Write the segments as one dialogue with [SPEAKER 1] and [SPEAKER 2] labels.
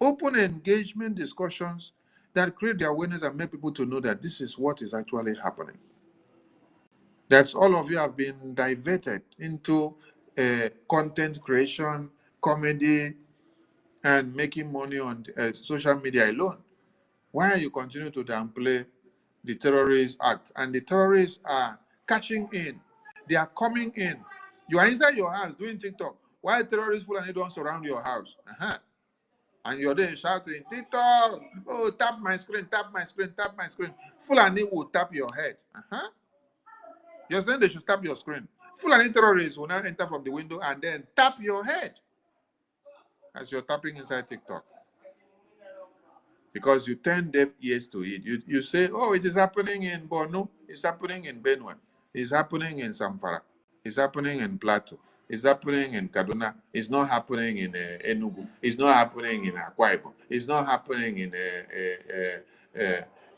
[SPEAKER 1] Open engagement discussions that create the awareness and make people to know that this is what is actually happening. That's all of you have been diverted into content creation, comedy, and making money on social media alone. Why are you continue to downplay the terrorist act? And the terrorists are catching in. They are coming in. You are inside your house doing TikTok. Why terrorists full and don't surround your house? And you're there shouting, TikTok, oh, tap my screen, tap my screen, tap my screen. Fulani will tap your head. You're saying they should tap your screen. Fulani terrorists will now enter from the window and then tap your head as you're tapping inside TikTok. Because you turn deaf ears to it. You say, oh, it is happening in Borno, it's happening in Benue, it's happening in Zamfara, it's happening in Plateau, it's happening in Kaduna, it's not happening in Enugu, it's not happening in Akwa Ibom, it's not happening in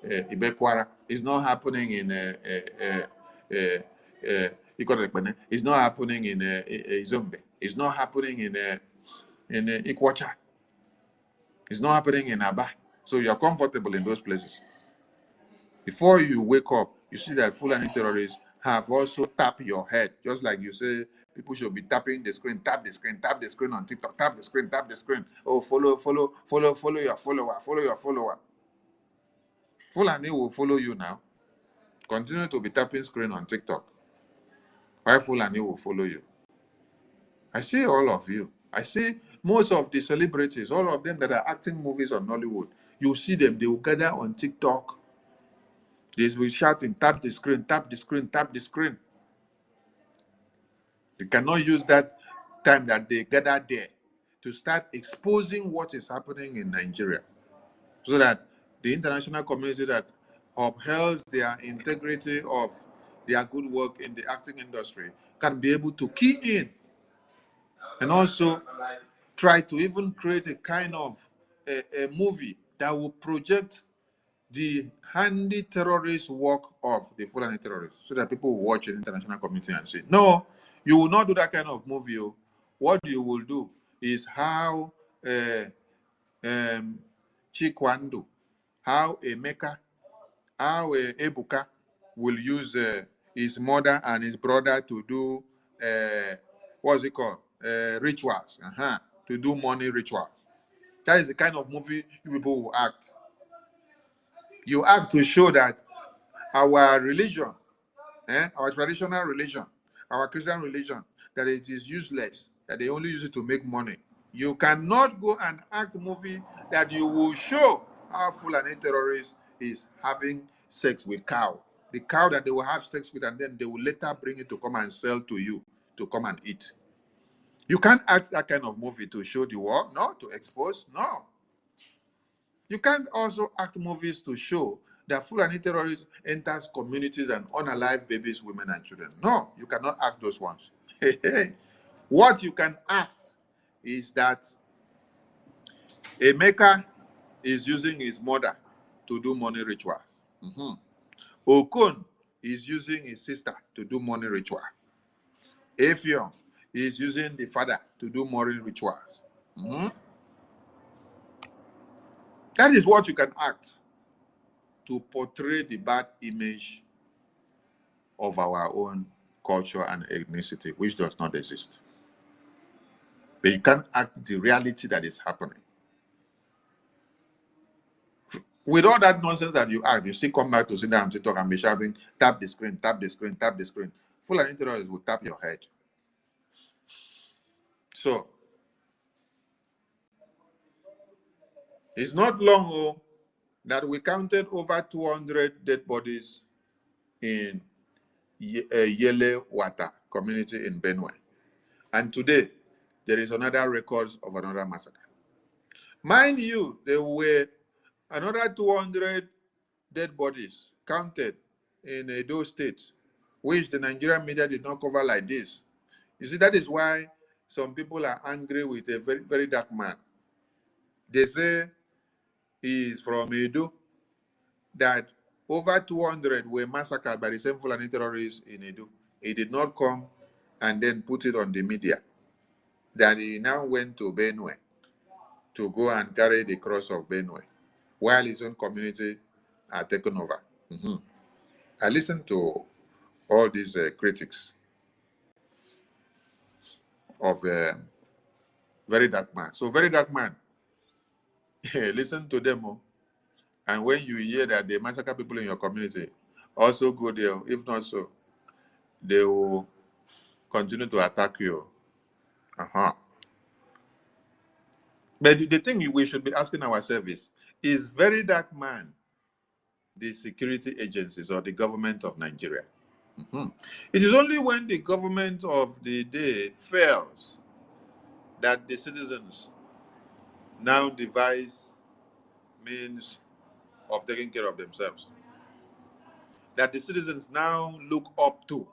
[SPEAKER 1] Ibekwara, it's not happening in Ikorekpene, it's not happening in Izombe, it's not happening in Ikwacha, it's not happening in Aba. So you are comfortable in those places. Before you wake up, you see that Fulani terrorists have also tapped your head. Just like you say, people should be tapping the screen, tap the screen on TikTok, tap the screen. Oh, follow your follower. Fulani will follow you now. Continue to be tapping screen on TikTok. Why Fulani will follow you? I see all of you. I see most of the celebrities, all of them that are acting movies on Nollywood. You see them, they will gather on TikTok. They will be shouting, tap the screen, tap the screen, tap the screen. They cannot use that time that they gather there to start exposing what is happening in Nigeria, so that the international community that upholds their integrity of their good work in the acting industry can be able to key in and also try to even create a kind of a movie that will project the handy terrorist work of the Fulani terrorists, so that people will watch in the international community and say, no, you will not do that kind of movie. What you will do is how Chikwandu, how Emeka, how Ebuka will use his mother and his brother to do, what's it called? Rituals, to do money rituals. That is the kind of movie you people will act. You act to show that our religion, our traditional religion, our Christian religion, that it is useless, that they only use it to make money. You cannot go and act a movie that you will show how Fulani terrorist is having sex with cow. The cow that they will have sex with, and then they will later bring it to come and sell to you to come and eat. You can't act that kind of movie to show the world, no, to expose, no. You can't also act movies to show that Fulani terrorists enters communities and unalive babies, women, and children. No, you cannot act those ones. What you can act is that Emeka is using his mother to do money ritual. Okon is using his sister to do money ritual. Efion is using the father to do money rituals. That is what you can act to portray the bad image of our own culture and ethnicity, which does not exist. But you can't act the reality that is happening. With all that nonsense that you act, you still come back to sit down to talk and be shouting, tap the screen, tap the screen, tap the screen. Fulani terrorists will tap your head. So, it's not long that we counted over 200 dead bodies in Yele Wata community in Benue. And today, there is another record of another massacre. Mind you, there were another 200 dead bodies counted in Edo State, which the Nigerian media did not cover like this. You see, that is why some people are angry with a very, very dark man. They say he is from Edo, that over 200 were massacred by the same Fulani terrorists in Edo. He did not come and then put it on the media that he now went to Benue to go and carry the cross of Benue, while his own community are taken over. I listened to all these critics of Very Dark Man. So Very Dark Man, listen to them. And when you hear that they massacre people in your community, also go there. If not so, they will continue to attack you. But the thing we should be asking ourselves is Very Dark Man the security agencies or the government of Nigeria? It is only when the government of the day fails that the citizens now devise means of taking care of themselves, that the citizens now look up to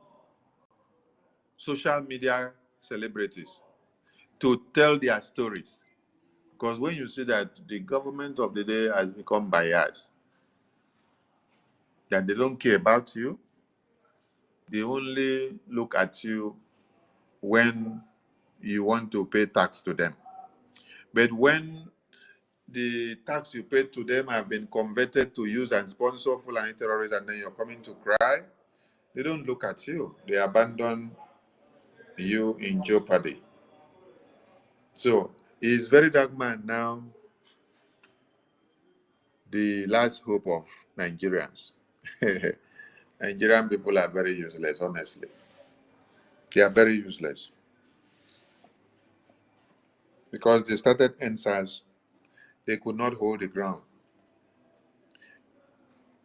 [SPEAKER 1] social media celebrities to tell their stories. Because when you see that the government of the day has become biased, that they don't care about you, they only look at you when you want to pay tax to them. But when the tax you paid to them have been converted to use and sponsor Fulani terrorists, and then you're coming to cry, they don't look at you. They abandon you in jeopardy. So, is Very Dark Man now the last hope of Nigerians? Nigerian people are very useless, honestly. They are very useless. Because they started NSAS, they could not hold the ground.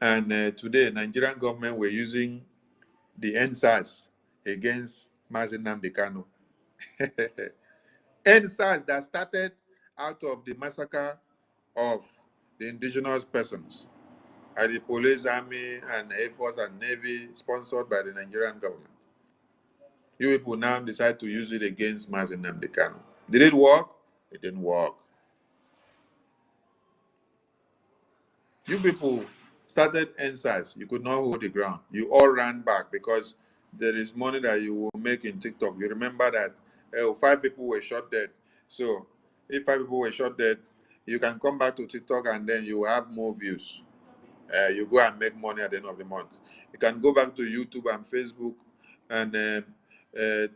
[SPEAKER 1] And today, Nigerian government were using the NSAS against Mazi Nnamdi Kanu. NSAS that started out of the massacre of the indigenous persons at the police, army, and Air Force and Navy, sponsored by the Nigerian government. You people now decide to use it against Mazi Nnamdi Kanu. Did it work? It didn't work. You people started NSAS. You could not hold the ground. You all ran back because there is money that you will make in TikTok. You remember that 5 people were shot dead. So if 5 people were shot dead, you can come back to TikTok and then you will have more views. You go and make money at the end of the month. You can go back to YouTube and Facebook and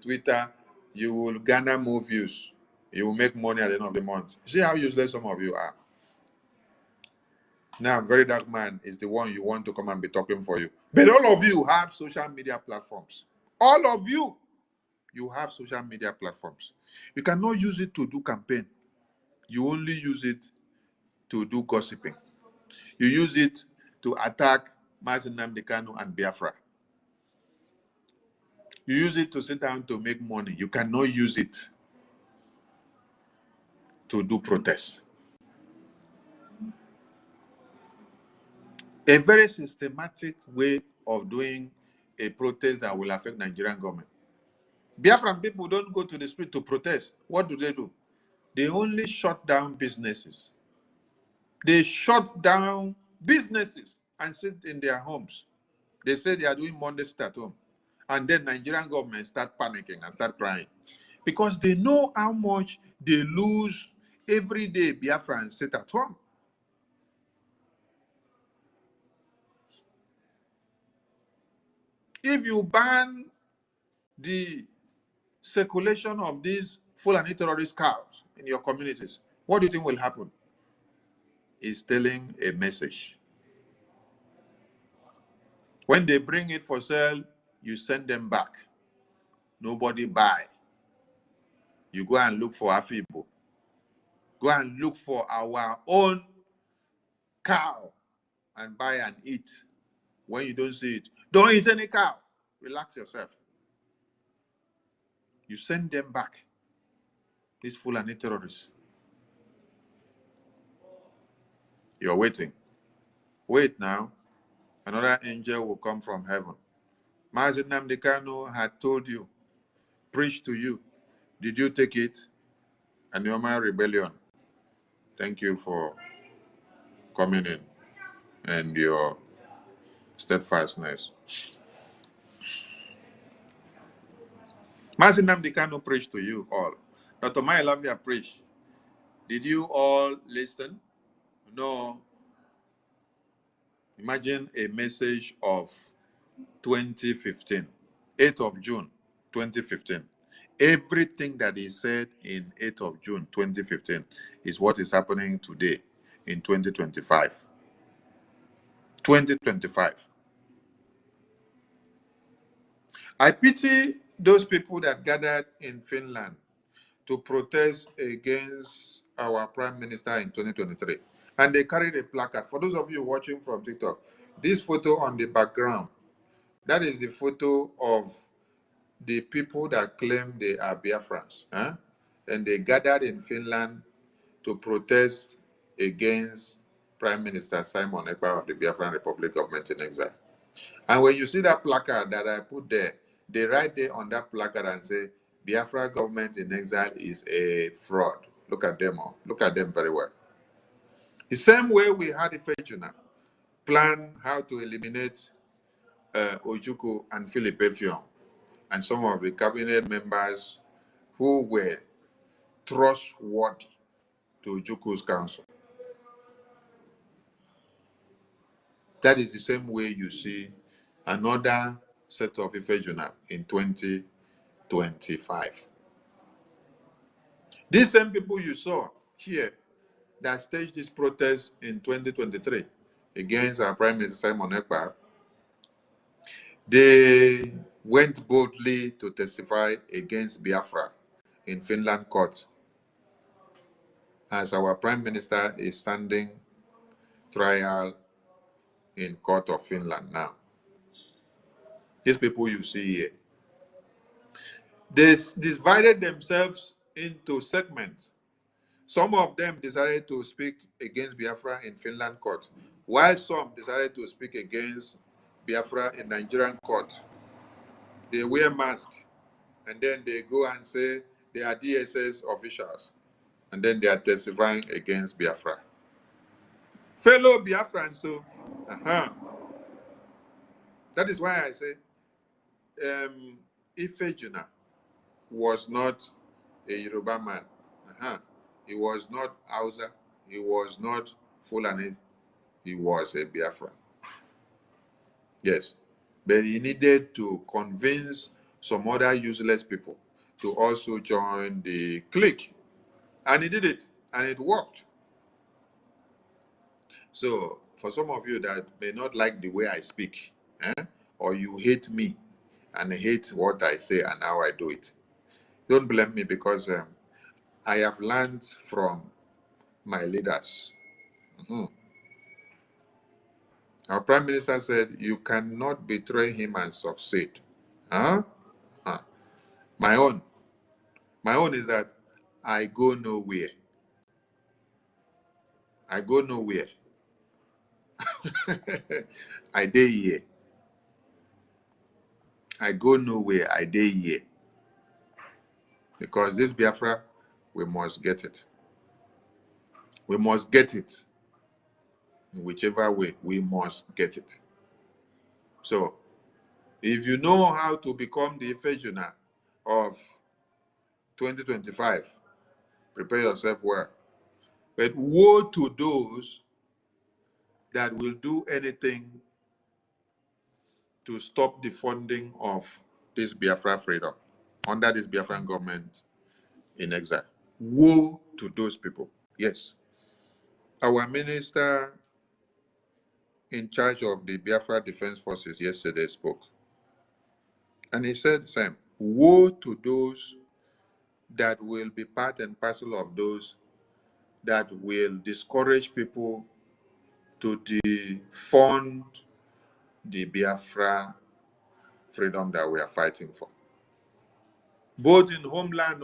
[SPEAKER 1] Twitter. You will garner more views. You will make money at the end of the month. See how useless some of you are. Now, Very Dark Man is the one you want to come and be talking for you. But all of you have social media platforms. All of you, you have social media platforms. You cannot use it to do campaign. You only use it to do gossiping. You use it to attack Mazi Nnamdi Kanu and Biafra. You use it to sit down to make money. You cannot use it to do protests. A very systematic way of doing a protest that will affect Nigerian government. Biafran people don't go to the street to protest. What do? They only shut down businesses. They shut down businesses and sit in their homes. They say they are doing Monday sit at home. And then Nigerian government start panicking and start crying. Because they know how much they lose every day Biafrans sit at home. If you ban the circulation of these Fulani terrorist cows in your communities, what do you think will happen? It's telling a message. When they bring it for sale, you send them back. Nobody buy. You go and look for Afibo. Go and look for our own cow and buy and eat. When you don't see it, don't eat any cow. Relax yourself. You send them back. These Fulani terrorists. You're waiting. Wait now. Another angel will come from heaven. Mazi Nnamdi Kanu had told you, preached to you. Did you take it? And Yoma Rebellion. Thank you for coming in and your steadfastness. Mazi Nnamdi Kanu preached to you all. Dr. Maya Lavia preached. Did you all listen? No. Imagine a message of 2015, 8th of June, 2015. Everything that he said in 8th of June, 2015 is what is happening today in 2025. 2025. I pity those people that gathered in Finland to protest against our prime minister in 2023. And they carried a placard. For those of you watching from TikTok, this photo on the background, that is the photo of the people that claim they are Biafrans. Huh? And they gathered in Finland to protest against Prime Minister Simon Ekpa of the Biafran Republic Government in Exile. And when you see that placard that I put there, they write there on that placard and say, Biafra government in exile is a fraud. Look at them all. Look at them very well. The same way we had EFIK-IBIBIO plan how to eliminate Ojukwu and Philip Effiong and some of the cabinet members who were trustworthy to Ojukwu's council. That is the same way you see another set of EFIK-IBIBIO in 2025. These same people you saw here that staged this protest in 2023 against our Prime Minister Simon Ekpa, they went boldly to testify against Biafra in Finland court as our Prime Minister is standing trial in court of Finland now. These people you see here, they divided themselves into segments. Some of them decided to speak against Biafra in Finland court, while some decided to speak against Biafra in Nigerian court. They wear masks, and then they go and say they are DSS officials, and then they are testifying against Biafra. Fellow Biafrans, so, that is why I say EFIK-IBIBIO was not a Yoruba man. He was not Hausa. He was not Fulani. He was a Biafran. Yes. But he needed to convince some other useless people to also join the clique. And he did it. And it worked. So, for some of you that may not like the way I speak, or you hate me and hate what I say and how I do it, don't blame me, because I have learned from my leaders. Our Prime Minister said, you cannot betray him and succeed. My own is that I go nowhere. I go nowhere. I dey here. I go nowhere. I dey here. Because this Biafra, we must get it. We must get it. In whichever way, we must get it. So, if you know how to become the EFIK-IBIBIO of 2025, prepare yourself well. But woe to those that will do anything to stop the funding of this Biafra freedom under this Biafran government in exile. Woe to those people. Yes. Our minister in charge of the Biafra Defense Forces yesterday spoke. And he said the same. Woe to those that will be part and parcel of those that will discourage people to defund the Biafra freedom that we are fighting for. Both in homeland,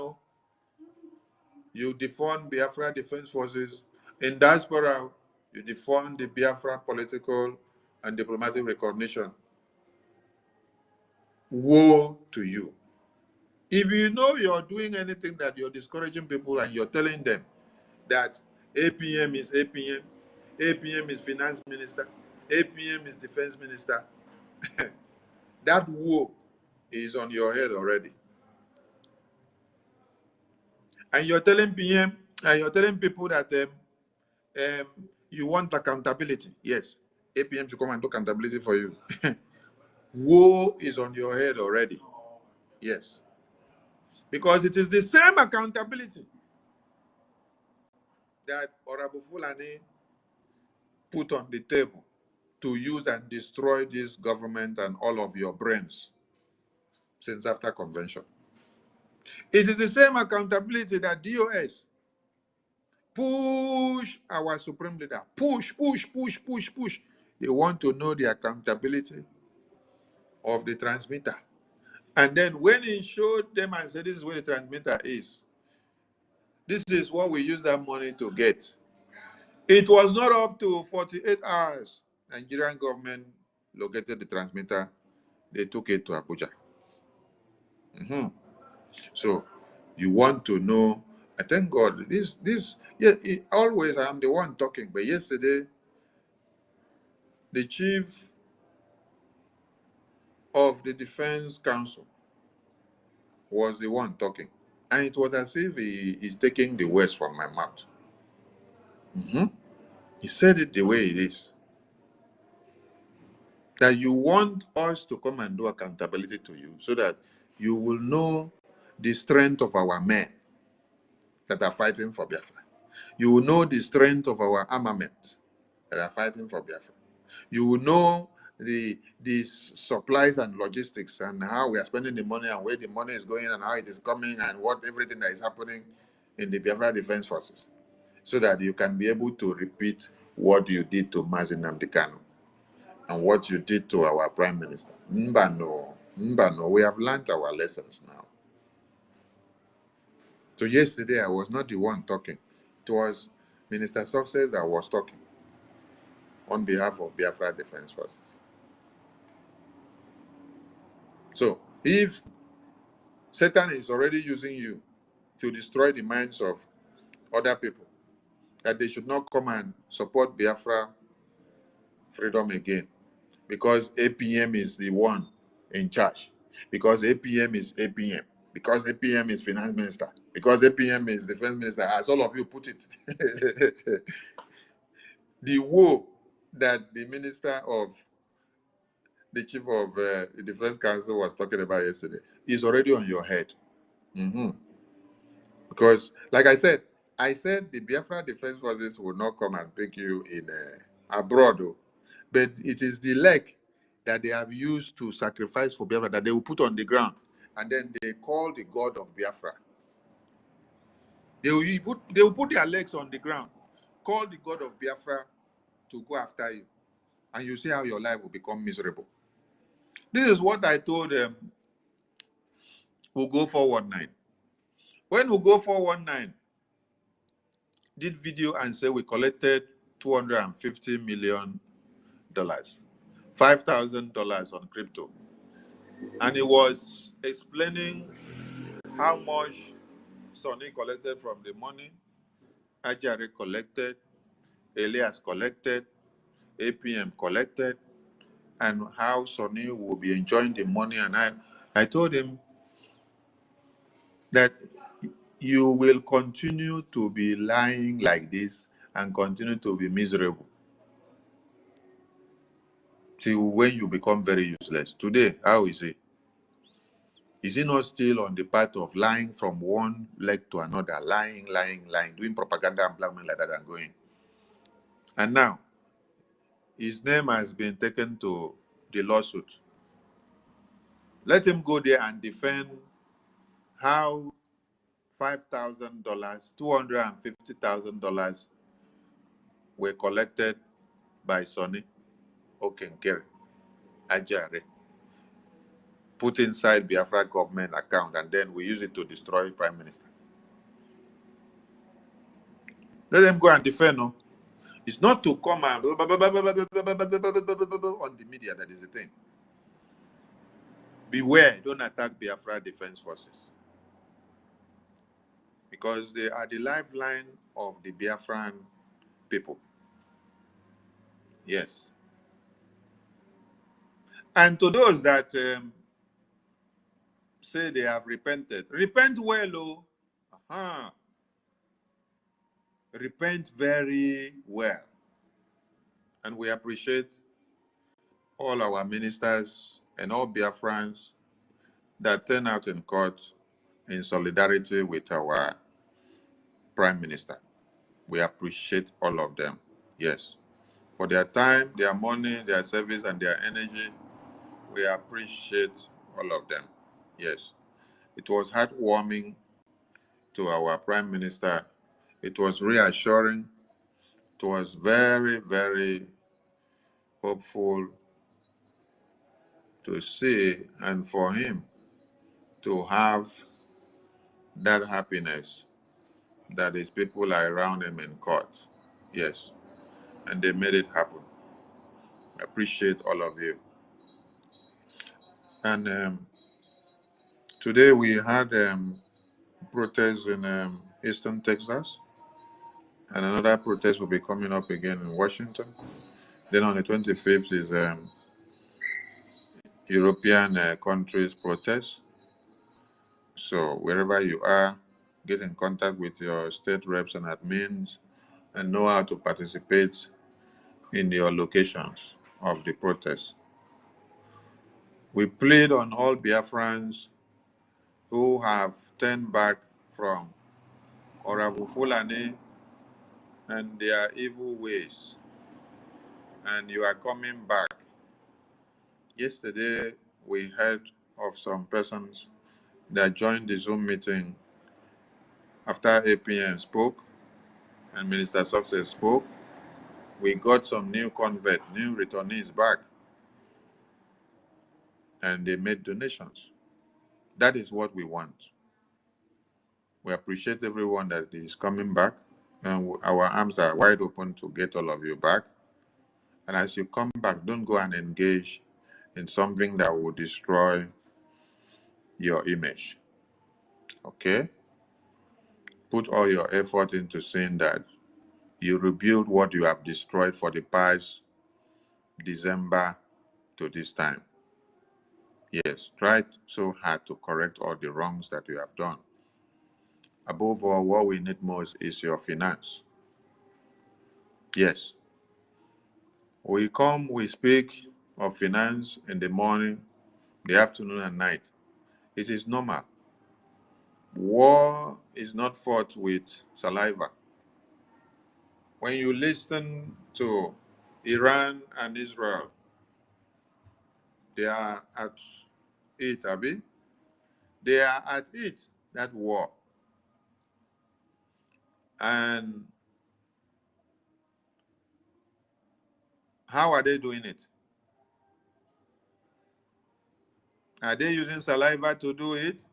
[SPEAKER 1] you defund Biafra Defense Forces. In diaspora, you defund the Biafra political and diplomatic recognition. Woe to you. If you know you're doing anything that you're discouraging people and you're telling them that APM is APM, APM is finance minister, APM is defense minister, that woe is on your head already. And you're telling PM And you're telling people that you want accountability. Yes, APM should come and do accountability for you. Woe is on your head already. Yes. Because it is the same accountability that Honorable Fulani put on the table to use and destroy this government and all of your brains since after convention. It is the same accountability that DOS push our supreme leader. Push. They want to know the accountability of the transmitter. And then when he showed them and said, this is where the transmitter is, this is what we use that money to get. It was not up to 48 hours. Nigerian government located the transmitter. They took it to Abuja. So you want to know, I thank God, yeah, always I'm the one talking, but yesterday, the chief of the Defense Council was the one talking. And it was as if he is taking the words from my mouth. He said it the way it is. That you want us to come and do accountability to you so that you will know the strength of our men that are fighting for Biafra. You will know the strength of our armament that are fighting for Biafra. You will know the supplies and logistics and how we are spending the money and where the money is going and how it is coming and what everything that is happening in the Biafra Defense Forces, so that you can be able to repeat what you did to Mazi Nnamdi Kanu and what you did to our Prime Minister. Mbano, we have learned our lessons now. So yesterday I was not the one talking. It was Minister Success that was talking on behalf of Biafra Defense Forces. So if Satan is already using you to destroy the minds of other people, that they should not come and support Biafra freedom again, because APM is the one in charge, because APM is APM, because APM is finance minister, because APM is defense minister, as all of you put it. The woe that the minister of the chief of the defense council was talking about yesterday is already on your head. Because, like I said the Biafra Defense Forces will not come and pick you in abroad, but it is the leg that they have used to sacrifice for Biafra that they will put on the ground, and then they call the God of Biafra. They will put their legs on the ground, call the God of Biafra to go after you, and you see how your life will become miserable. This is what I told them. We'll go 419. When we go 419, did video and say we collected $250 million, $5,000 on crypto, and he was explaining how much Sonny collected from the money, Ajare collected, Elias collected, APM collected, and how Sonny will be enjoying the money. And I told him that you will continue to be lying like this and continue to be miserable till when you become very useless. Today, how is he? Is he not still on the path of lying from one leg to another, lying, doing propaganda and blackmail like that and going? And now, his name has been taken to the lawsuit. Let him go there and defend how $5,000, $250,000 were collected by Sonny Okenkere, Ajare, put inside Biafra government account, and then we use it to destroy Prime Minister. Let them go and defend, no? It's not to come and on the media, that is the thing. Beware, don't attack Biafra Defense Forces, because they are the lifeline of the Biafran people. Yes. And to those that say they have repented, repent well, oh. repent very well. And we appreciate all our ministers and all Biafrans that turn out in court in solidarity with our Prime Minister. We appreciate all of them, yes. For their time, their money, their service, and their energy, we appreciate all of them, yes. It was heartwarming to our Prime Minister. It was reassuring. It was very, very hopeful to see and for him to have that happiness that his people are around him in court. Yes, and they made it happen. I appreciate all of you. And today we had protests in Eastern Texas, and another protest will be coming up again in Washington. Then on the 25th is European countries protest. So wherever you are, get in contact with your state reps and admins and know how to participate in your locations of the protest. We plead on all Biafrans who have turned back from Orabu Fulani and their evil ways, and you are coming back. Yesterday, we heard of some persons that joined the Zoom meeting after APN spoke and Minister Success spoke. We got some new converts, new returnees back, and they made donations. That is what we want. We appreciate everyone that is coming back, and our arms are wide open to get all of you back. And as you come back, don't go and engage in something that will destroy your image. Okay? Put all your effort into saying that you rebuild what you have destroyed for the past December to this time. Yes, try so hard to correct all the wrongs that you have done. Above all, what we need most is your finance. Yes. We come, we speak of finance in the morning, the afternoon, and night. It is normal. War is not fought with saliva. When you listen to Iran and Israel, they are at it, Abi. They are at it, that war. And how are they doing it? Are they using saliva to do it?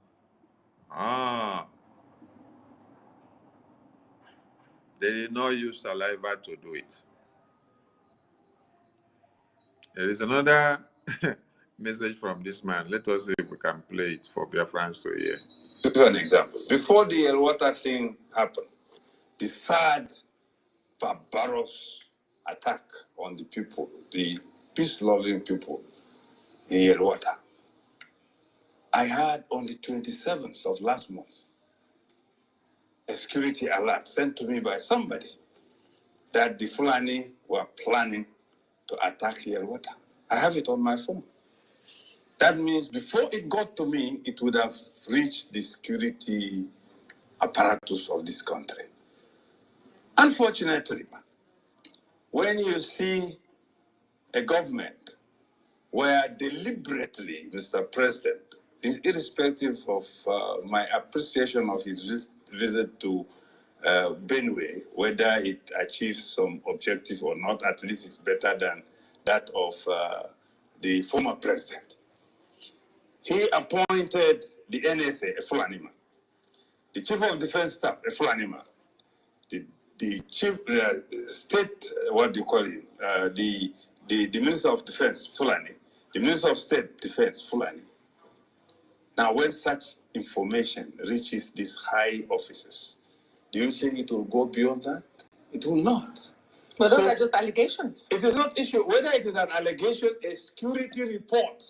[SPEAKER 1] They did not use saliva to do it. There is another message from this man. Let us see if we can play it for Biafrans to hear.
[SPEAKER 2] To give an example, before the El Water thing happened, the third barbarous attack on the people, the peace-loving people in El Water, I had on the 27th of last month a security alert sent to me by somebody that the Fulani were planning to attack El Water. I have it on my phone. That means before it got to me, it would have reached the security apparatus of this country. Unfortunately, when you see a government where deliberately, Mr. President, irrespective of my appreciation of his visit to Benue, whether it achieves some objective or not, at least it's better than that of the former president. He appointed the NSA, a Fulani man, the Chief of Defense Staff, a Fulani man, the Chief State, what do you call him, the Minister of Defense, Fulani, the Minister of State Defense, Fulani. Now, when such information reaches these high offices, do you think it will go beyond that? It will not.
[SPEAKER 3] Well, those are just allegations.
[SPEAKER 2] It is not issue whether it is an allegation, a security report.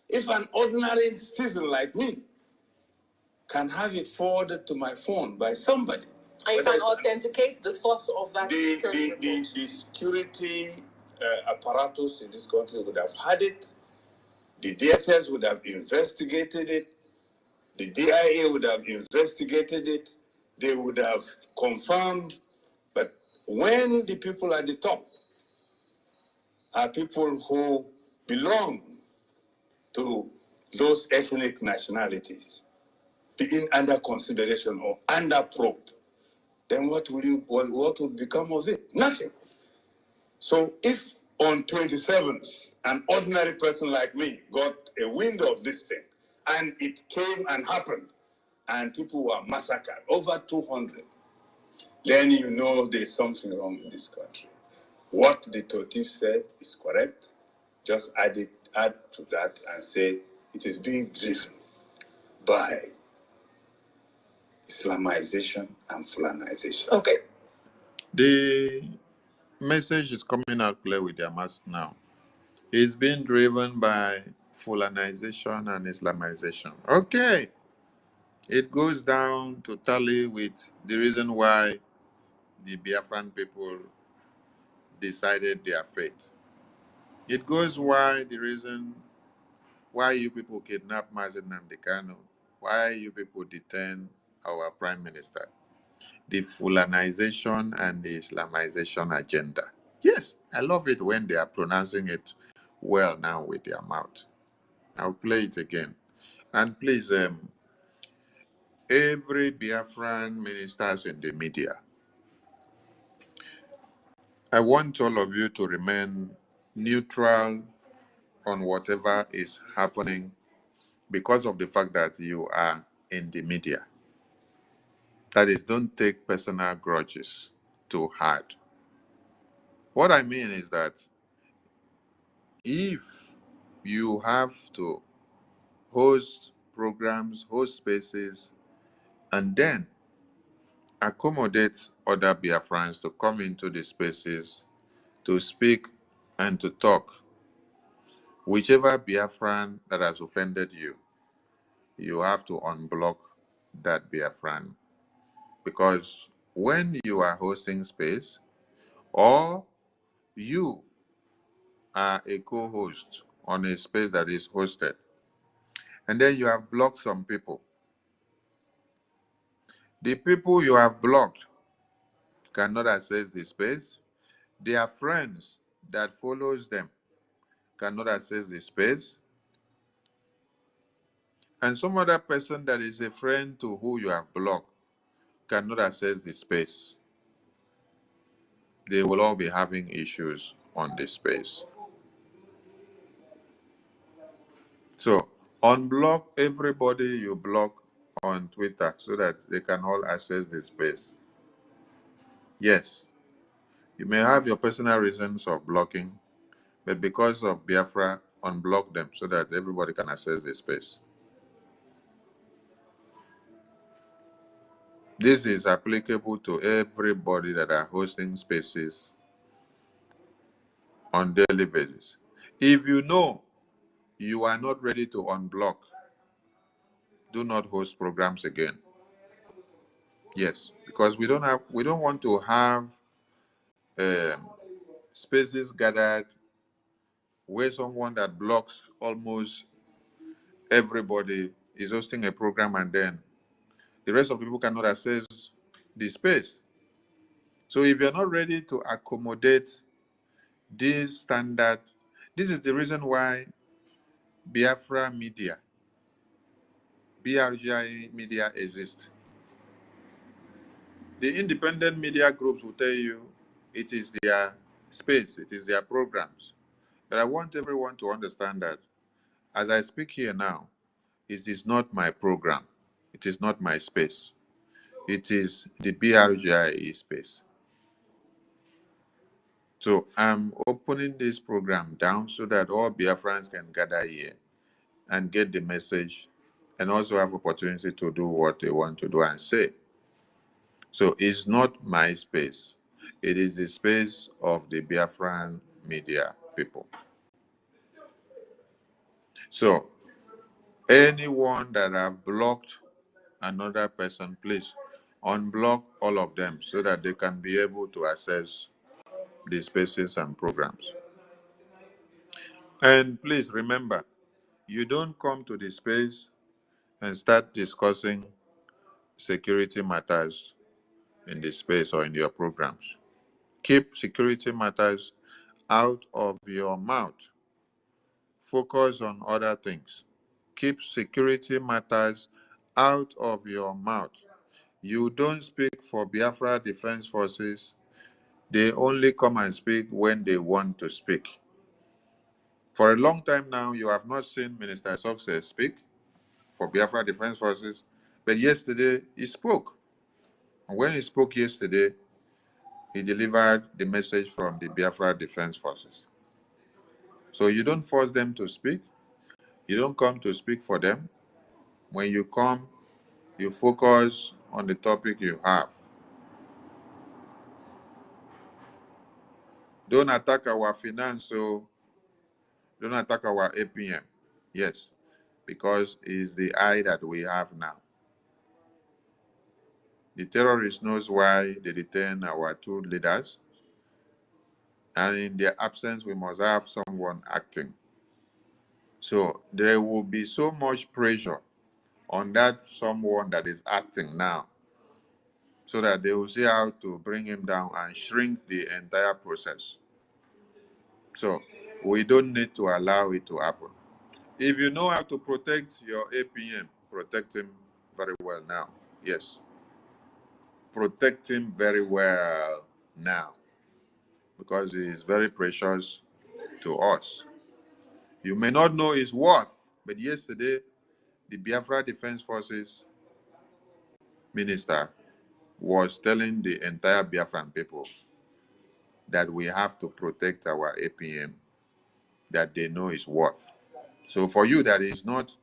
[SPEAKER 2] If an ordinary citizen like me can have it forwarded to my phone by somebody,
[SPEAKER 3] And you can authenticate the source of that security report.
[SPEAKER 2] The security apparatus in this country would have had it. The DSS would have investigated it. The DIA would have investigated it. They would have confirmed. But when the people at the top are people who belong to those ethnic nationalities being under consideration or under probe, then what would become of it? Nothing. So if on 27th, an ordinary person like me got a window of this thing, and it came and happened, and people were massacred, over 200, then you know there's something wrong in this country. What the Totif said is correct. Just add to that and say it is being driven by Islamization and Fulanization.
[SPEAKER 3] Okay.
[SPEAKER 1] The message is coming out clear with their mouth now. It's being driven by Fulanization and Islamization. Okay. It goes down to tally with the reason why the Biafran people decided their fate. It goes why the reason why you people kidnap Mazen Namdekano, why you people detain our prime minister. The Fulanization and the Islamization agenda. Yes, I love it when they are pronouncing it well now with their mouth. I'll play it again. And please, every Biafran ministers in the media, I want all of you to remain neutral on whatever is happening because of the fact that you are in the media. That is, don't take personal grudges too hard. What I mean is that if you have to host programs, host spaces, and then accommodate other Biafrans to come into the spaces to speak and to talk, whichever Biafran that has offended you, you have to unblock that Biafran. Because when you are hosting space, or you are a co-host on a space that is hosted, and then you have blocked some people, the people you have blocked cannot access the space. Their friends that follows them cannot access the space. And some other person that is a friend to who you have blocked cannot access the space. They will all be having issues on the space. So unblock everybody you block on Twitter so that they can all access the space. Yes, you may have your personal reasons of blocking, but because of Biafra, unblock them so that everybody can access the space. This is applicable to everybody that are hosting spaces on daily basis. If you know you are not ready to unblock, do not host programs again. Yes, because we don't want to have spaces gathered where someone that blocks almost everybody is hosting a program and then the rest of the people cannot access the space. So if you're not ready to accommodate this standard, this is the reason why Biafra media, BRGIE media exists. The independent media groups will tell you it is their space, it is their programs. But I want everyone to understand that as I speak here now, it is not my program. It is not my space. It is the BRGIE space. So I'm opening this program down so that all Biafrans can gather here and get the message and also have opportunity to do what they want to do and say. So it's not my space. It is the space of the Biafran media people. So anyone that have blocked another person, please unblock all of them so that they can be able to access the spaces and programs. And please remember, you don't come to the space and start discussing security matters in the space or in your programs. Keep security matters out of your mouth. Focus on other things. Keep security matters out of your mouth. You don't speak for Biafra Defense Forces. They only come and speak when they want to speak. For a long time now, you have not seen Minister Success speak for Biafra Defense Forces, but yesterday he spoke. And when he spoke yesterday, he delivered the message from the Biafra Defense Forces. So you don't force them to speak. You don't come to speak for them. When you come, you focus on the topic you have. Don't attack our finance, so don't attack our APM. Yes, because it's the eye that we have now. The terrorist knows why they detain our two leaders, and in their absence, we must have someone acting. So there will be so much pressure on that someone that is acting now, so that they will see how to bring him down and shrink the entire process. So we don't need to allow it to happen. If you know how to protect your APM, protect him very well now. Yes. Protect him very well now, because he is very precious to us. You may not know his worth, but yesterday, the Biafra Defense Forces minister was telling the entire Biafran people that we have to protect our APM, that they know his worth. So for you that is not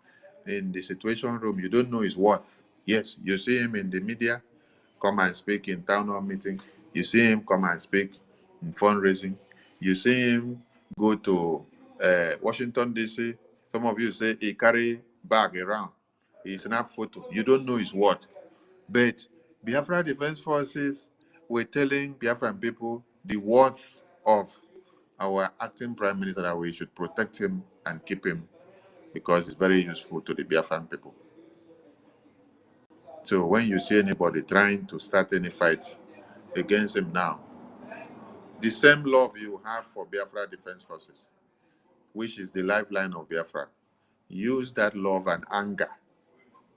[SPEAKER 1] in the situation room, you don't know his worth. Yes, you see him in the media, come and speak in town hall meeting. You see him come and speak in fundraising. You see him go to Washington, D.C. Some of you say he carry bag around. He snap photo. You don't know his word. But Biafra Defense Forces were telling Biafran people the worth of our acting prime minister, that we should protect him and keep him because it's very useful to the Biafran people. So when you see anybody trying to start any fight against him now, the same love you have for Biafra Defense Forces, which is the lifeline of Biafra, use that love and anger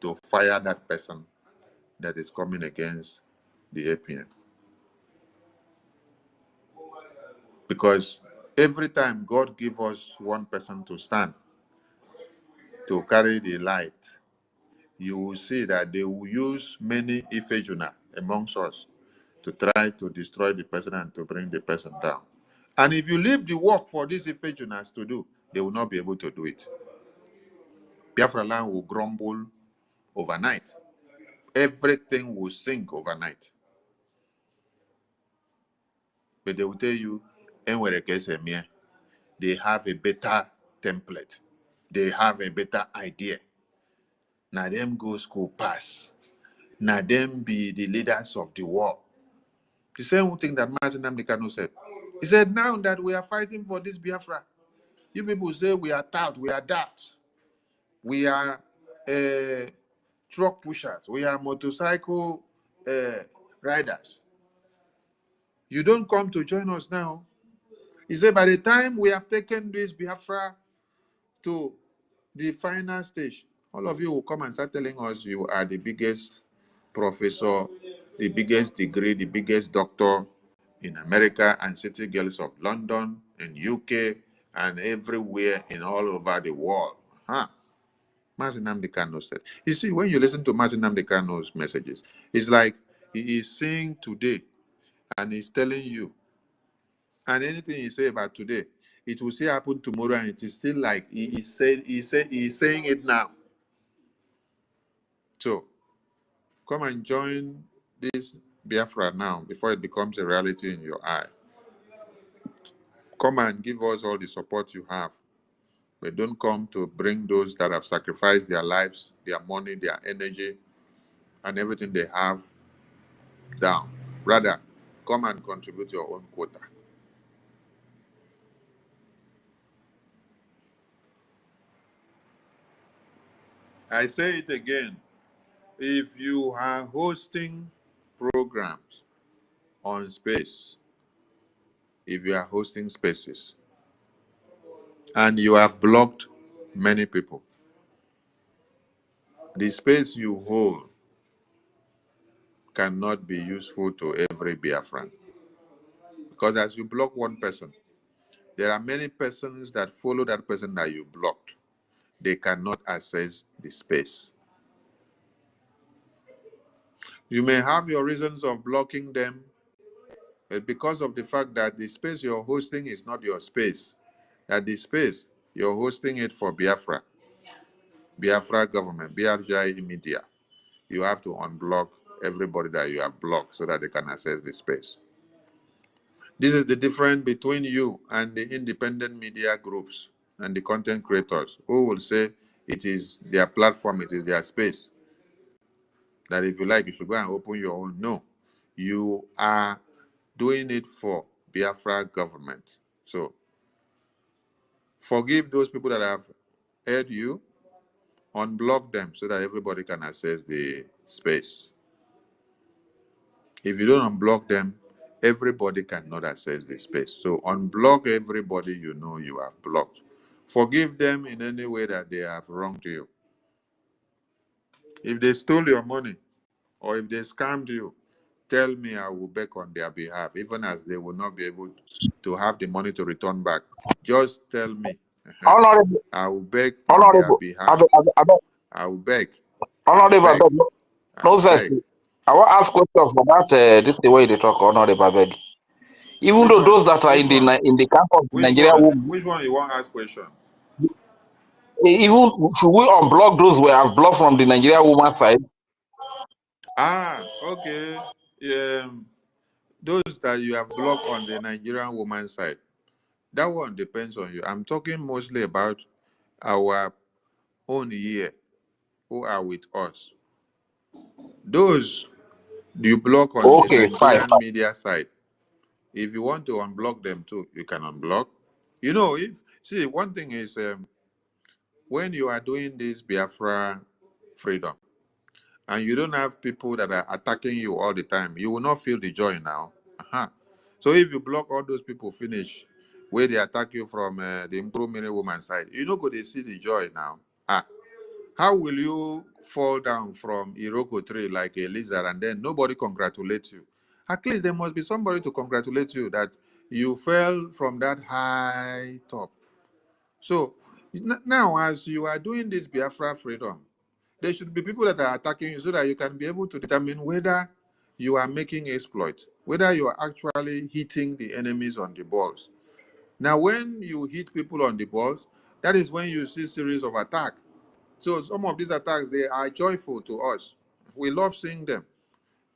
[SPEAKER 1] to fire that person that is coming against the APM. Because every time God gives us one person to stand, to carry the light, you will see that they will use many Ifejuna amongst us to try to destroy the person and to bring the person down. And if you leave the work for these Ifejunas to do, they will not be able to do it. Biafra land will grumble overnight. Everything will sink overnight. But they will tell you, they have a better template. They have a better idea. Now them go school pass. Now them be the leaders of the war. The same thing that Martin Amdekano said. He said, now that we are fighting for this Biafra, you people say we are tout, we are daft. We are truck pushers. We are motorcycle riders. You don't come to join us now. He said, by the time we have taken this Biafra to the final stage, all of you will come and start telling us you are the biggest professor, the biggest degree, the biggest doctor in America and city girls of London and UK and everywhere in all over the world. Huh? Martin Amdekano said. You see, when you listen to Martin Amdekano's messages, it's like he is saying today and he's telling you, and anything he say about today, it will still happen tomorrow, and it is still like he's saying it now. So come and join this Biafra now before it becomes a reality in your eye. Come and give us all the support you have. But don't come to bring those that have sacrificed their lives, their money, their energy, and everything they have down. Rather, come and contribute your own quota. I say it again. If you are hosting programs on space, if you are hosting spaces, and you have blocked many people, the space you hold cannot be useful to every Biafran. Because as you block one person, there are many persons that follow that person that you blocked. They cannot access the space. You may have your reasons of blocking them, but because of the fact that the space you're hosting is not your space, that the space you're hosting it for Biafra, Biafra government, BRGIE media, you have to unblock everybody that you have blocked so that they can access the space. This is the difference between you and the independent media groups and the content creators who will say it is their platform, it is their space. That if you like, you should go and open your own. No, you are doing it for Biafra government. So forgive those people that have heard you, unblock them so that everybody can access the space. If you don't unblock them, everybody cannot access the space. So unblock everybody you know you have blocked. Forgive them in any way that they have wronged you. If they stole your money or if they scammed you, tell me, I will beg on their behalf, even as they will not be able to have the money to return back. Just tell me.
[SPEAKER 4] Honorable,
[SPEAKER 1] I will beg on their behalf. I will beg.
[SPEAKER 4] Honorable, no,
[SPEAKER 1] I
[SPEAKER 4] sir. I want to ask questions about this the way they talk, Honorable. Even though those that are in the camp of Nigeria women,
[SPEAKER 1] which one you want to ask question?
[SPEAKER 4] Even should we unblock those we have blocked from the Nigeria woman side?
[SPEAKER 1] Ah, okay. Those that you have blocked on the Nigerian woman side, that one depends on you. I'm talking mostly about our own here who are with us. Those you block on the Nigerian media side. If you want to unblock them too, you can unblock. You know, see, one thing is when you are doing this Biafra freedom and you don't have people that are attacking you all the time, you will not feel the joy now. So if you block all those people finish where they attack you from the improvement woman side, you know, go they see the joy now. How will you fall down from Iroko tree like a lizard and then nobody congratulates you? At least there must be somebody to congratulate you that you fell from that high top. So now, as you are doing this Biafra freedom, there should be people that are attacking you so that you can be able to determine whether you are making exploit, whether you are actually hitting the enemies on the balls. Now, when you hit people on the balls, that is when you see series of attacks. So some of these attacks, they are joyful to us. We love seeing them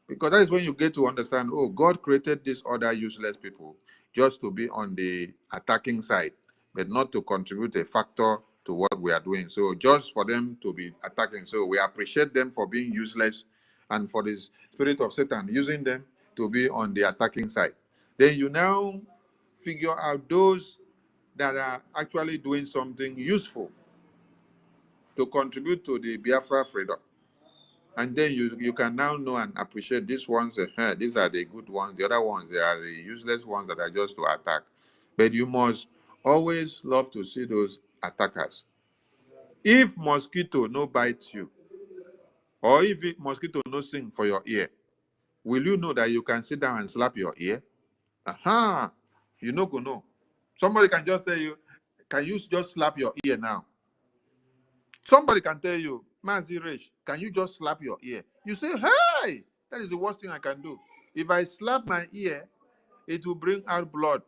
[SPEAKER 1] because that is when you get to understand, oh, God created these other useless people just to be on the attacking side, but not to contribute a factor to what we are doing. So just for them to be attacking. So we appreciate them for being useless and for the spirit of Satan using them to be on the attacking side. Then you now figure out those that are actually doing something useful to contribute to the Biafra freedom. And then you can now know and appreciate these ones. These are the good ones. The other ones, they are the useless ones that are just to attack. But you must always love to see those attackers. If mosquito no bite you, or if mosquito no sing for your ear, will you know that you can sit down and slap your ear? You no go know. Somebody can just tell you, can you just slap your ear now? Somebody can tell you, Mazi Rich, can you just slap your ear? You say, hey, that is the worst thing I can do. If I slap my ear, it will bring out blood.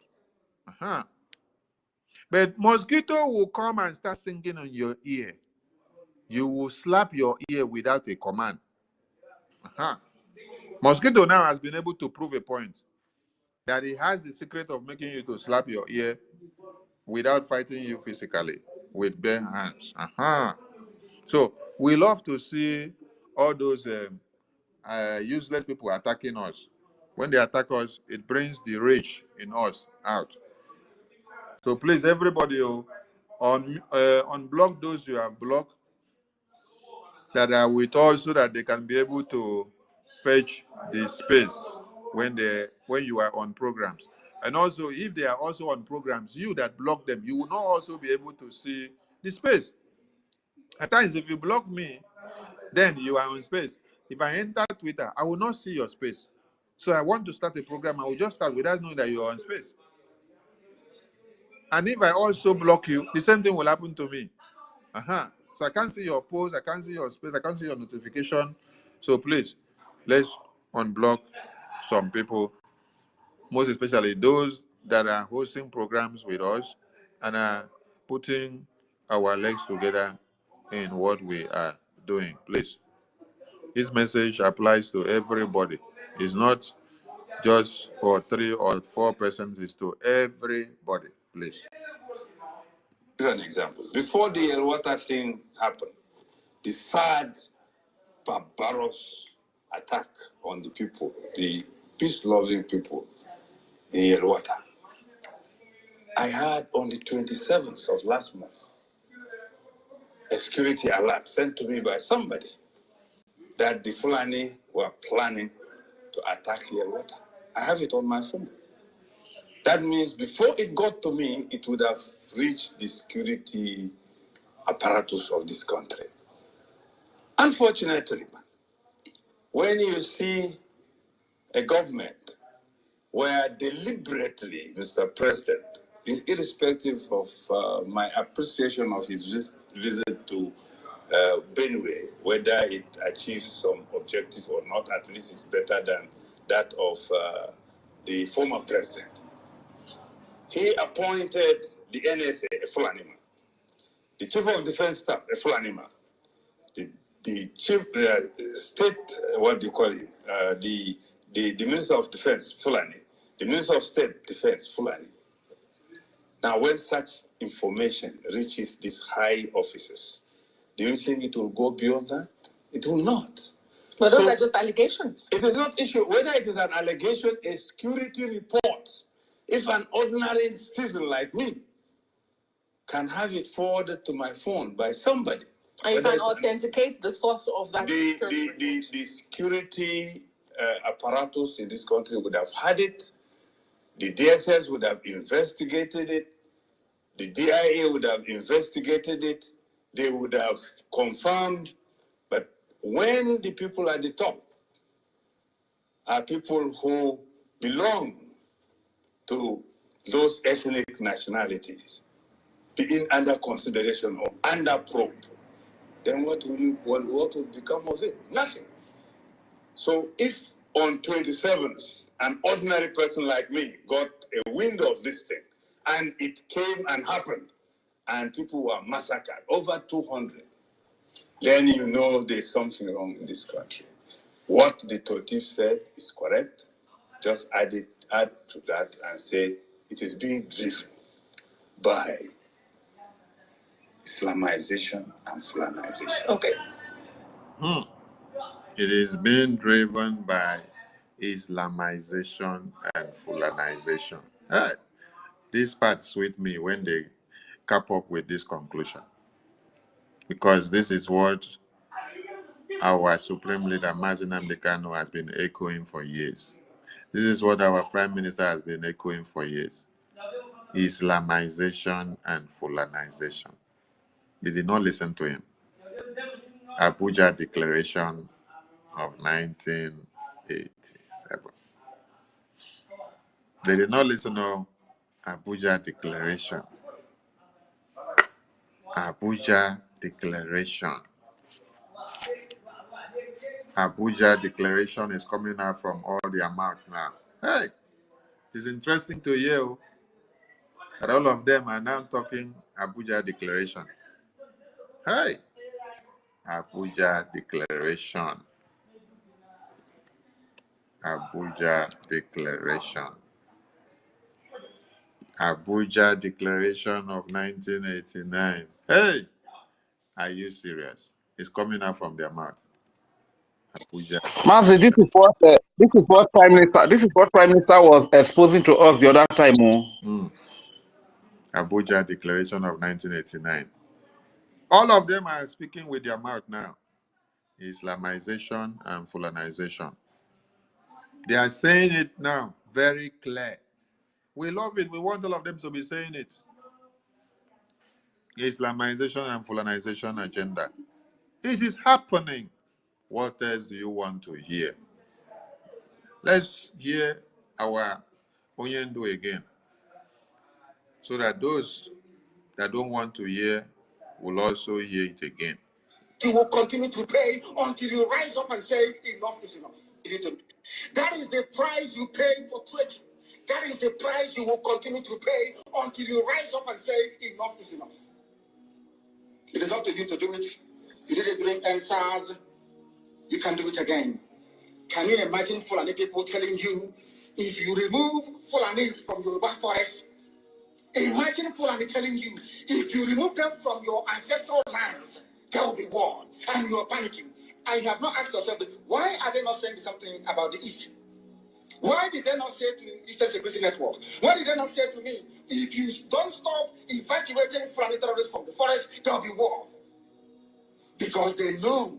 [SPEAKER 1] But mosquito will come and start singing on your ear. You will slap your ear without a command. Mosquito now has been able to prove a point that he has the secret of making you to slap your ear without fighting you physically with bare hands. So we love to see all those useless people attacking us. When they attack us, it brings the rage in us out. So please, everybody, unblock those you have blocked that are with us so that they can be able to fetch the space when you are on programs. And also, if they are also on programs, you that block them, you will not also be able to see the space. At times, if you block me, then you are on space. If I enter Twitter, I will not see your space. So I want to start a program, I will just start without knowing that you are on space. And if I also block you, the same thing will happen to me. So I can't see your post, I can't see your space, I can't see your notification. So please, let's unblock some people, most especially those that are hosting programs with us and are putting our legs together in what we are doing. Please, this message applies to everybody. It's not just for 3 or 4 persons, it's to everybody. Please.
[SPEAKER 2] Here's an example. Before the El Water thing happened, the third barbarous attack on the people, the peace-loving people in El Water, I had on the 27th of last month a security alert sent to me by somebody that the Fulani were planning to attack El Water. I have it on my phone. That means before it got to me, it would have reached the security apparatus of this country. Unfortunately, when you see a government where deliberately, Mr. President, irrespective of my appreciation of his visit to Benue, whether it achieves some objective or not, at least it's better than that of the former president. He appointed the NSA, a Fulani man, the chief of defense staff, a Fulani man, the chief state, what do you call him, the minister of defense, Fulani, the minister of state defense, Fulani. Now, when such information reaches these high officers, do you think it will go beyond that? It will not.
[SPEAKER 3] But those are just allegations.
[SPEAKER 2] It is not issue whether it is an allegation, a security report. If an ordinary citizen like me can have it forwarded to my phone by somebody,
[SPEAKER 3] and you can authenticate the source of that.
[SPEAKER 2] The security apparatus in this country would have had it. The DSS would have investigated it. The DIA would have investigated it. They would have confirmed. But when the people at the top are people who belong to those ethnic nationalities, being under consideration or under probe, then what would become of it? Nothing. So if on 27th, an ordinary person like me got a wind of this thing, and it came and happened, and people were massacred, over 200, then you know there's something wrong in this country. What the Totif said is correct. Just add to that and say it is being driven by Islamization and Fulanization.
[SPEAKER 3] Okay.
[SPEAKER 1] It is being driven by Islamization and Fulanization. Hey, this part sweet me when they cap up with this conclusion. Because this is what our Supreme Leader, Mazi Nnamdi Kanu, has been echoing for years. This is what our Prime Minister has been echoing for years. Islamization and Fulanization. They did not listen to him. Abuja Declaration of 1987. They did not listen to Abuja Declaration. Abuja Declaration. Abuja Declaration is coming out from all their mouth now. Hey, it is interesting to hear that all of them are now talking Abuja Declaration. Hey, Abuja Declaration. Abuja Declaration. Abuja Declaration of 1989. Hey, are you serious? It's coming out from their mouth. Abuja.
[SPEAKER 4] Mazi, this is what Prime Minister was exposing to us the other time. Oh.
[SPEAKER 1] Abuja Declaration of 1989. All of them are speaking with their mouth now. Islamization and Fulanization. They are saying it now, very clear. We love it. We want all of them to be saying it. Islamization and Fulanization agenda. It is happening. What else do you want to hear? Let's hear our Oyendo again, so that those that don't want to hear will also hear it again.
[SPEAKER 2] You will continue to pay until you rise up and say, enough is enough. That is the price you pay for treachery. That is the price you will continue to pay until you rise up and say, enough is enough. It is up to you to do it. You did it during NSAS. You can do it again. Can you imagine Fulani people telling you, if you remove Fulanis from Yoruba forest, imagine Fulani telling you, if you remove them from your ancestral lands, there will be war, and you are panicking. And you have not asked yourself, why are they not saying something about the East? Why did they not say to Eastern Security Network? Why did they not say to me, if you don't stop evacuating Fulani terrorists from the forest, there will be war? Because they know,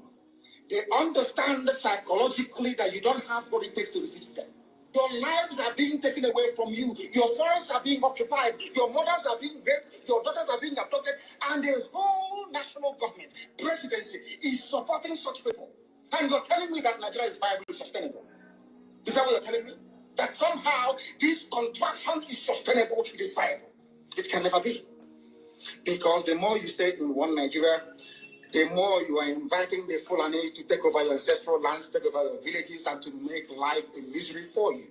[SPEAKER 2] they understand psychologically that you don't have what it takes to resist them. Your lives are being taken away from you. Your forests are being occupied. Your mothers are being raped. Your daughters are being abducted. And the whole national government, presidency, is supporting such people. And you're telling me that Nigeria is viable, sustainable. Is that what you're telling me? That somehow this contraction is sustainable, it is viable. It can never be. Because the more you stay in one Nigeria, the more you are inviting the Fulanis to take over your ancestral lands, take over your villages, and to make life a misery for you.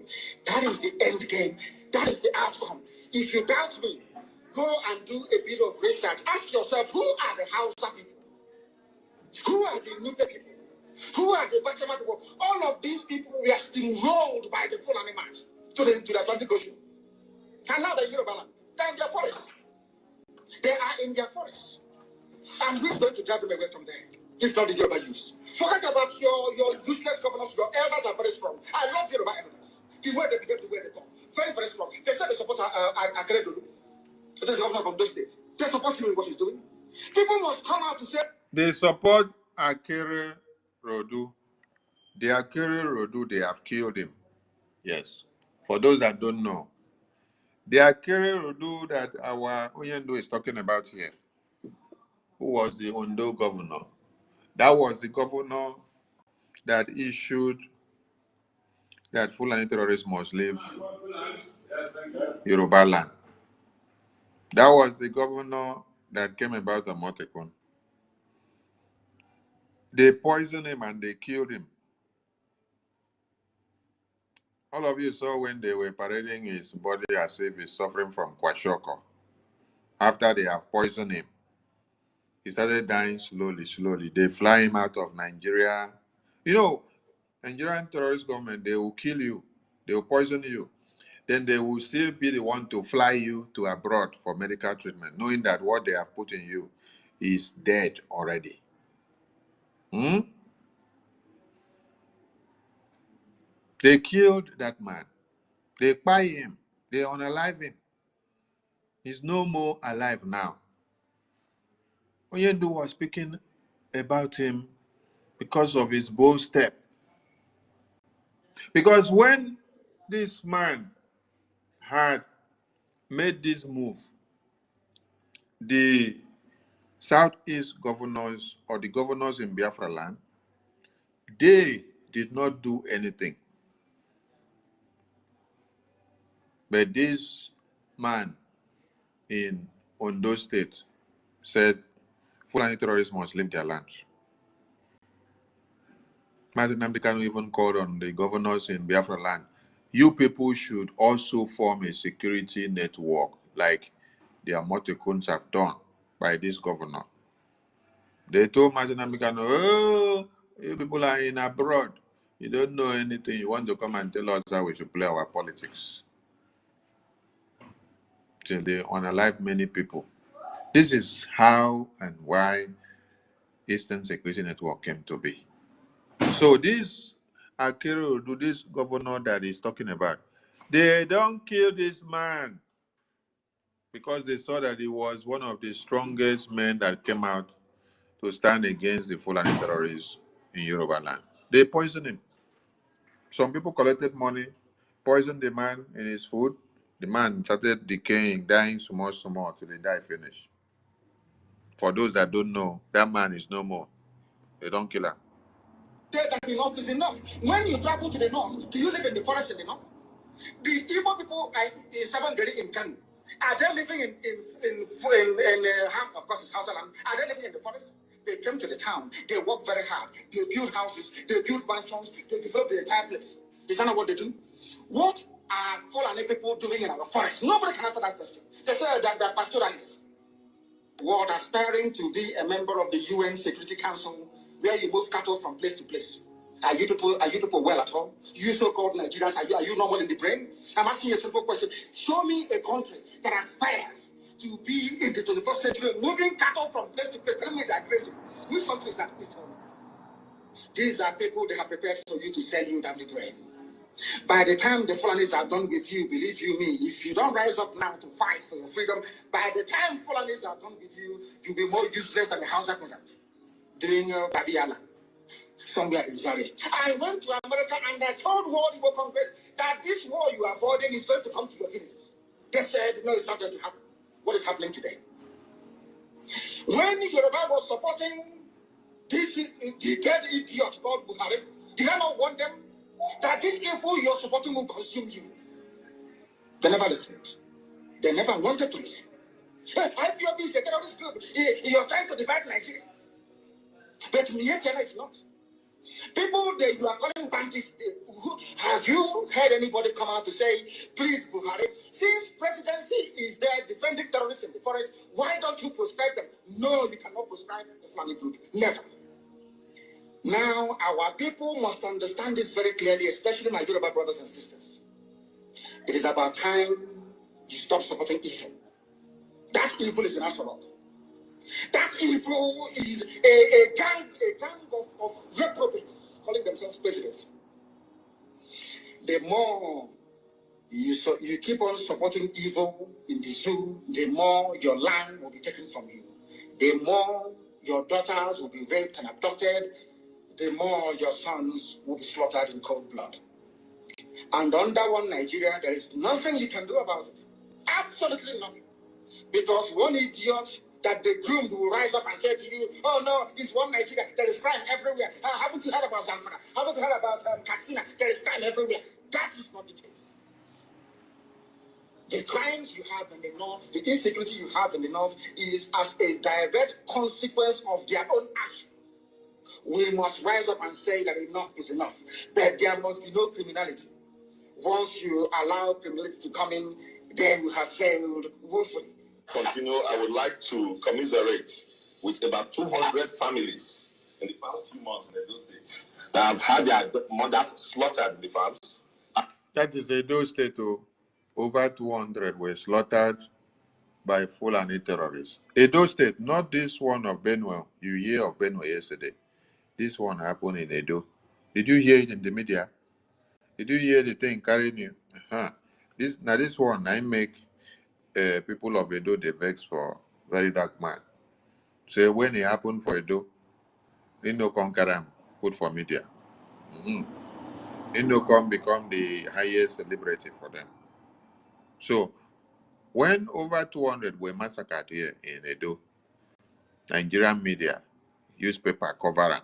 [SPEAKER 2] That is the end game. That is the outcome. If you doubt me, go and do a bit of research. Ask yourself, who are the Hausa people? Who are the Nupe people? Who are the Bachama people? All of these people were steamrolled by the Fulani march to the Atlantic Ocean. And now they're Yoruba land. They're in their forests. They are in their forests. And who's going to drive them away from there? If not the Yoruba youth. Forget about your useless governors. Your elders are very strong. I love Yoruba elders. The way they behave, the way they talk. Very, very strong. They said they support Akeredolu. The governor from those states. They support him in what he's doing. People must come out to say
[SPEAKER 1] they support Akere Rodu. The Akere Rodu, they have killed him. Yes. For those that don't know, the Akere Rodu that our Oyendo is talking about here, who was the Ondo governor, that was the governor that issued that Fulani terrorists must leave Yoruba land. That was the governor that came about the Motekun. They poisoned him and they killed him. All of you saw when they were parading his body as if he's suffering from kwashiorkor. After they have poisoned him, he started dying slowly. They fly him out of Nigeria. You know, Nigerian terrorist government, they will kill you. They will poison you. Then they will still be the one to fly you to abroad for medical treatment, knowing that what they have put in you is dead already. They killed that man. They buy him. They unalive him. He's no more alive now. Oyendo was speaking about him because of his bold step. Because when this man had made this move, the Southeast governors or the governors in Biafra land, they did not do anything. But this man in Ondo State said Fulani terrorists must leave their land. Mazen Namdekanu even called on the governors in Biafra land. You people should also form a security network like the Amotekons have done by this governor. They told Mazen Namdekanu, oh, you people are in abroad. You don't know anything. You want to come and tell us how we should play our politics. Till they unalive many people. This is how and why Eastern Security Network came to be. So this Akero, this governor that he's talking about, they don't kill this man because they saw that he was one of the strongest men that came out to stand against the Fulani terrorists in Yoruba land. They poisoned him. Some people collected money, poisoned the man in his food. The man started decaying, dying small till he died finish. For those that don't know, that man is no more. They don't kill him.
[SPEAKER 2] Say that enough is enough. When you travel to the north, do you live in the forest in the north? The Igbo people in Sabangari in Kanu, are they living of course, it's house land? Are they living in the forest? They came to the town. They work very hard. They build houses. They build mansions. They develop the entire place. Is that not what they do? What are Fulani people doing in our forest? Nobody can answer that question. They say that they're pastoralists. What, aspiring to be a member of the UN Security Council, where you move cattle from place to place. Are you people well at all? You so-called Nigerians, are you normal in the brain? I'm asking you a simple question. Show me a country that aspires to be in the 21st century, moving cattle from place to place. Tell me they're crazy. Which country is that? Please tell me. These are people they have prepared for you to sell you down the drain. By the time the Fulanis are done with you, believe you me, if you don't rise up now to fight for your freedom, by the time Fulanis are done with you, you'll be more useless than a Hausa peasant doing Babiala somewhere in Zaire. I went to America and I told World Igbo Congress that this war you are avoiding is going to come to your villages. They said, no, it's not going to happen. What is happening today? When Yoruba was supporting the dead idiot called Buhari, did I not want them? That this evil you're supporting will consume you. They never listened. They never wanted to listen. IPOB is a terrorist group. You're trying to divide Nigeria. But Mietiana is not. People that you are calling bandits, have you heard anybody come out to say, please, Buhari, since presidency is there defending terrorists in the forest, why don't you proscribe them? No, you cannot proscribe the Fulani group. Never. Now, our people must understand this very clearly, especially my Yoruba brothers and sisters. It is about time you stop supporting evil. That evil is in Asorok. That evil is a gang of reprobates calling themselves presidents. The more you keep on supporting evil in the zoo, the more your land will be taken from you. The more your daughters will be raped and abducted, the more your sons will be slaughtered in cold blood. And under one Nigeria, there is nothing you can do about it. Absolutely nothing. Because one idiot that the groom will rise up and say to you, oh no, it's one Nigeria, there is crime everywhere. Haven't you heard about Zamfara? Haven't you heard about Katsina? There is crime everywhere. That is not the case. The crimes you have in the north, the insecurity you have in the north is as a direct consequence of their own action. We must rise up and say that enough is enough, that there must be no criminality. Once you allow criminality to come in, then you have failed woefully. Continue, I would like to commiserate with about 200 families in the past few months in those states that have had their mothers slaughtered in the farms.
[SPEAKER 1] That is Edo State. Over 200 were slaughtered by Fulani terrorists. Edo State, not this one of Benue. You hear of Benue yesterday. This one happened in Edo. Did you hear it in the media? Did you hear the thing carrying you? This one I make people of Edo they vex for very dark man. So when it happened for Edo, Indo Conqueram put for media. Indocom become the highest celebrity for them. So when over 200 were massacred here in Edo, Nigerian media, newspaper cover them.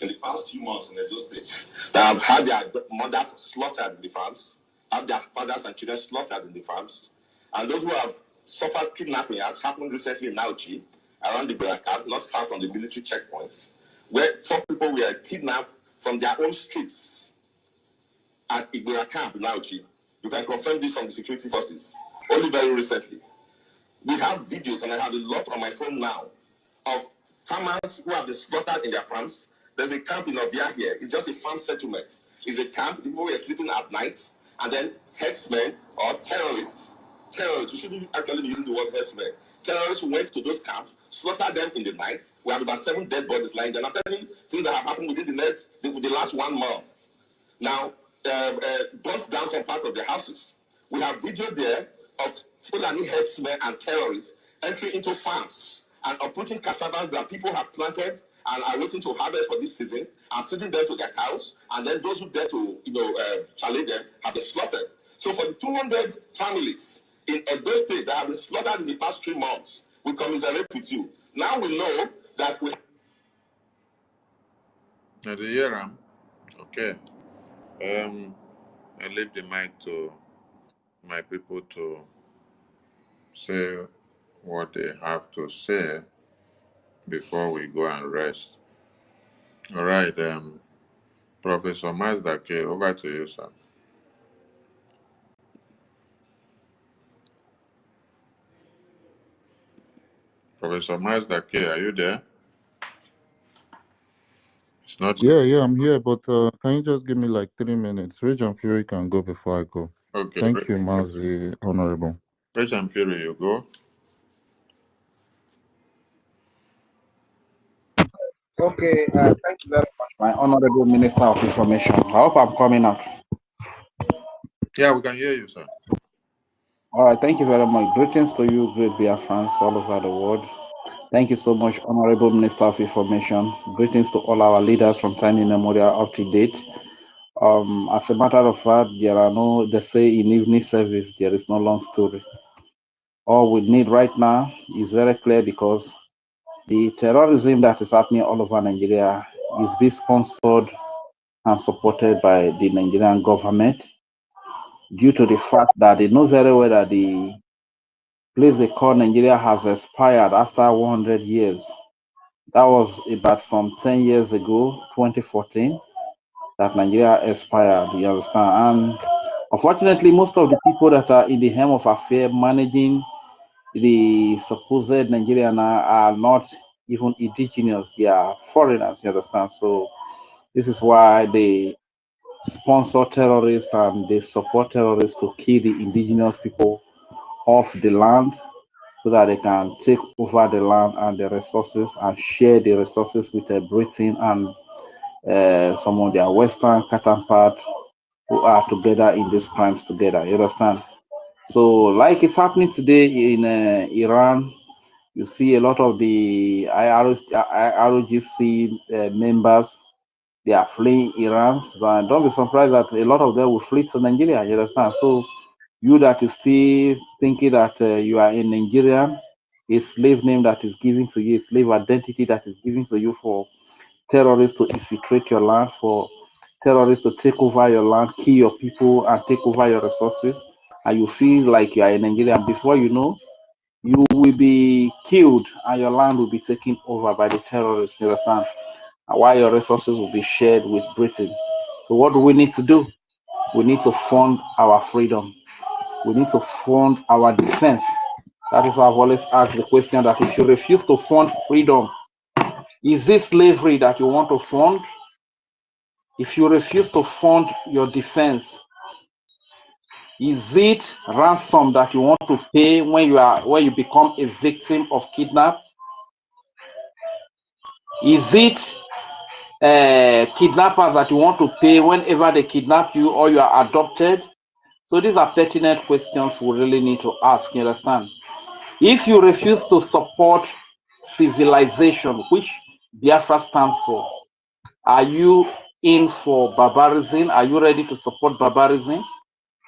[SPEAKER 2] In the past few months in those states that have had their mothers slaughtered in the farms, have their fathers and children slaughtered in the farms, and those who have suffered kidnapping, as happened recently in Nauchi, around the Baraka, not far from the military checkpoints, where 4 people were kidnapped from their own streets at Igbora camp in Nauchi. You can confirm this from the security forces, only very recently. We have videos, and I have a lot on my phone now, of farmers who have been slaughtered in their farms. There's a camp in Ovia here. It's just a farm settlement. It's a camp. People were sleeping at night, and then herdsmen or terrorists, we shouldn't actually be using the word herdsmen. Terrorists went to those camps, slaughter them in the night. We have about 7 dead bodies lying there. I'm telling you things that have happened within the last 1 month. Now, burnt down some part of the houses. We have video there of Fulani headsmen and terrorists entering into farms and uprooting cassava that people have planted and are waiting to harvest for this season and feeding them to their cows. And then those who dare to, challenge them have been slaughtered. So for the 200 families in Edo State that have been slaughtered in the past 3 months, we commiserate with you. Now we know that we.
[SPEAKER 1] Okay. I leave the mic to my people to say what they have to say before we go and rest. All right, Professor Mazdake, over to you, sir. Professor Mazdake, are you there? It's not.
[SPEAKER 5] Yeah, I'm here, but can you just give me like 3 minutes? Rich and Fury can go before I go.
[SPEAKER 1] Okay.
[SPEAKER 5] Thank you, Mazi, Honorable.
[SPEAKER 1] Rich and Fury, you go.
[SPEAKER 4] Okay, thank you very much, my Honorable Minister of Information. I hope I'm coming out.
[SPEAKER 1] Yeah, we can hear you, sir.
[SPEAKER 4] All right, thank you very much. Greetings to you, great BIAFRANS all over the world. Thank you so much, Honorable Minister of Information. Greetings to all our leaders from time immemorial up to date. As a matter of fact, they say in evening service, there is no long story. All we need right now is very clear because the terrorism that is happening all over Nigeria is being sponsored and supported by the Nigerian government due to the fact that they know very well that the place they call Nigeria has expired after 100 years. That was about some 10 years ago, 2014, that Nigeria expired, you understand? And unfortunately, most of the people that are in the helm of affair managing the supposed Nigeria now are not even indigenous, they are foreigners, you understand? So this is why they sponsor terrorists and they support terrorists to kill the indigenous people off the land so that they can take over the land and the resources and share the resources with Britain and some of their Western counterparts who are together in these crimes together. You understand? So, like it's happening today in Iran, you see a lot of the IRGC members, they are fleeing Iran. But don't be surprised that a lot of them will flee to Nigeria. You understand? So, you that is still thinking that you are in Nigeria, a slave name that is given to you, a slave identity that is given to you for terrorists to infiltrate your land, for terrorists to take over your land, kill your people, and take over your resources, and you feel like you are in Nigeria. Before you know, you will be killed and your land will be taken over by the terrorists, you understand? And while your resources will be shared with Britain. So what do we need to do? We need to fund our freedom. We need to fund our defense. That is why I've always asked the question that if you refuse to fund freedom, is this slavery that you want to fund? If you refuse to fund your defense, is it ransom that you want to pay when you become a victim of kidnap? Is it kidnappers that you want to pay whenever they kidnap you or you are adopted? So these are pertinent questions we really need to ask, you understand? If you refuse to support civilization, which Biafra stands for, are you in for barbarism? Are you ready to support barbarism?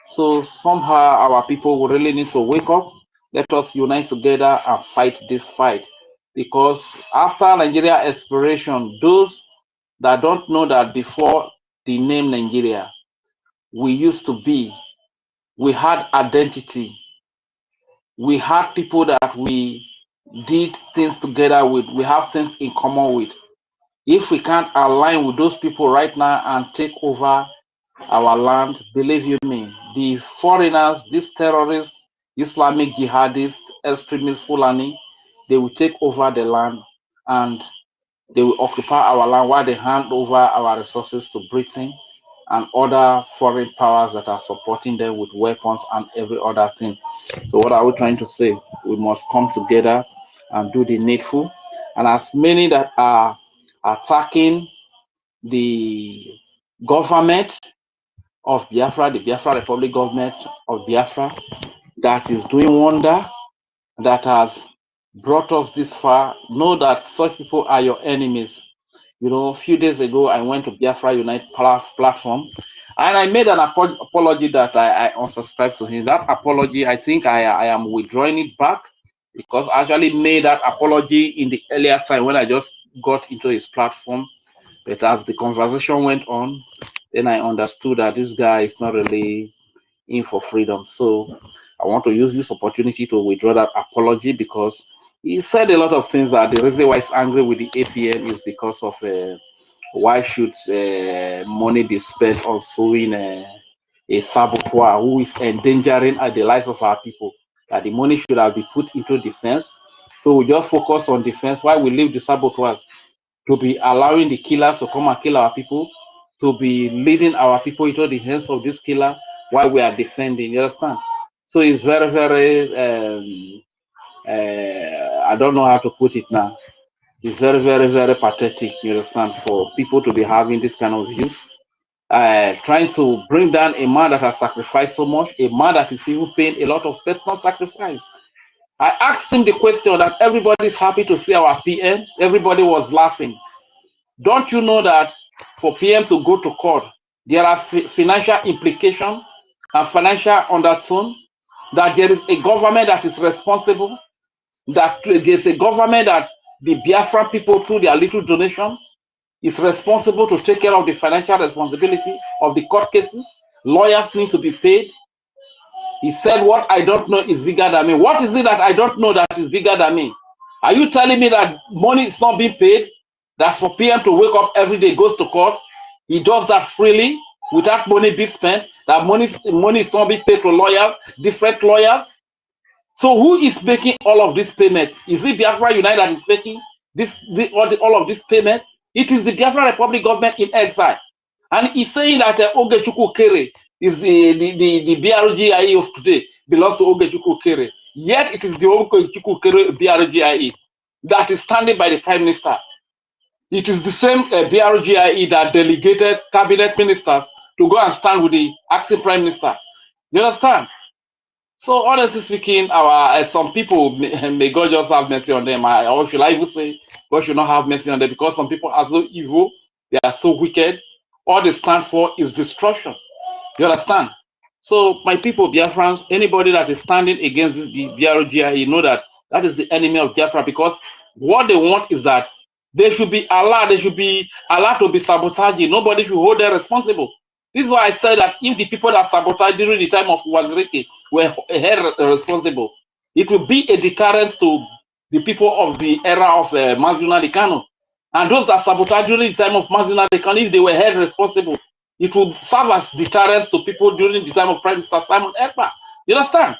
[SPEAKER 4] So somehow our people will really need to wake up. Let us unite together and fight this fight. Because after Nigeria expiration, those that don't know that before the name Nigeria, we had identity. We had people that we did things together with. We have things in common with. If we can't align with those people right now and take over our land, believe you me, the foreigners, these terrorists, Islamic jihadists, extremists, Fulani, they will take over the land and they will occupy our land while they hand over our resources to Britain and other foreign powers that are supporting them with weapons and every other thing. So what are we trying to say? We must come together and do the needful. And as many that are attacking the government of Biafra, the Biafra Republic government of Biafra, that is doing wonder, that has brought us this far, know that such people are your enemies. You know, a few days ago, I went to Biafra Unite platform, and I made an apology that I unsubscribed to him. That apology, I think I am withdrawing it back, because I actually made that apology in the earlier time when I just got into his platform. But as the conversation went on, then I understood that this guy is not really in for freedom. So I want to use this opportunity to withdraw that apology, because he said a lot of things that the reason why he's angry with the APN is because of why should money be spent on suing a saboteur who is endangering the lives of our people, that the money should have been put into defense. So we just focus on defense while we leave the saboteurs to be allowing the killers to come and kill our people, to be leading our people into the hands of this killer while we are defending. You understand? So it's very, very, I don't know how to put it now. It's very, very, very pathetic, you understand, for people to be having this kind of views. Trying to bring down a man that has sacrificed so much, a man that is even paying a lot of personal sacrifice. I asked him the question that everybody's happy to see our PM. Everybody was laughing. Don't you know that for PM to go to court, there are financial implications and financial undertone, that there is a government that is responsible, that there's a government that the Biafran people, through their little donation, is responsible to take care of the financial responsibility of the court cases. Lawyers need to be paid. He said, what I don't know is bigger than me. What is it that I don't know that is bigger than me? Are you telling me that money is not being paid? That for PM to wake up every day, goes to court, he does that freely without money being spent, that money is not being paid to lawyers, different lawyers? So who is making all of this payment? Is it Biafra United that is making all of this payment? It is the Biafra Republic government in exile. And he's saying that Ogechukwu Kere is the BRGIE of today, belongs to Ogechukwu Kere. Yet it is the Ogechukwu Kere BRGIE that is standing by the Prime Minister. It is the same BRGIE that delegated cabinet ministers to go and stand with the acting Prime Minister. You understand? So honestly speaking, our some people, may God just have mercy on them. Or should I even say, God should not have mercy on them, because some people are so evil, they are so wicked. All they stand for is destruction. You understand? So my people, Biafrans, anybody that is standing against the BRGIE, know that that is the enemy of Biafra, because what they want is that they should be allowed to be sabotaging. Nobody should hold them responsible. This is why I said that if the people that sabotaged during the time of Waziriki were held responsible, it will be a deterrent to the people of the era of Mazuna Kano. And those that sabotaged during the time of Mazuna Kano, if they were held responsible, it will serve as deterrence to people during the time of Prime Minister Simon Ekpa. You understand?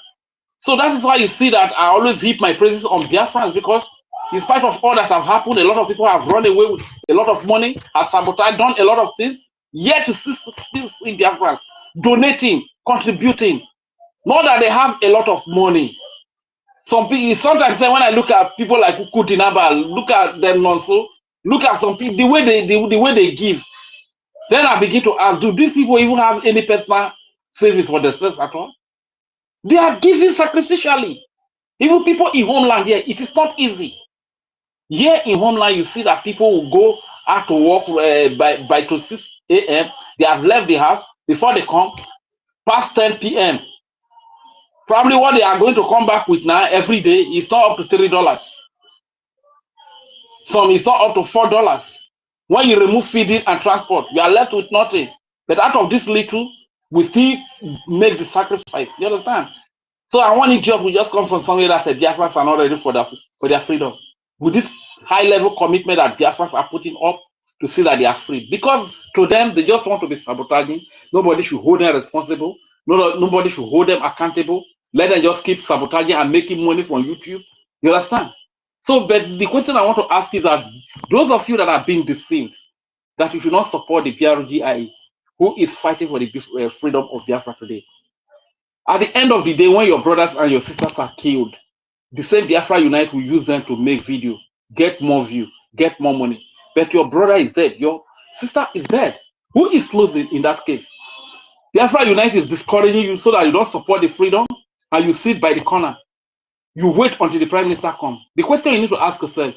[SPEAKER 4] So that is why you see that I always heap my praises on Biafrans, because in spite of all that have happened, a lot of people have run away with a lot of money, have sabotaged, done a lot of things, yet you still see Biafrans donating, contributing. Not that they have a lot of money. Some people, sometimes when I look at people like Kutinaba, look at them also, look at some people, the way they give, then I begin to ask, do these people even have any personal savings for themselves at all? They are giving sacrificially. Even people in homeland here, it is not easy. Here in homeland, you see that people will go out to work by 6 a.m. They have left the house before they come, past 10 p.m. Probably what they are going to come back with now every day is not up to $3. Some is not up to $4. When you remove feeding and transport, you are left with nothing. But out of this little, we still make the sacrifice. You understand? So I want it just, we just come from somewhere that the Biafrans are not ready for their freedom. With this high level commitment that Biafrans are putting up to see that they are free. Because to them, they just want to be sabotaging. Nobody should hold them responsible. Nobody should hold them accountable. Let them just keep sabotaging and making money from YouTube. You understand? So, but the question I want to ask is that those of you that are being deceived, that you should not support the BRGIE, who is fighting for the freedom of Biafra today. At the end of the day, when your brothers and your sisters are killed, The same Biafra Unite will use them to make video, get more view, get more money. But your brother is dead. Your sister is dead. Who is losing in that case? Biafra Unite is discouraging you so that you don't support the freedom and you sit by the corner. You wait until the Prime Minister comes. The question you need to ask yourself,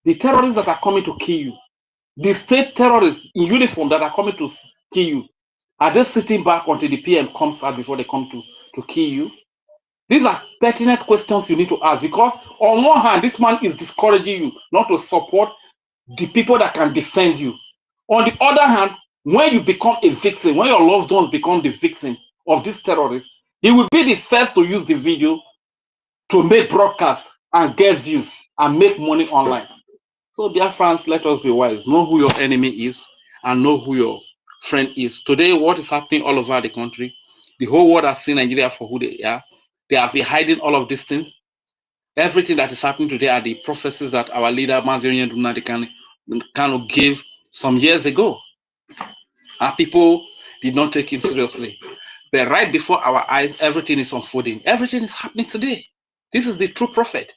[SPEAKER 4] the terrorists that are coming to kill you, the state terrorists in uniform that are coming to kill you, are they sitting back until the PM comes out before they come to kill you? These are pertinent questions you need to ask, because on one hand, this man is discouraging you not to support the people that can defend you. On the other hand, when you become a victim, when your loved ones become the victim of these terrorists, he will be the first to use the video to make broadcast and get views and make money online. So dear friends, let us be wise. Know who your enemy is and know who your friend is. Today, what is happening all over the country, the whole world has seen Nigeria for who they are. They have been hiding all of these things. Everything that is happening today are the prophecies that our leader, Mazarian Dunadi, kind of gave some years ago. And people did not take him seriously. But right before our eyes, everything is unfolding. Everything is happening today. This is the true prophet.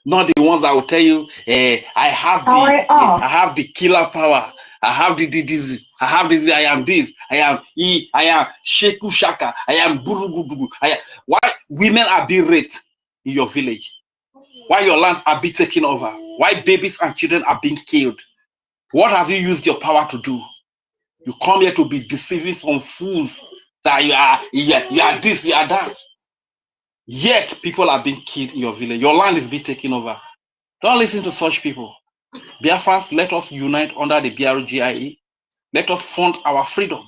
[SPEAKER 4] Not the ones that will tell you, I have the killer power. I have the disease. I have this. I am this. I am Sheku Shaka. I am Burugubu. Why women are being raped in your village? Why your lands are being taken over? Why babies and children are being killed? What have you used your power to do? You come here to be deceiving some fools that you are this, you are that. Yet people are being killed in your village. Your land is being taken over. Don't listen to such people. Biafrans, let us unite under the BRGIE. Let us fund our freedom.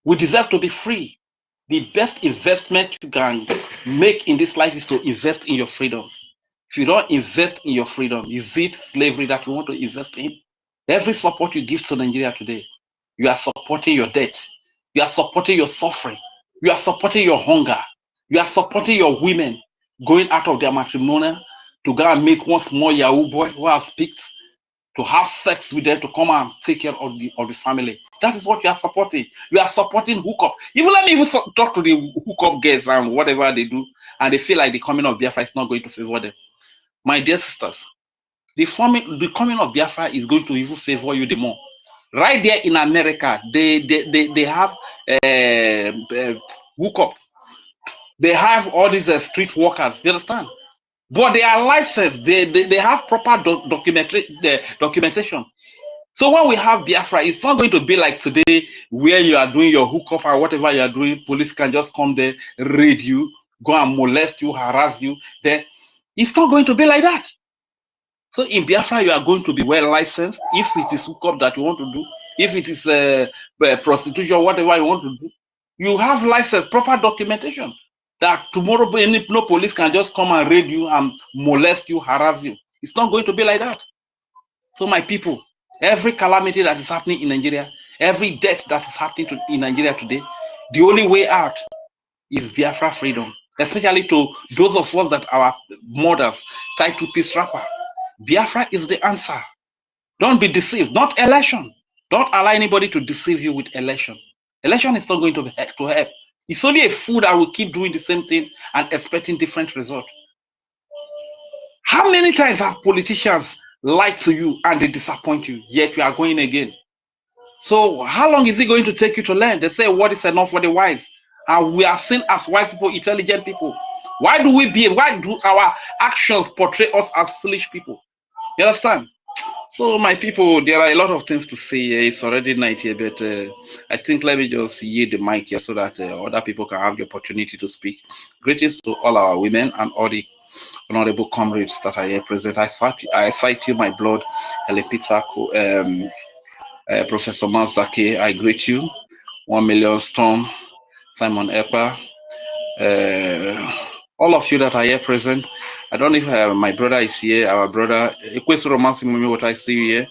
[SPEAKER 4] We deserve to be free. The best investment you can make in this life is to invest in your freedom. If you don't invest in your freedom, is it slavery that you want to invest in? Every support you give to Nigeria today, you are supporting your debt. You are supporting your suffering. You are supporting your hunger. You are supporting your women going out of their matrimonial to go and meet one small Yahoo boy who has picked, to have sex with them, to come and take care of the family. That is what you are supporting. You are supporting hookup. Even let me even talk to the hookup girls and whatever they do, and they feel like the coming of Biafra is not going to favor them. My dear sisters, the coming of Biafra is going to even favor you the more. Right there in America, they have hookup. They have all these street workers. You understand? But they are licensed. They have proper documentation. So when we have Biafra, it's not going to be like today where you are doing your hookup or whatever you are doing. Police can just come there, raid you, go and molest you, harass you. Then it's not going to be like that. So in Biafra, you are going to be well licensed. If it is hookup that you want to do, if it is prostitution, whatever you want to do, you have license, proper documentation. That tomorrow no police can just come and raid you and molest you, harass you. It's not going to be like that. So my people, every calamity that is happening in Nigeria, every death that is happening in Nigeria today, the only way out is Biafra freedom. Especially to those of us that our mothers tied to peace wrapper. Biafra is the answer. Don't be deceived. Not election. Don't allow anybody to deceive you with election. Election is not going to help. It's only a fool that will keep doing the same thing and expecting different results. How many times have politicians lied to you and they disappoint you, yet you are going again? So how long is it going to take you to learn? They say what is enough for the wise. And we are seen as wise people, intelligent people. Why do we behave? Why do our actions portray us as foolish people? You understand? So my people, there are a lot of things to say. It's already night here, but I think let me just yield the mic here so that other people can have the opportunity to speak. Greetings to all our women and all the honorable comrades that are here present. I cite you, my blood, Helen Peter, Professor Mazdake. I greet you. 1 Million Storm, Simon Epa, all of you that are here present. I don't know if my brother is here, our brother, what I see here.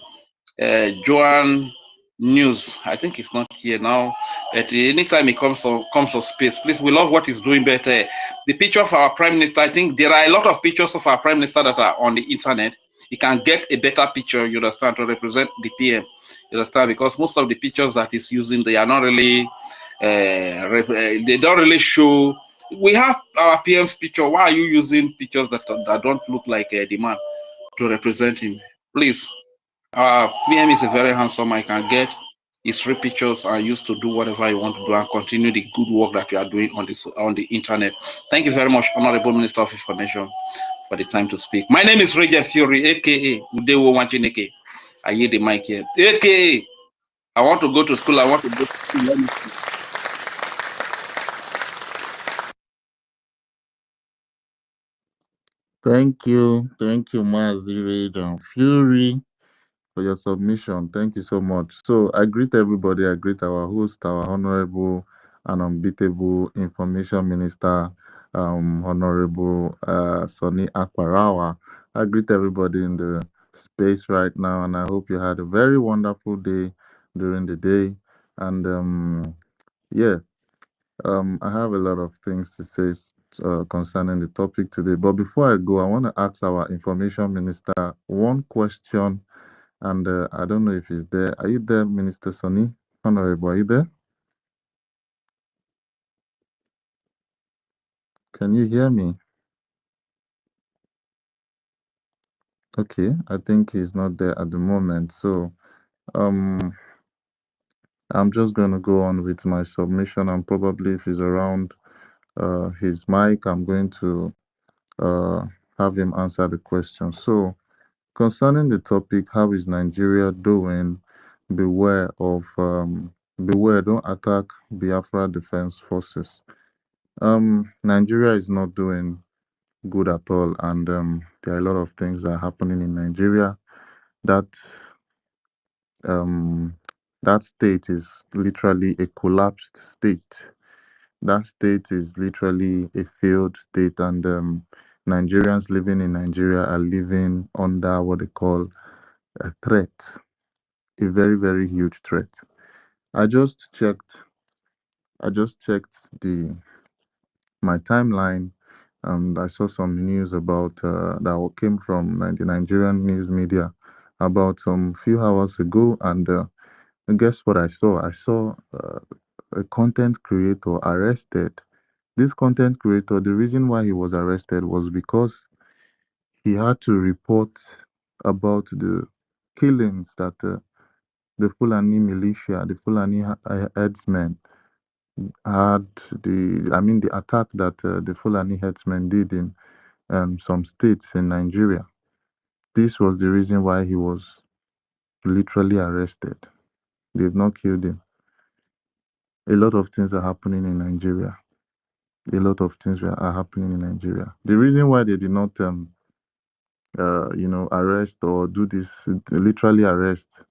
[SPEAKER 4] Joan News, I think it's not here now. But anytime he comes on space, please, we love what he's doing. But the picture of our prime minister, I think there are a lot of pictures of our prime minister that are on the internet. You can get a better picture, you understand, to represent the PM. You understand, because most of the pictures that he's using, they are not really, they don't really show We have our PM's picture. Why are you using pictures that don't look like the man to represent him? Please. Our PM is a very handsome. I can get his free pictures and used to do whatever you want to do and continue the good work that you are doing on the internet. Thank you very much, Honorable Minister of Information, for the time to speak. My name is Regent Fury, aka Udewo Wanchineke. I hear the mic here. AKA, I want to go to school. I want to go to school.
[SPEAKER 5] Thank you, Mazi Rage Fury, for your submission. Thank you so much. So I greet everybody. I greet our host, our honorable and unbeatable information minister, Honorable Sonny Akparawa. I greet everybody in the space right now, and I hope you had a very wonderful day during the day. And yeah, I have a lot of things to say concerning the topic today. But before I go, I want to ask our information minister one question, and I don't know if he's there. Are you there, Minister Sonny? Honorable, are you there? Can you hear me? Okay, I think he's not there at the moment. So um, I'm just going to go on with my submission, and probably if he's around his mic, I'm going to uh, have him answer the question. So concerning the topic, how is Nigeria doing? Beware, don't attack Biafra Defense Forces. Nigeria is not doing good at all, and there are a lot of things that are happening in Nigeria. That um, that state is literally a collapsed state. That state is literally a failed state, and Nigerians living in Nigeria are living under what they call a threat, a very, very huge threat. I just checked. I just checked the my timeline, and I saw some news about that came from the Nigerian news media about some few hours ago, and guess what I saw? I saw a content creator arrested. This content creator, the reason why he was arrested was because he had to report about the killings that the Fulani militia, the Fulani headsmen had the attack that the Fulani headsmen did in some states in Nigeria. This was the reason why he was literally arrested. They've not killed him. A lot of things are happening in Nigeria. A lot of things are happening in Nigeria. The reason why they did not, arrest or do this, literally arrest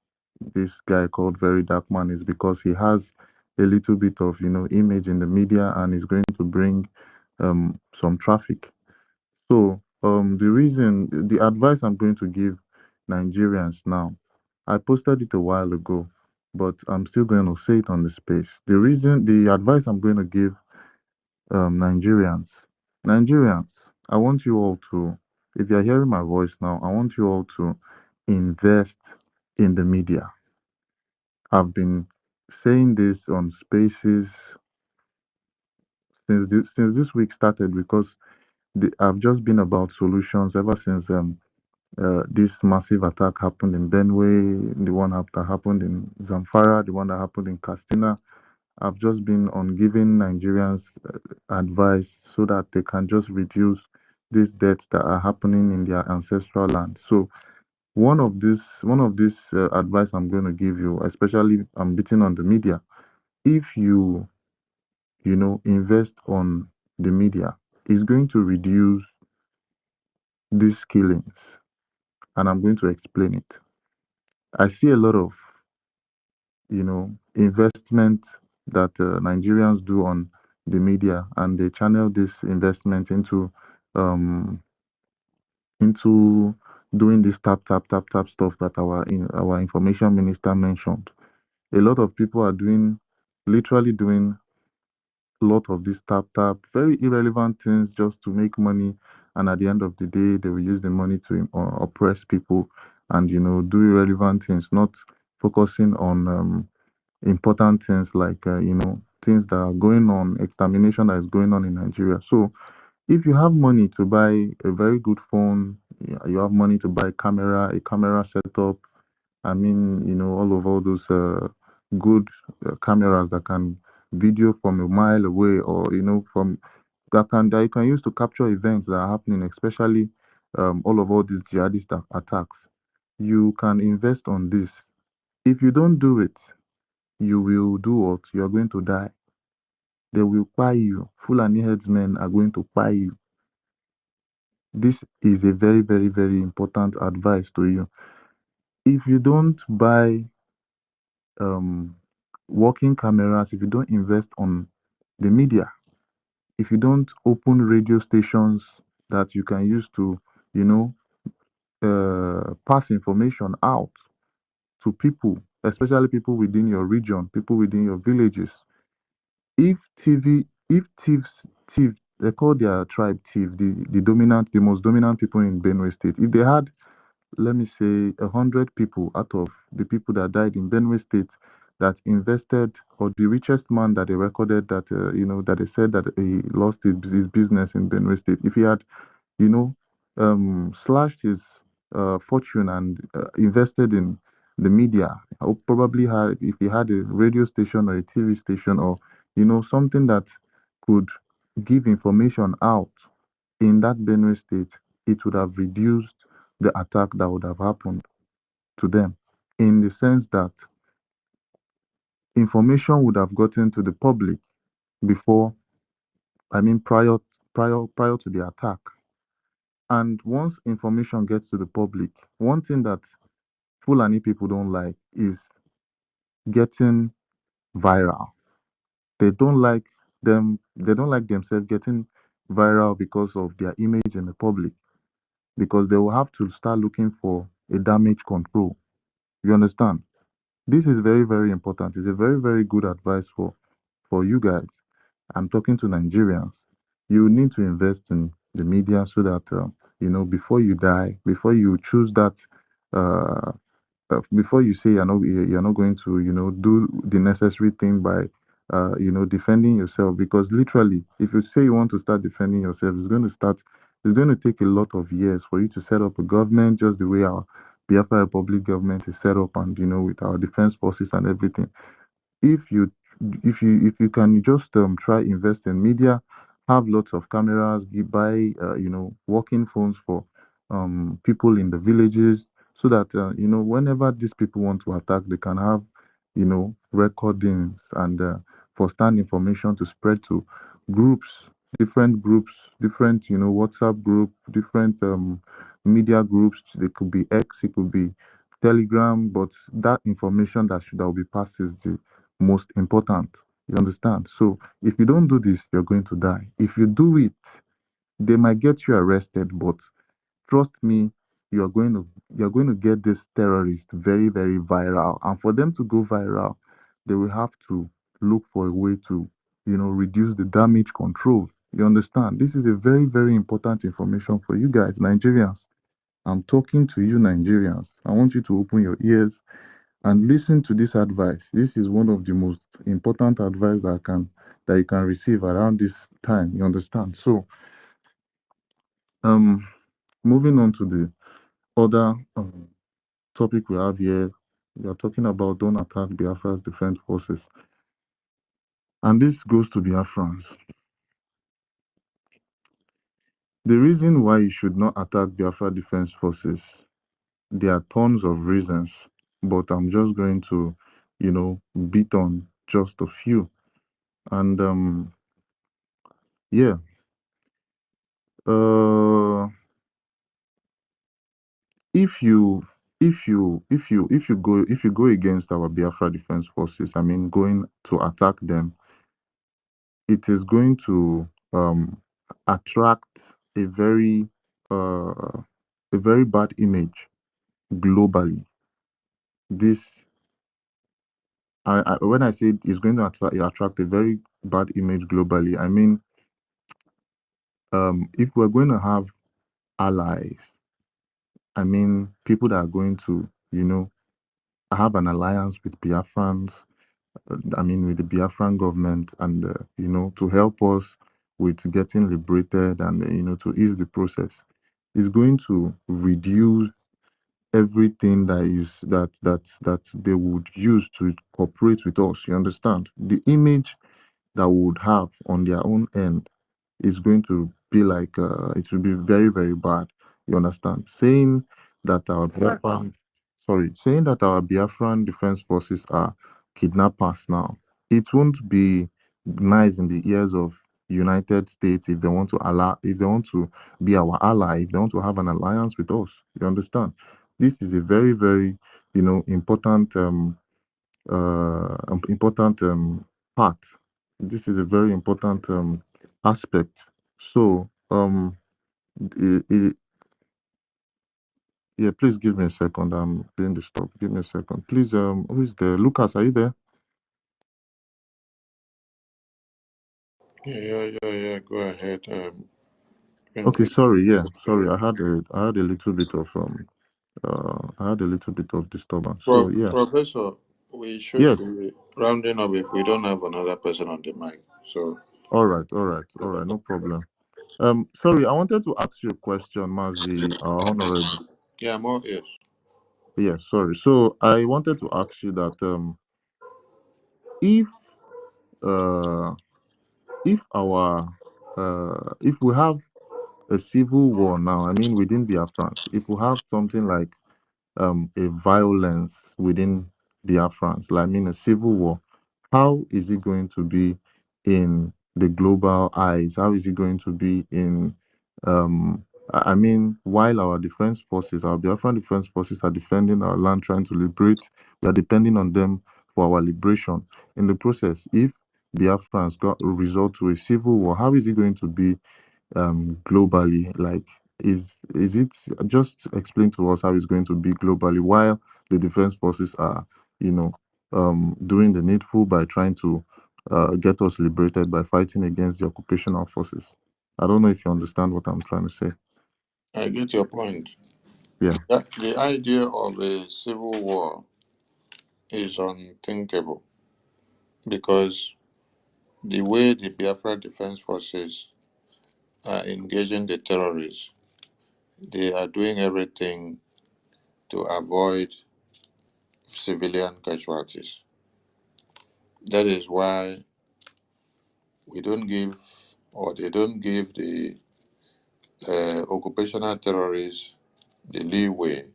[SPEAKER 5] this guy called Very Dark Man is because he has a little bit of, image in the media and is going to bring some traffic. So, the advice I'm going to give Nigerians now, I posted it a while ago, but I'm still going to say it on the space. The advice I'm going to give Nigerians, I want you all to, if you're hearing my voice now, I want you all to invest in the media. I've been saying this on spaces since this week started because I've just been about solutions ever since this massive attack happened in Benue, the one that happened in Zamfara, the one that happened in Castina. I've just been on giving Nigerians advice so that they can just reduce these deaths that are happening in their ancestral land. So one of this advice I'm going to give you, especially I'm beating on the media. If you invest on the media, it's going to reduce these killings, and I'm going to explain it. I see a lot of investment that Nigerians do on the media, and they channel this investment into doing this tap stuff that our information minister mentioned. A lot of people are literally doing a lot of this very irrelevant things just to make money, and at the end of the day, they will use the money to oppress people and do irrelevant things, not focusing on important things like things that are going on, extermination that is going on in Nigeria. So if you have money to buy a very good phone, you have money to buy a camera setup, I mean, all those good cameras that can video from a mile away, or from that you can use to capture events that are happening, especially all these jihadist attacks. You can invest on this. If you don't do it, you will do what? You are going to die. They will buy you. Fulani headsmen are going to buy you. This is a very, very, very important advice to you. If you don't buy um, working cameras, if you don't invest on the media, if you don't open radio stations that you can use to, you know, pass information out to people, especially people within your region, people within your villages. If thief, they call their tribe thief, the most dominant people in Benue State. If they had, let me say, 100 people out of the people that died in Benue State that invested, or the richest man that they recorded that, that they said that he lost his business in Benue State. If he had, you know, slashed his fortune and invested in the media, I would probably have, if he had a radio station or a TV station, or, something that could give information out in that Benue State, it would have reduced the attack that would have happened to them, in the sense that information would have gotten to the public before, I mean, prior to the attack. And once information gets to the public, one thing that Fulani people don't like is getting viral. They don't like they don't like themselves getting viral because of their image in the public, because they will have to start looking for a damage control. You understand? This is very, very important. It's a very, very good advice for you guys. I'm talking to Nigerians. You need to invest in the media so that before you die, before you choose that, uh, before you say you're not going to do the necessary thing by defending yourself, because literally, if you say you want to start defending yourself, it's going to take a lot of years for you to set up a government, just the way our Biafra Republic government is set up, and with our defense forces and everything. If you can just try invest in media, have lots of cameras, buy working phones for people in the villages, so that whenever these people want to attack, they can have recordings and first-hand information to spread to groups, groups, different WhatsApp group, different media groups. They could be X, it could be Telegram, but that information that will be passed is the most important. You understand? So if you don't do this, you're going to die. If you do it, they might get you arrested, but trust me, you're going to get this terrorist very, very viral. And for them to go viral, they will have to look for a way to, reduce the damage control. You understand? This is a very, very important information for you guys, Nigerians. I'm talking to you, Nigerians. I want you to open your ears and listen to this advice. This is one of the most important advice that you can receive around this time. You understand? So, um, moving on to the other topic we have here, we are talking about don't attack Biafra's defense forces, and this goes to Biafrans. The reason why you should not attack Biafra defense forces, there are tons of reasons, but I'm just going to, beat on just a few. And yeah, uh, if you if you go against our Biafra defense forces, I mean going to attack them, it is going to attract a very uh, a very bad image globally. This when I say it's going to attract a very bad image globally, I mean if we're going to have allies, I mean people that are going to have an alliance with Biafrans, I mean, with the Biafran government, and you know, to help us with getting liberated, and you know, to ease the process, is going to reduce everything that they would use to cooperate with us. You understand? The image that we would have on their own end is going to be like it will be very, very bad. You understand? Saying that our Biafran defense forces are kidnappers now, it won't be nice in the ears of United States if they want to be our ally, if they want to have an alliance with us. You understand? This is a very, very, you know, important part. This is a very important aspect. So, i- i- yeah, please give me a second. I'm being disturbed. Give me a second, please. Who is there? Lucas, are you there?
[SPEAKER 1] Yeah. Go ahead.
[SPEAKER 5] Okay, sorry. Yeah, sorry. I had a little bit of disturbance. So yeah,
[SPEAKER 1] Professor, we should
[SPEAKER 5] yes.
[SPEAKER 1] be rounding up if we don't have another person on the mic. So,
[SPEAKER 5] All right, all right, all right. No problem. Sorry, I wanted to ask you a question, Mazi, Honorable.
[SPEAKER 1] yeah, more yes.
[SPEAKER 5] Yes, sorry. So I wanted to ask you that if uh if we have a civil war now, I mean within Biafrans, if we have something like a violence within Biafrans, like I mean a civil war, how is it going to be in the global eyes? How is it going to be in I mean, while our defense forces, our Biafran defense forces are defending our land, trying to liberate, we are depending on them for our liberation. In the process, if Biafrans got resort to a civil war, how is it going to be globally? Like, is it just explain to us how it's going to be globally while the defense forces are, you know, doing the needful by trying to get us liberated by fighting against the occupational forces? I don't know if you understand what I'm trying to say.
[SPEAKER 1] I get your point.
[SPEAKER 5] Yeah.
[SPEAKER 1] The idea of a civil war is unthinkable because the way the Biafra Defense Forces are engaging the terrorists, they are doing everything to avoid civilian casualties. That is why we don't give, or they don't give the occupational terrorists the leeway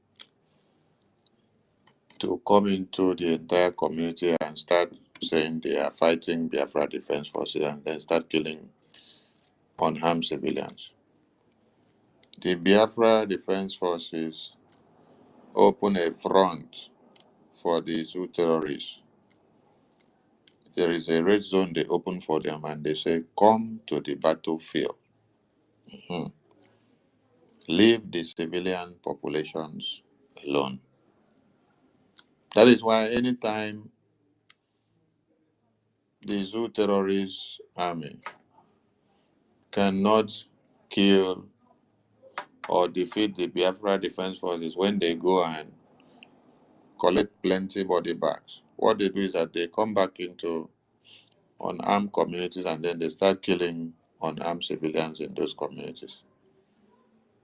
[SPEAKER 1] to come into the entire community and start saying they are fighting Biafra Defense Forces and then start killing unarmed civilians. The Biafra Defense Forces open a front for the Zoo terrorists. There is a red zone they open for them and they say, come to the battlefield. Mhm. Leave the civilian populations alone. That is why anytime the Zoo terrorist army cannot kill or defeat the Biafra Defense Forces when they go and collect plenty body bags, what they do is that they come back into unarmed communities and then they start killing unarmed civilians in those communities.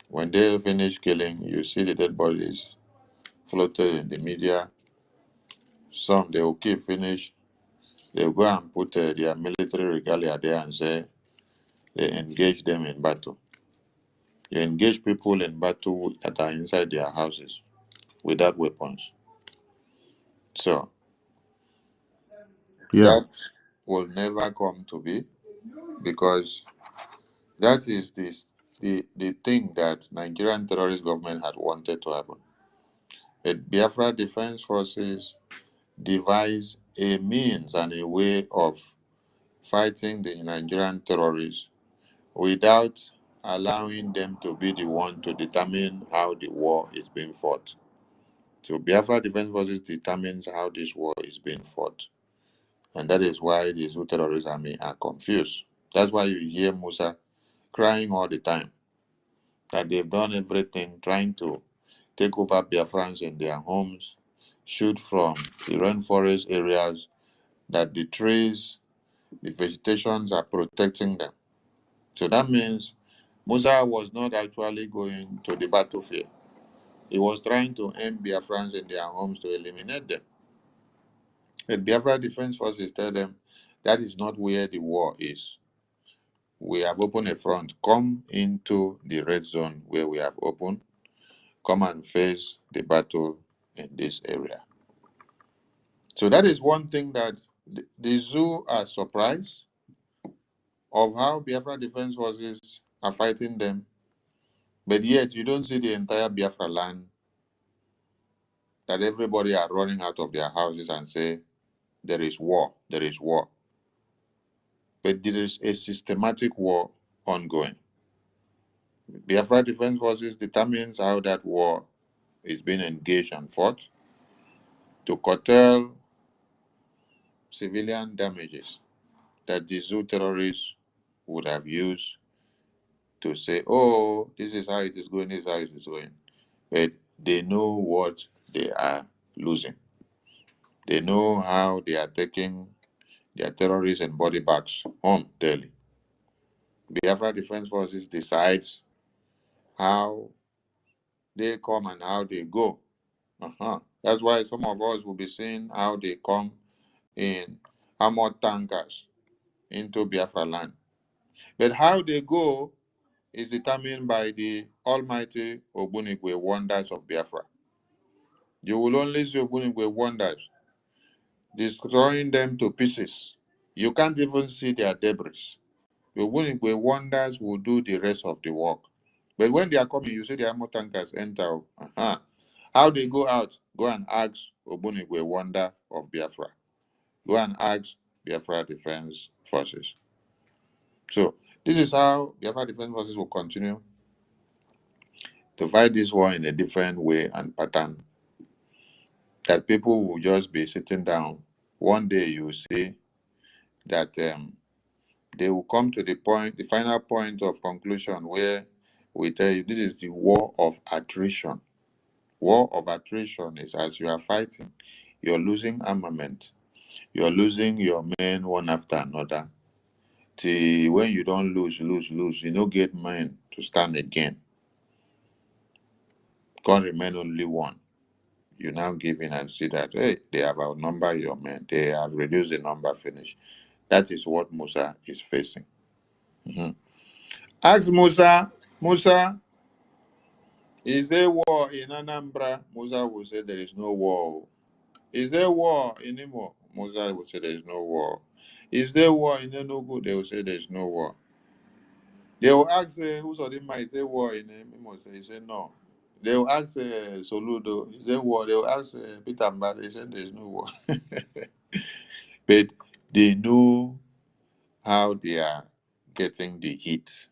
[SPEAKER 1] When they finish killing, you see the dead bodies floated in the media. Some they will kill finish. They'll go and put their military regalia there and say they engage them in battle. They engage people in battle that are inside their houses without weapons. So
[SPEAKER 5] Yeah.
[SPEAKER 1] that will never come to be because that is the thing that Nigerian terrorist government had wanted to happen. The Biafra Defense Forces devise a means and a way of fighting the Nigerian terrorists without allowing them to be the one to determine how the war is being fought. So Biafra Defense Forces determines how this war is being fought. And that is why the Zoo terrorist army are confused. That's why you hear Musa crying all the time that they've done everything trying to take over Biafrans in their homes, shoot from the rainforest areas, that the trees, the vegetations are protecting them. So that means Musa was not actually going to the battlefield. He was trying to end Biafrans in their homes to eliminate them. The Biafra Defense Forces tell them that is not where the war is. We have opened a front. Come into the red zone where we have opened. Come and face the battle in this area. So that is one thing that the zoo are surprised of how Biafra Defense Forces are fighting them. But yet you don't see the entire Biafra land that everybody are running out of their houses and say, there is war, there is war. But there is a systematic war ongoing. Biafra Defense Forces determines how that war is being engaged and fought to curtail civilian damages that the zoo terrorists would have used to say, oh, this is how it is going, this is how it is going. But they know what they are losing. They know how they are taking their terrorists and body bags home daily. Biafra Defense Forces decides how they come and how they go. That's why some of us will be seeing how they come in armored tankers into Biafra land. But how they go is determined by the almighty Ogbunigwe wonders of Biafra. You will only see Ogbunigwe wonders destroying them to pieces. You can't even see their debris. The Ogbunigwe wonders will do the rest of the work. But when they are coming, you see the armor tankers enter. How they go out, go and ask Ogbunigwe wonder of Biafra. Go and ask Biafra Defense Forces. So this is how Biafra Defense Forces will continue to fight this war in a different way and pattern. That people will just be sitting down. One day you see that they will come to the point, the final point of conclusion where we tell you this is the war of attrition. War of attrition is as you are fighting, you're losing armament, you're losing your men one after another. Till when you don't lose, you don't get men to stand again. God remain only one. You now give in and see that, hey, they have outnumbered your men. They have reduced the number, finish. That is what Musa is facing. Ask Musa, is there war in Anambra? Musa will say there is no war. Is there war in Imo? Musa will say there is no war. Is there war in Enugu? They will say there is no war. They will ask Usodima, is there war in Imo? He said no. They will ask Soludo, is there war? They will ask Peter Mbad, they said there is no war. But they know how they are getting the heat.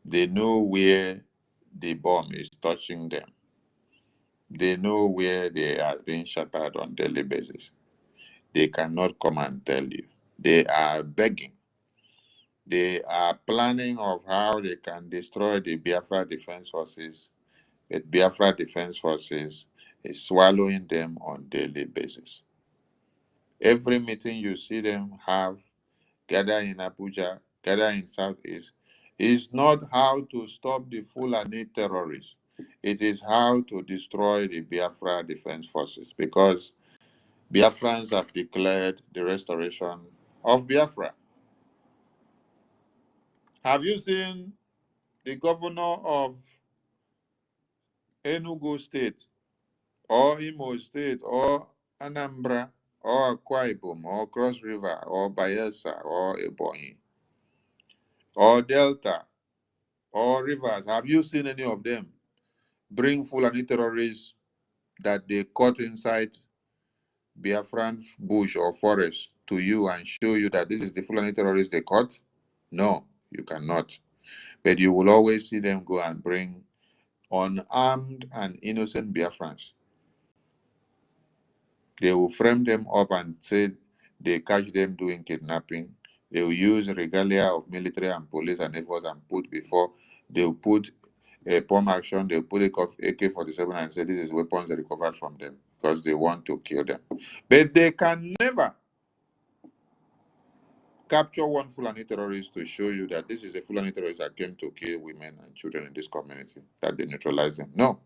[SPEAKER 1] They know where the bomb is touching them. They know where they are being shattered on a daily basis. They cannot come and tell you. They are begging. They are planning of how they can destroy the Biafra Defense Forces. But Biafra Defense Forces is swallowing them on a daily basis. Every meeting you see them have, gather in Abuja, gather in Southeast, is not how to stop the Fulani terrorists. It is how to destroy the Biafra Defense Forces, because Biafrans have declared the restoration of Biafra. Have you seen the governor of Enugu State, or Imo State, or Anambra, or Akwa Ibom, or Cross River, or Bayelsa, or Ebonyi, or Delta, or Rivers? Have you seen any of them bring Fulani terrorists that they caught inside Biafran bush or forest to you and show you that this is the Fulani terrorists they caught? No, you cannot. But you will always see them go and bring unarmed and innocent Biafrans. They will frame them up and say they catch them doing kidnapping. They will use regalia of military and police and air force and put before. They will put a bomb action. They will put a AK-47 and say this is weapons they recovered from them because they want to kill them. But they can never capture one Fulani terrorist to show you that this is a Fulani terrorist that came to kill women and children in this community, that they neutralize them. No.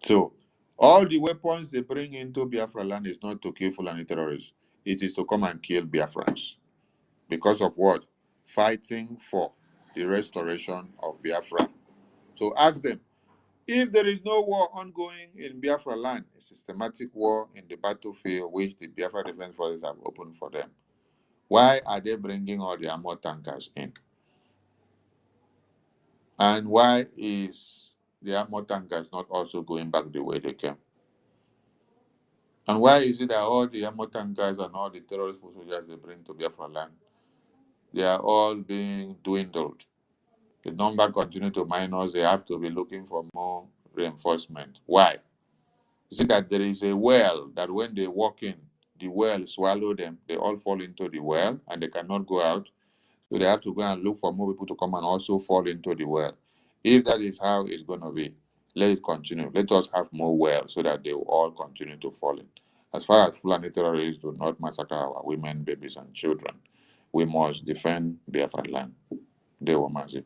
[SPEAKER 1] So, all the weapons they bring into Biafra land is not to kill Fulani terrorists. It is to come and kill Biafrans. Because of what? Fighting for the restoration of Biafra. So ask them, if there is no war ongoing in Biafra land, a systematic war in the battlefield which the Biafra Defense Forces have opened for them, why are they bringing all the armor tankers in? And why is the armor tankers not also going back the way they came? And why is it that all the armor tankers and all the terrorist soldiers they bring to Biafra land, they are all being dwindled? The number continue to minus, they have to be looking for more reinforcement. Why? Is it that there is a well that when they walk in, the well swallow them, they all fall into the well and they cannot go out? So they have to go and look for more people to come and also fall into the well. If that is how it's going to be, let it continue. Let us have more wells so that they will all continue to fall in. As far as Fulani terrorists do not massacre our women, babies, and children, we must defend Biafra land. They were massive.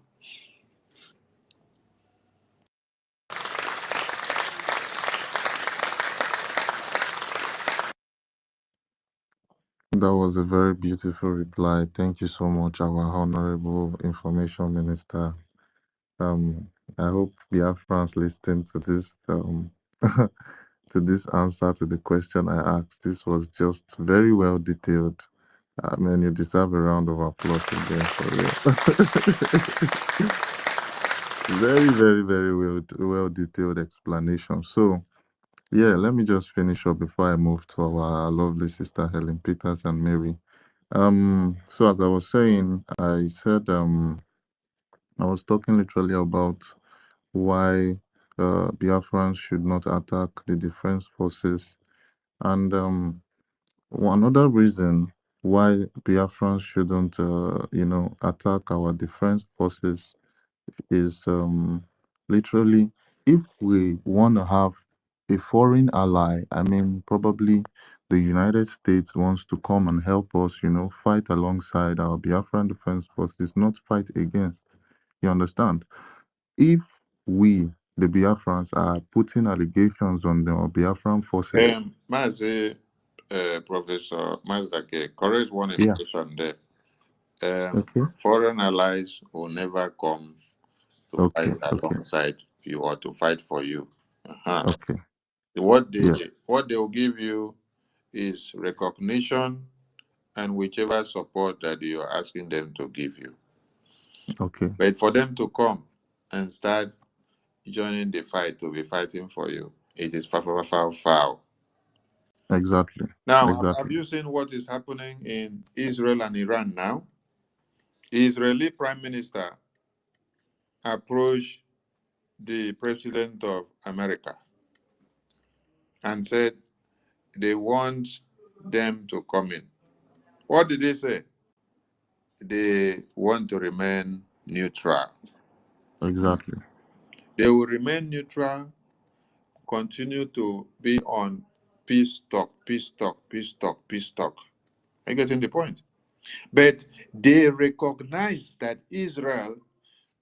[SPEAKER 5] That was a very beautiful reply. Thank you so much, our Honorable Information Minister. I hope Biafrans listen to this to this answer to the question I asked. This was just very well detailed. I mean, you deserve a round of applause again for real. Very, very, very well detailed explanation. So, yeah, let me just finish up before I move to our lovely sister Helen Peters and Mary. So as I was saying, I said I was talking literally about why Biafrans should not attack the defense forces, and one other reason why Biafrans shouldn't, attack our defense forces is literally if we want to have a foreign ally, I mean, probably the United States wants to come and help us, fight alongside our Biafran defense forces, not fight against. You understand? If we, the Biafrans, are putting allegations on the Biafran forces,
[SPEAKER 1] Mazi, Professor Mazdake, correct one
[SPEAKER 5] yeah,
[SPEAKER 1] information there.
[SPEAKER 5] okay,
[SPEAKER 1] Foreign allies will never come to
[SPEAKER 5] okay,
[SPEAKER 1] fight
[SPEAKER 5] okay,
[SPEAKER 1] alongside you or to fight for you. Uh-huh.
[SPEAKER 5] okay,
[SPEAKER 1] What
[SPEAKER 5] yeah,
[SPEAKER 1] they will give you is recognition and whichever support that you are asking them to give you.
[SPEAKER 5] okay,
[SPEAKER 1] But for them to come and start joining the fight to be fighting for you, it is foul.
[SPEAKER 5] exactly,
[SPEAKER 1] Now, have
[SPEAKER 5] exactly,
[SPEAKER 1] you seen what is happening in Israel and Iran now? The Israeli Prime Minister approached the President of America and said they want them to come in. What did they say? They want to remain neutral.
[SPEAKER 5] exactly,
[SPEAKER 1] They will remain neutral, continue to be on peace talk, peace talk, peace talk, peace talk. Are you getting the point? But they recognize that Israel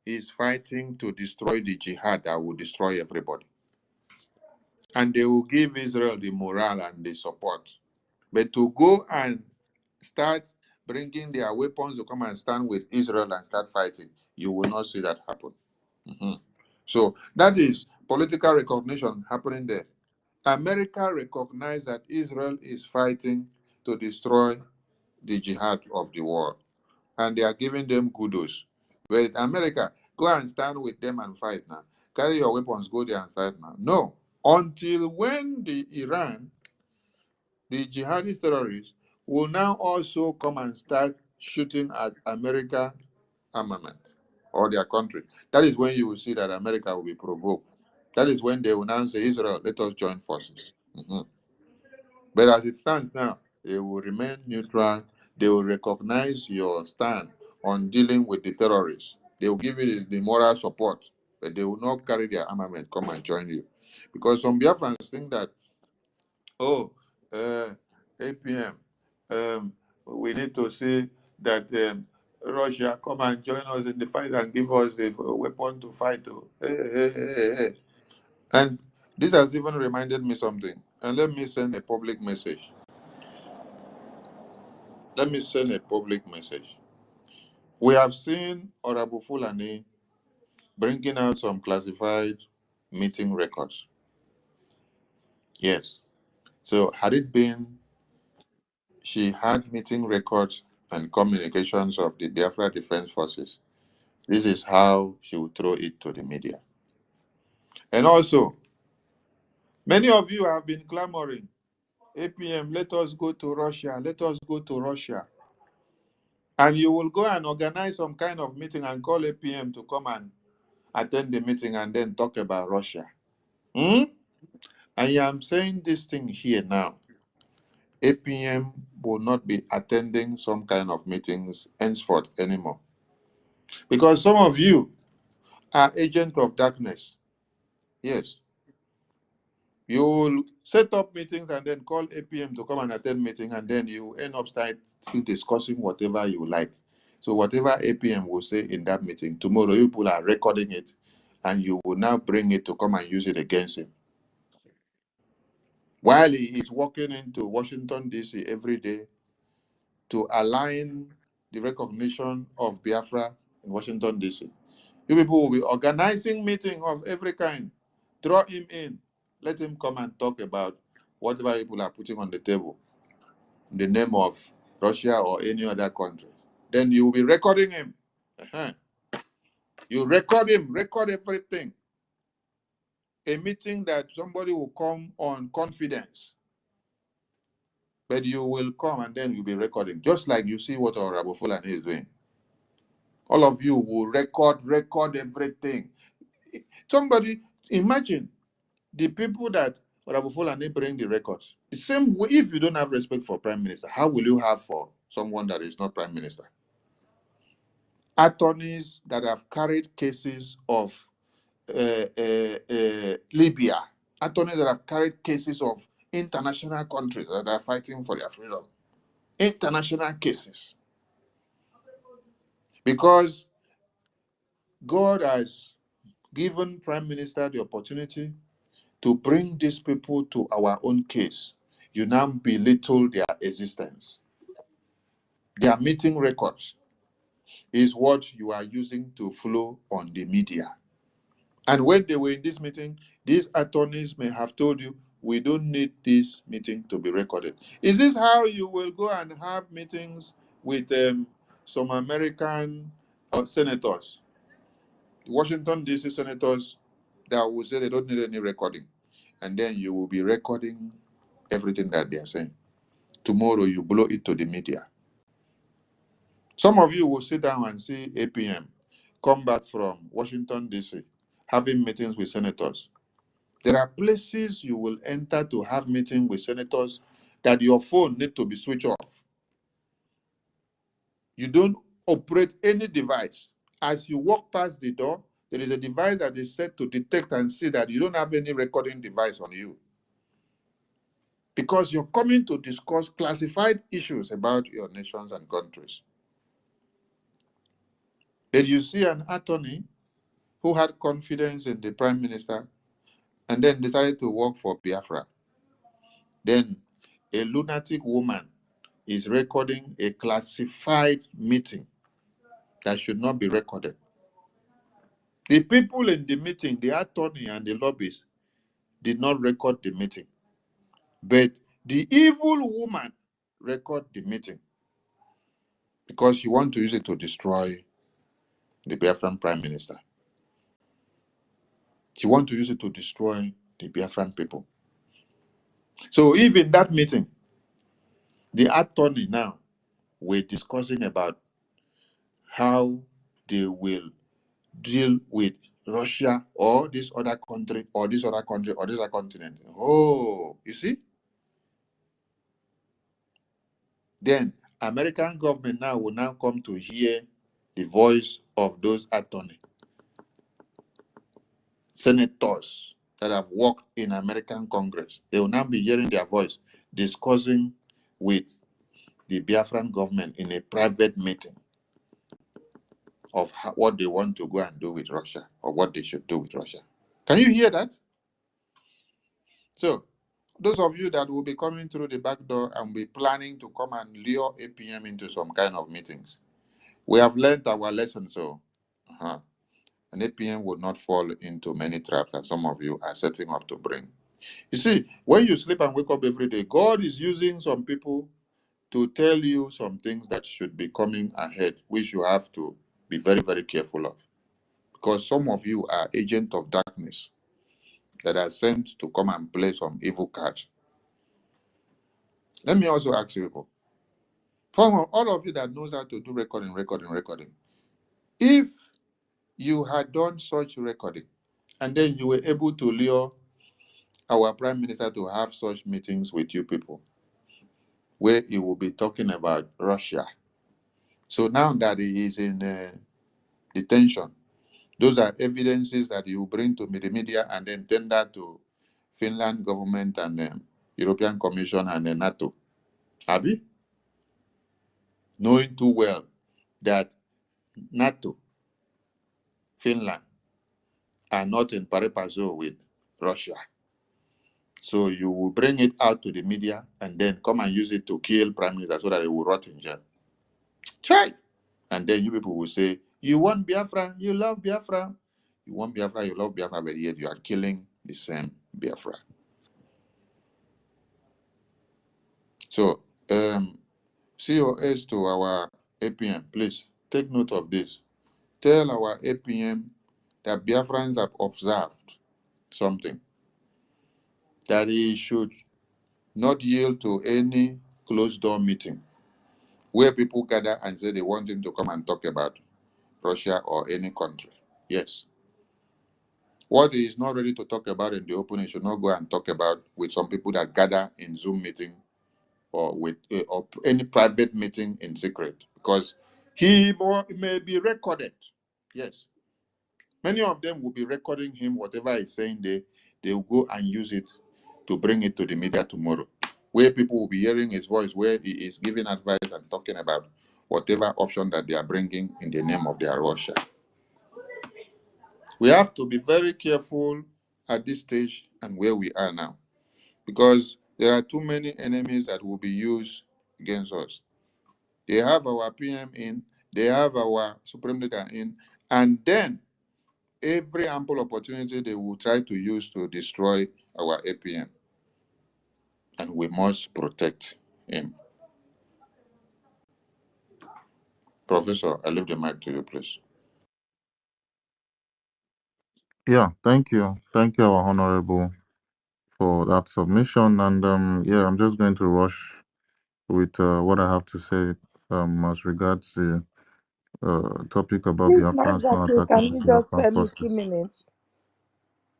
[SPEAKER 1] is fighting to destroy the jihad that will destroy everybody. And they will give Israel the morale and the support. But to go and start bringing their weapons to come and stand with Israel and start fighting, you will not see that happen. Mhm. So that is political recognition happening there. America recognized that Israel is fighting to destroy the jihad of the world, and they are giving them kudos. But America, go and stand with them and fight now. Carry your weapons, go there and fight now. No, until when the Iran, the jihadi terrorists, will now also come and start shooting at America armament or their country. That is when you will see that America will be provoked. That is when they will now say, Israel, let us join forces. Mhm. But as it stands now, they will remain neutral. They will recognize your stand on dealing with the terrorists. They will give you the moral support, but they will not carry their armament, come and join you. Because some Biafrans think that, oh, APM, we need to say that Russia come and join us in the fight and give us a weapon to fight. Oh. Hey. And this has even reminded me something. And let me send a public message. Let me send a public message. We have seen Honorable Fulani bringing out some classified meeting records. Yes. So had it been she had meeting records and communications of the Biafra Defense Forces, this is how she would throw it to the media. And also, many of you have been clamoring, APM, let us go to Russia, let us go to Russia. And you will go and organize some kind of meeting and call APM to come and attend the meeting and then talk about Russia. Hmm? And I am saying this thing here now. APM will not be attending some kind of meetings henceforth anymore. Because some of you are agents of darkness. Yes. You will set up meetings and then call APM to come and attend meeting, and then you end up starting discussing whatever you like. So whatever APM will say in that meeting, tomorrow you people are recording it, and you will now bring it to come and use it against him. While he is walking into Washington, D.C. every day to align the recognition of Biafra in Washington, D.C. You people will be organizing meetings of every kind. Draw him in. Let him come and talk about whatever people are putting on the table in the name of Russia or any other country. Then you will be recording him. You record him, record everything. A meeting that somebody will come on confidence. But you will come and then you'll be recording. Just like you see what Honorable Fulani is doing. All of you will record everything. Somebody, imagine the people that Honorable Fulani bring the records. The same way, if you don't have respect for Prime Minister, how will you have for someone that is not Prime Minister? Attorneys that have carried cases of Libya, attorneys that have carried cases of international countries that are fighting for their freedom. International cases. Because God has given Prime Minister the opportunity to bring these people to our own case. You now belittle their existence. Their meeting records is what you are using to flow on the media. And when they were in this meeting, these attorneys may have told you, we don't need this meeting to be recorded. Is this how you will go and have meetings with some American senators, Washington, D.C. senators that will say they don't need any recording? And then you will be recording everything that they are saying. Tomorrow you blow it to the media. Some of you will sit down and see APM come back from Washington, D.C., having meetings with senators. There are places you will enter to have meetings with senators that your phone need to be switched off. You don't operate any device. As you walk past the door, there is a device that is set to detect and see that you don't have any recording device on you. Because you're coming to discuss classified issues about your nations and countries. Did you see an attorney who had confidence in the Prime Minister and then decided to work for Biafra? Then a lunatic woman is recording a classified meeting that should not be recorded. The people in the meeting, the attorney and the lobbyists, did not record the meeting. But the evil woman recorded the meeting because she wants to use it to destroy the Biafran Prime Minister. She wants to use it to destroy the Biafran people. So if in that meeting, the attorney now were discussing about how they will deal with Russia or this other country or this other country or this other continent. Oh, you see? Then American government now will now come to hear the voice of those attorneys, senators that have worked in American Congress. They will now be hearing their voice discussing with the Biafran government in a private meeting of what they want to go and do with Russia, or what they should do with Russia. Can you hear that? So, those of you that will be coming through the back door and be planning to come and lure APM into some kind of meetings, we have learned our lesson, so an APM will not fall into many traps that some of you are setting up to bring. You see, when you sleep and wake up every day, God is using some people to tell you some things that should be coming ahead, which you have to be very, very careful of. Because some of you are agents of darkness that are sent to come and play some evil cards. Let me also ask you people, for all of you that knows how to do recording, if you had done such recording and then you were able to lure our prime minister to have such meetings with you people, where he will be talking about Russia. So now that he is in detention, those are evidences that you bring to the media and then tender to Finland government and European Commission and NATO. Abi? Knowing too well that NATO, Finland, are not in pari passu with Russia. So you will bring it out to the media and then come and use it to kill prime minister so that they will rot in jail. Try. And then you people will say, you want Biafra, you love Biafra. You want Biafra, you love Biafra, but yet you are killing the same Biafra. So, COS to our APM, please take note of this. Tell our APM that Biafrans have observed something, that he should not yield to any closed door meeting where people gather and say they want him to come and talk about Russia or any country. Yes. What he is not ready to talk about in the open, he should not go and talk about with some people that gather in Zoom meeting or with or any private meeting in secret, because he may be recorded. Yes. Many of them will be recording him, whatever he's saying, they will go and use it to bring it to the media tomorrow, where people will be hearing his voice, where he is giving advice and talking about whatever option that they are bringing in the name of their Russia. We have to be very careful at this stage and where we are now, because there are too many enemies that will be used against us. They have our PM in, they have our Supreme Leader in, and then every ample opportunity they will try to use to destroy our APM. And we must protect him. Professor, I leave the mic to you, please.
[SPEAKER 5] Yeah, thank you. Thank you, our honorable, for that submission. And yeah, I'm just going to rush with what I have to say as regards the topic about
[SPEAKER 6] Please,
[SPEAKER 5] Biafrans not
[SPEAKER 6] Mazdake,
[SPEAKER 5] attacking
[SPEAKER 6] can
[SPEAKER 5] the
[SPEAKER 6] you just
[SPEAKER 5] Biafran
[SPEAKER 6] spare me
[SPEAKER 5] forces.
[SPEAKER 6] 2 minutes?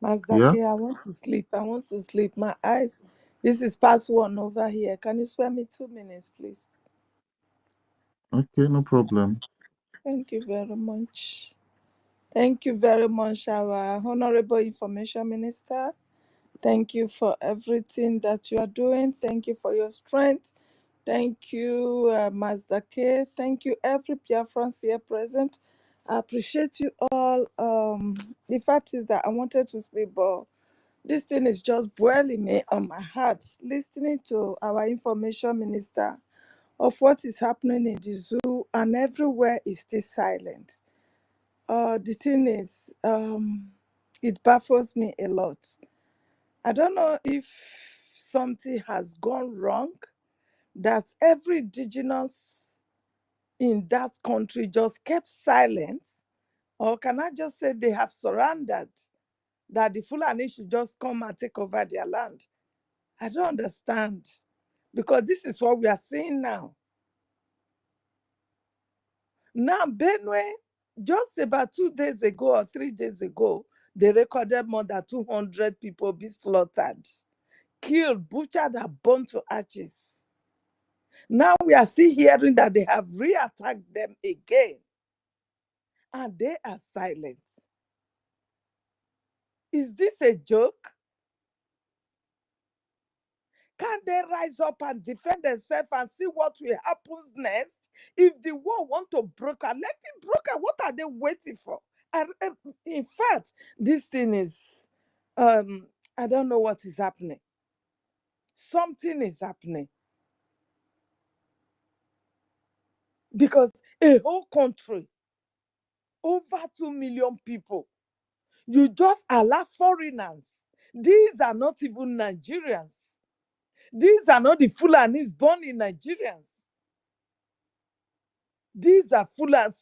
[SPEAKER 5] Yeah?
[SPEAKER 6] Mazdake, I want to sleep. I want to sleep. My eyes. This is past 1 over here. Can you spare me 2 minutes, please?
[SPEAKER 5] Okay, no problem.
[SPEAKER 6] Thank you very much. Thank you very much, our Honorable Information Minister. Thank you for everything that you are doing. Thank you for your strength. Thank you, Mazdake. Thank you, every Biafrans here present. I appreciate you all. The fact is that I wanted to sleep, but this thing is just boiling me on my heart, listening to our information minister of what is happening in the zoo, and everywhere is still silent. The thing is, it baffles me a lot. I don't know if something has gone wrong, that every indigenous in that country just kept silent, or can I just say they have surrendered, that the Fulani should just come and take over their land? I don't understand, because this is what we are seeing now. Now, Benue, just about 2 days ago or 3 days ago, they recorded more than 200 people be slaughtered, killed, butchered, and burned to ashes. Now we are still hearing that they have re-attacked them again, and they are silent. Is this a joke? Can they rise up and defend themselves and see what will happen next? If the war want to broker, let it broker. What are they waiting for? And in fact, this thing is, I don't know what is happening. Something is happening. Because a whole country, over 2 million people, you just allow foreigners. These are not even Nigerians. These are not the Fulanis born in Nigerians. These are foreign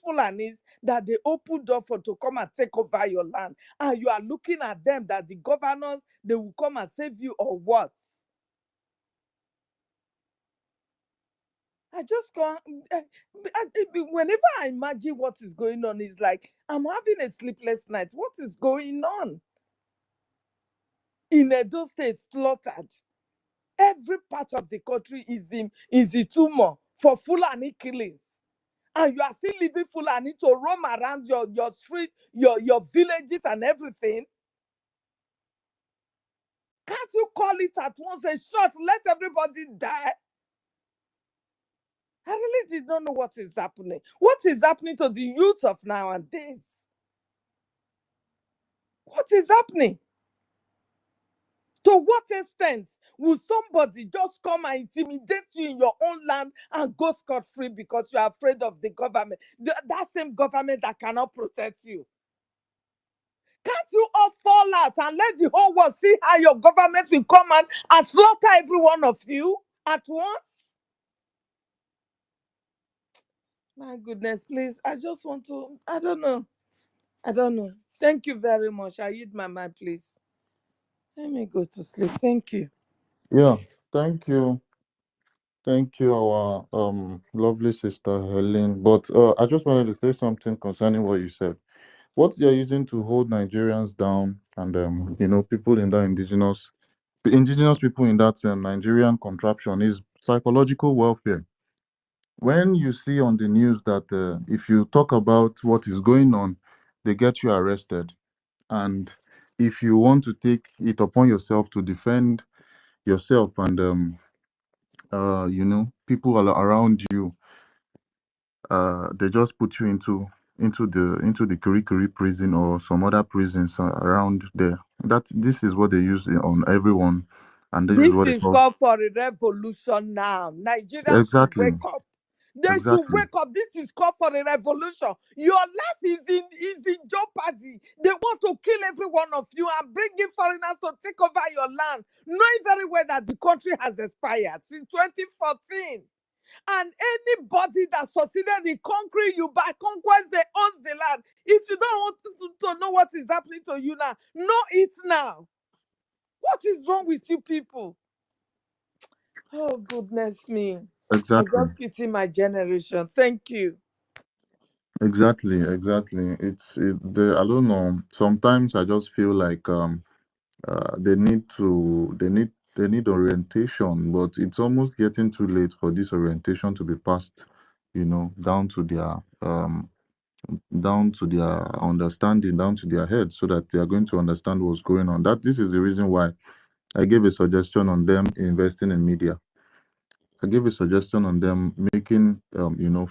[SPEAKER 6] Fulanis that they open door for to come and take over your land. And you are looking at them that the governors, they will come and save you or what? I just go, whenever I imagine what is going on, it's like, I'm having a sleepless night. What is going on? In Edo State, slaughtered. Every part of the country is a tumor for Fulani killings. And you are still leaving Fulani to roam around your street, your villages and everything. Can't you call it at once a shot? Let everybody die. I really did not know what is happening. What is happening to the youth of nowadays? What is happening? To what extent will somebody just come and intimidate you in your own land and go scot-free because you are afraid of the government? That same government that cannot protect you. Can't you all fall out and let the whole world see how your government will come and slaughter every one of you at once? My goodness, please. I just want to, I don't know. Thank you very much. I yield my mind, please. Let me go to sleep. Thank you.
[SPEAKER 5] Yeah, thank you. Thank you, our lovely sister Helen. But I just wanted to say something concerning what you said. What you're using to hold Nigerians down and people in that indigenous people in that Nigerian contraption is psychological warfare. When you see on the news that if you talk about what is going on, they get you arrested. And if you want to take it upon yourself to defend yourself and people around you, they just put you into the Kirikiri prison or some other prisons around there. That this is what they use on everyone, and this is
[SPEAKER 6] This
[SPEAKER 5] what they
[SPEAKER 6] is
[SPEAKER 5] call
[SPEAKER 6] called for a revolution now. Nigerians should
[SPEAKER 5] exactly,
[SPEAKER 6] wake up. They should
[SPEAKER 5] exactly,
[SPEAKER 6] wake up. This is called for a revolution. Your life is in jeopardy. They want to kill every one of you and bring in foreigners to take over your land, knowing very well that the country has expired since 2014. And anybody that succeeded in conquering you by conquest, they own the land. If you don't want to know what is happening to you now, know it now. What is wrong with you people? Oh, goodness me. I
[SPEAKER 5] exactly,
[SPEAKER 6] just pity my generation. Thank you.
[SPEAKER 5] exactly. I don't know. Sometimes I just feel like they need orientation, but it's almost getting too late for this orientation to be passed, down to their understanding, down to their head, so that they are going to understand what's going on. That this is the reason why I gave a suggestion on them investing in media. I gave a suggestion on them making,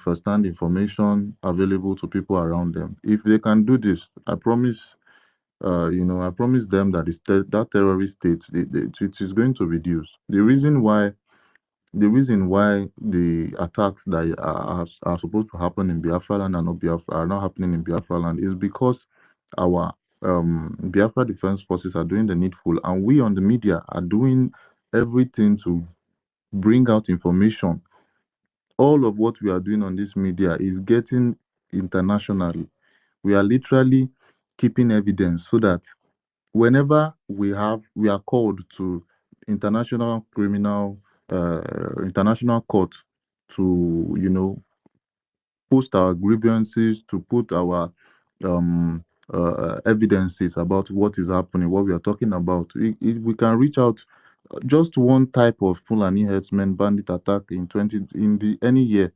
[SPEAKER 5] first-hand information available to people around them. If they can do this, I promise them that that terrorist state, it is going to reduce. The reason why the attacks that are supposed to happen in Biafra land are not happening in Biafra land is because our Biafra Defense Forces are doing the needful, and we on the media are doing everything to bring out information. All of what we are doing on this media is getting internationally. We are literally keeping evidence so that whenever we are called to international criminal international court to post our grievances, to put our um evidences about what is happening, what we are talking about, we can reach out. Just one type of Fulani herdsmen bandit attack in the any year,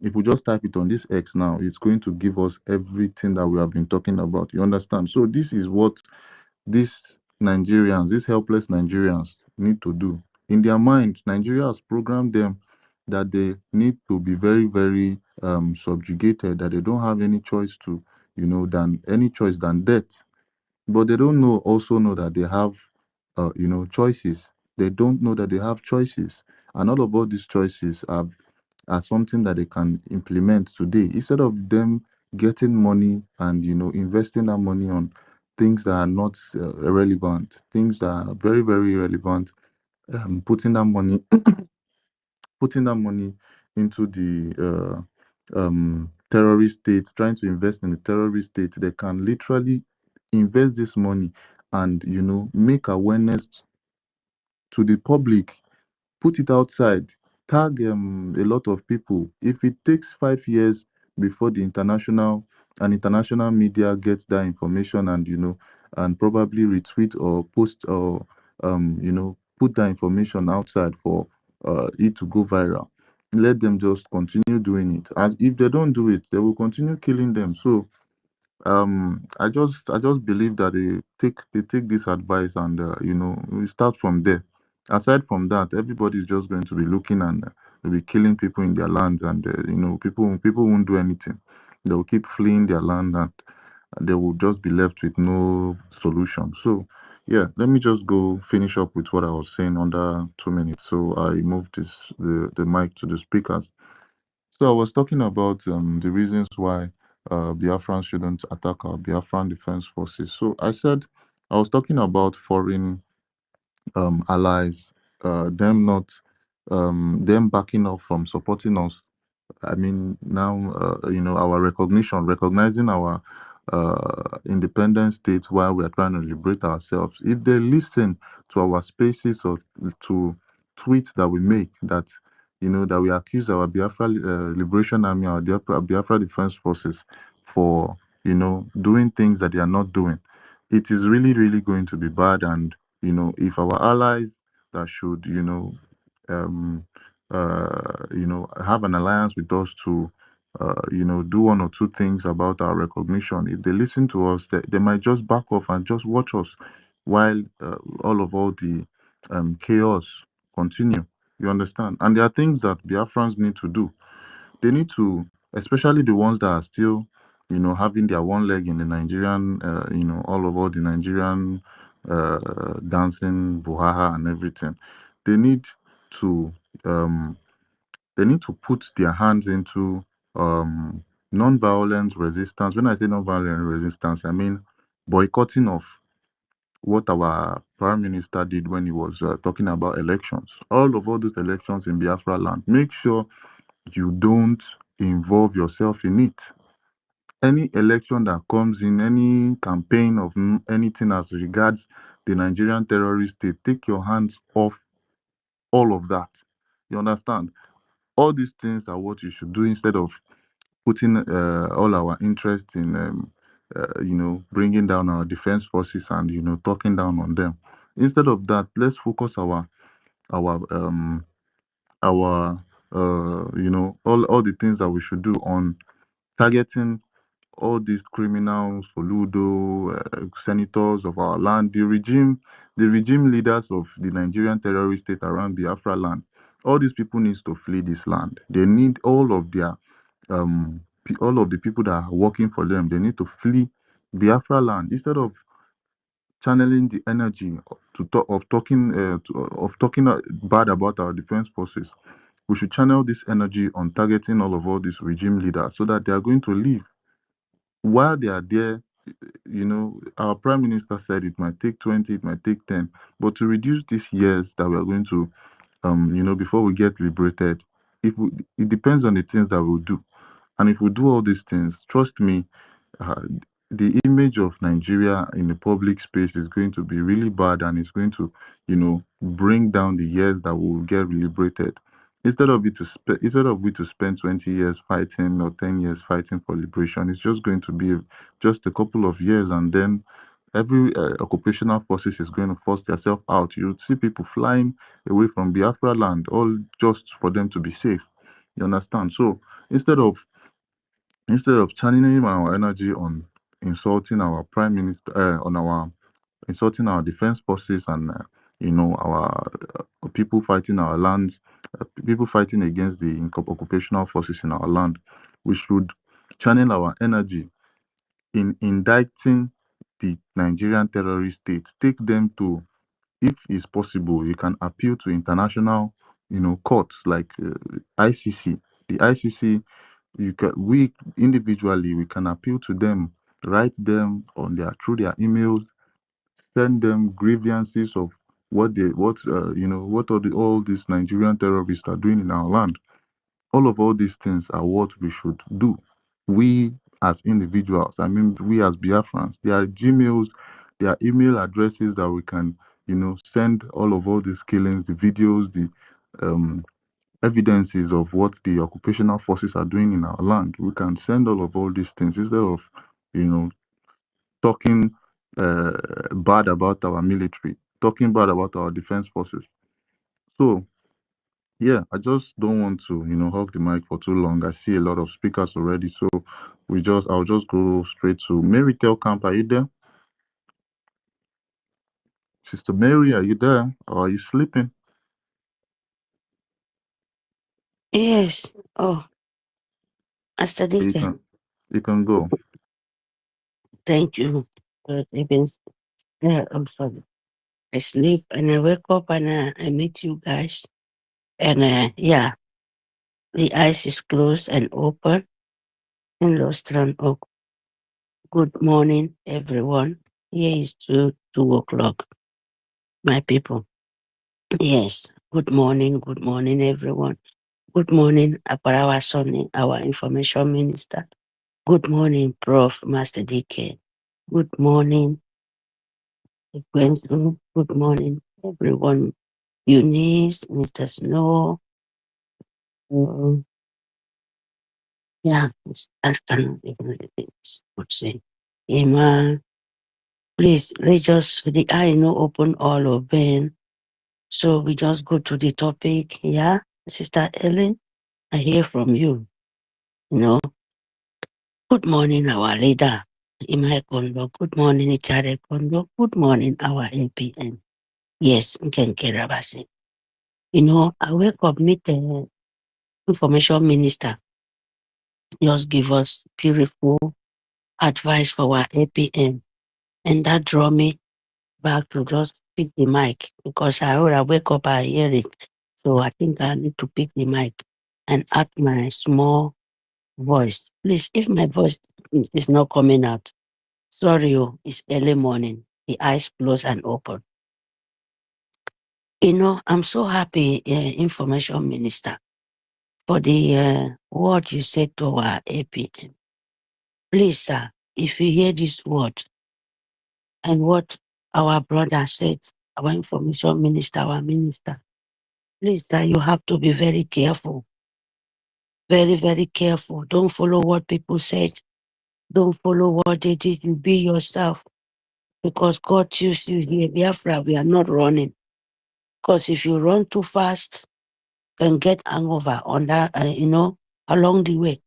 [SPEAKER 5] if we just type it on this X now, it's going to give us everything that we have been talking about. You understand? So this is what these helpless Nigerians need to do. In their mind, Nigeria has programmed them that they need to be very, very subjugated, that they don't have any choice to, than any choice than death. But they don't also know that they have, choices. They don't know that they have choices. And all these choices are something that they can implement today instead of them getting money and, investing that money on things that are not relevant, things that are very, very irrelevant, putting that money putting that money into the terrorist state, trying to invest in the terrorist state. They can literally invest this money and make awareness to the public, put it outside, tag a lot of people. If it takes 5 years before the international media gets that information and and probably retweet or post or put that information outside for it to go viral, let them just continue doing it. And if they don't do it, they will continue killing them. So I just believe that they take this advice and we start from there. Aside from that, everybody is just going to be looking and they'll be killing people in their land, and people won't do anything. They will keep fleeing their land, and they will just be left with no solution. So yeah, let me just go finish up with what I was saying under 2 minutes. So I moved the mic to the speakers. So I was talking about the reasons why Biafrans shouldn't attack our Biafran defense forces. So I said I was talking about foreign allies, them backing off from supporting us. I mean, now, our recognizing our independent state while we are trying to liberate ourselves. If they listen to our spaces or to tweets that we make, that we accuse our Biafra Liberation Army, our Biafra Defense Forces for, doing things that they are not doing, it is really, really going to be bad. And, if our allies that should, have an alliance with us to, do one or two things about our recognition. If they listen to us, they might just back off and just watch us while all the chaos continue. You understand? And there are things that Biafrans need to do. They need to, especially the ones that are still, having their one leg in the Nigerian, all the Nigerian dancing, buhaha, and everything. They need to um, they need to put their hands into non-violent resistance. When I say non-violent resistance, I mean boycotting of what our prime minister did when he was talking about elections. All those elections in Biafra land. Make sure you don't involve yourself in it. Any election that comes in, any campaign of anything as regards the Nigerian terrorist state, take your hands off all of that. You understand? All these things are what you should do instead of putting all our interest in, bringing down our defense forces and talking down on them. Instead of that, let's focus our our all the things that we should do on targeting all these criminals, Soludo, senators of our land, the regime leaders of the Nigerian terrorist state around Biafra land. All these people needs to flee this land. They need all of the people that are working for them. They need to flee Biafra land instead of channeling the energy of talking bad about our defense forces. We should channel this energy on targeting all these regime leaders so that they are going to leave. While they are there, our prime minister said it might take 20, it might take 10, but to reduce these years that we are going to, before we get liberated, it depends on the things that we'll do. And if we do all these things, trust me, uh, the image of Nigeria in the public space is going to be really bad, and it's going to, bring down the years that we will get liberated. Instead of we to spend 20 years fighting or 10 years fighting for liberation, it's just going to be just a couple of years, and then every occupational forces is going to force themselves out. You see people flying away from Biafra land, all just for them to be safe. You understand? So instead of channeling our energy on insulting our prime minister, on our insulting our defense forces and you know, our people fighting our lands, people fighting against the occupational forces in our land. We should channel our energy in indicting the Nigerian terrorist state. Take them to, if it's possible, you can appeal to international, you know, courts like ICC. The ICC, we individually we can appeal to them, write them on their through their emails, send them grievances of what all these Nigerian terrorists are doing in our land. All these things are what we should do. We as individuals, I mean, we as Biafrans, there are Gmails, there are email addresses that we can, you know, send all these killings, the videos, the um, evidences of what the occupational forces are doing in our land. We can send all these things instead of, you know, talking bad about our military, talking bad about our defense forces. So yeah, I just don't want to, you know, hog the mic for too long. I see a lot of speakers already, so I'll just go straight to Mary Telkamp. Are you there? Sister Mary, are you there? Or are you sleeping?
[SPEAKER 7] Yes. Oh, Master
[SPEAKER 5] You
[SPEAKER 7] DK,
[SPEAKER 5] can go.
[SPEAKER 7] thank you. Good evening. Yeah, I'm sorry. I sleep and I wake up and I meet you guys. And yeah, the eyes is closed and open and lost run. Oh, good morning, everyone. Here is 2 o'clock, my people. Yes, good morning, everyone. Good morning, Aparawa Sonny, our information minister. Good morning, Prof. Master DK. Good morning, Gwensu. Good morning, everyone. Eunice, Mr. Snow. uh, yeah, I cannot even say. Emma, please, let's just, the eye no open all open. So we just go to the topic. Yeah, Sister Ellen, I hear from you. You know, good morning, our leader. Emma Kondo. Good morning, Ichare Kondo. Good morning, our APN. Yes, Nkenkerabasi. You know, I wake up, meet the information minister, just give us beautiful advice for our APM. And that draw me back to just pick the mic because I already wake up, I hear it. So I think I need to pick the mic and add my small voice. Please, if my voice is not coming out, sorry, it's early morning. The eyes closed and open. You know, I'm so happy, information minister, for the word you said to our APM. Please, sir, if you hear this word and what our brother said, our information minister, our minister, please, sir, you have to be very careful. Very, very careful. Don't follow what people said. Don't follow what they did. You be yourself. Because God choose you here. Biafra, we are not running. Because if you run too fast, can get hangover on that, along the way.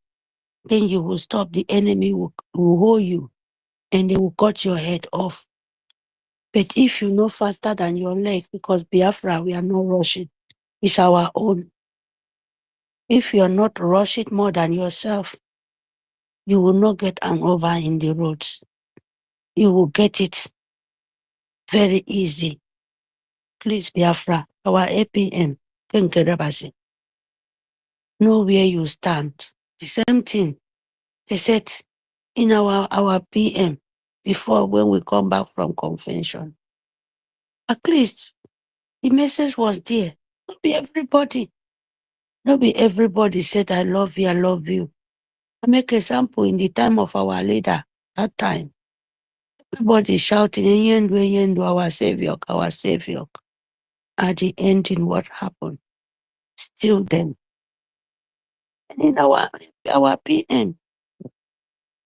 [SPEAKER 7] Then you will stop. The enemy will hold you and they will cut your head off. But if you know faster than your leg, because Biafra, we are not rushing, it's our own. If you are not rushing more than yourself, you will not get an over in the roads. You will get it very easy. Please, Biafra, our APM, thank you, know where you stand. The same thing they said in our PM before when we come back from convention. At least the message was there. Not be everybody. Not be everybody said, I love you, I love you. I make example in the time of our leader, that time. Everybody shouting, Yendu, our savior, our savior. At the ending, what happened? Still them. And in our PM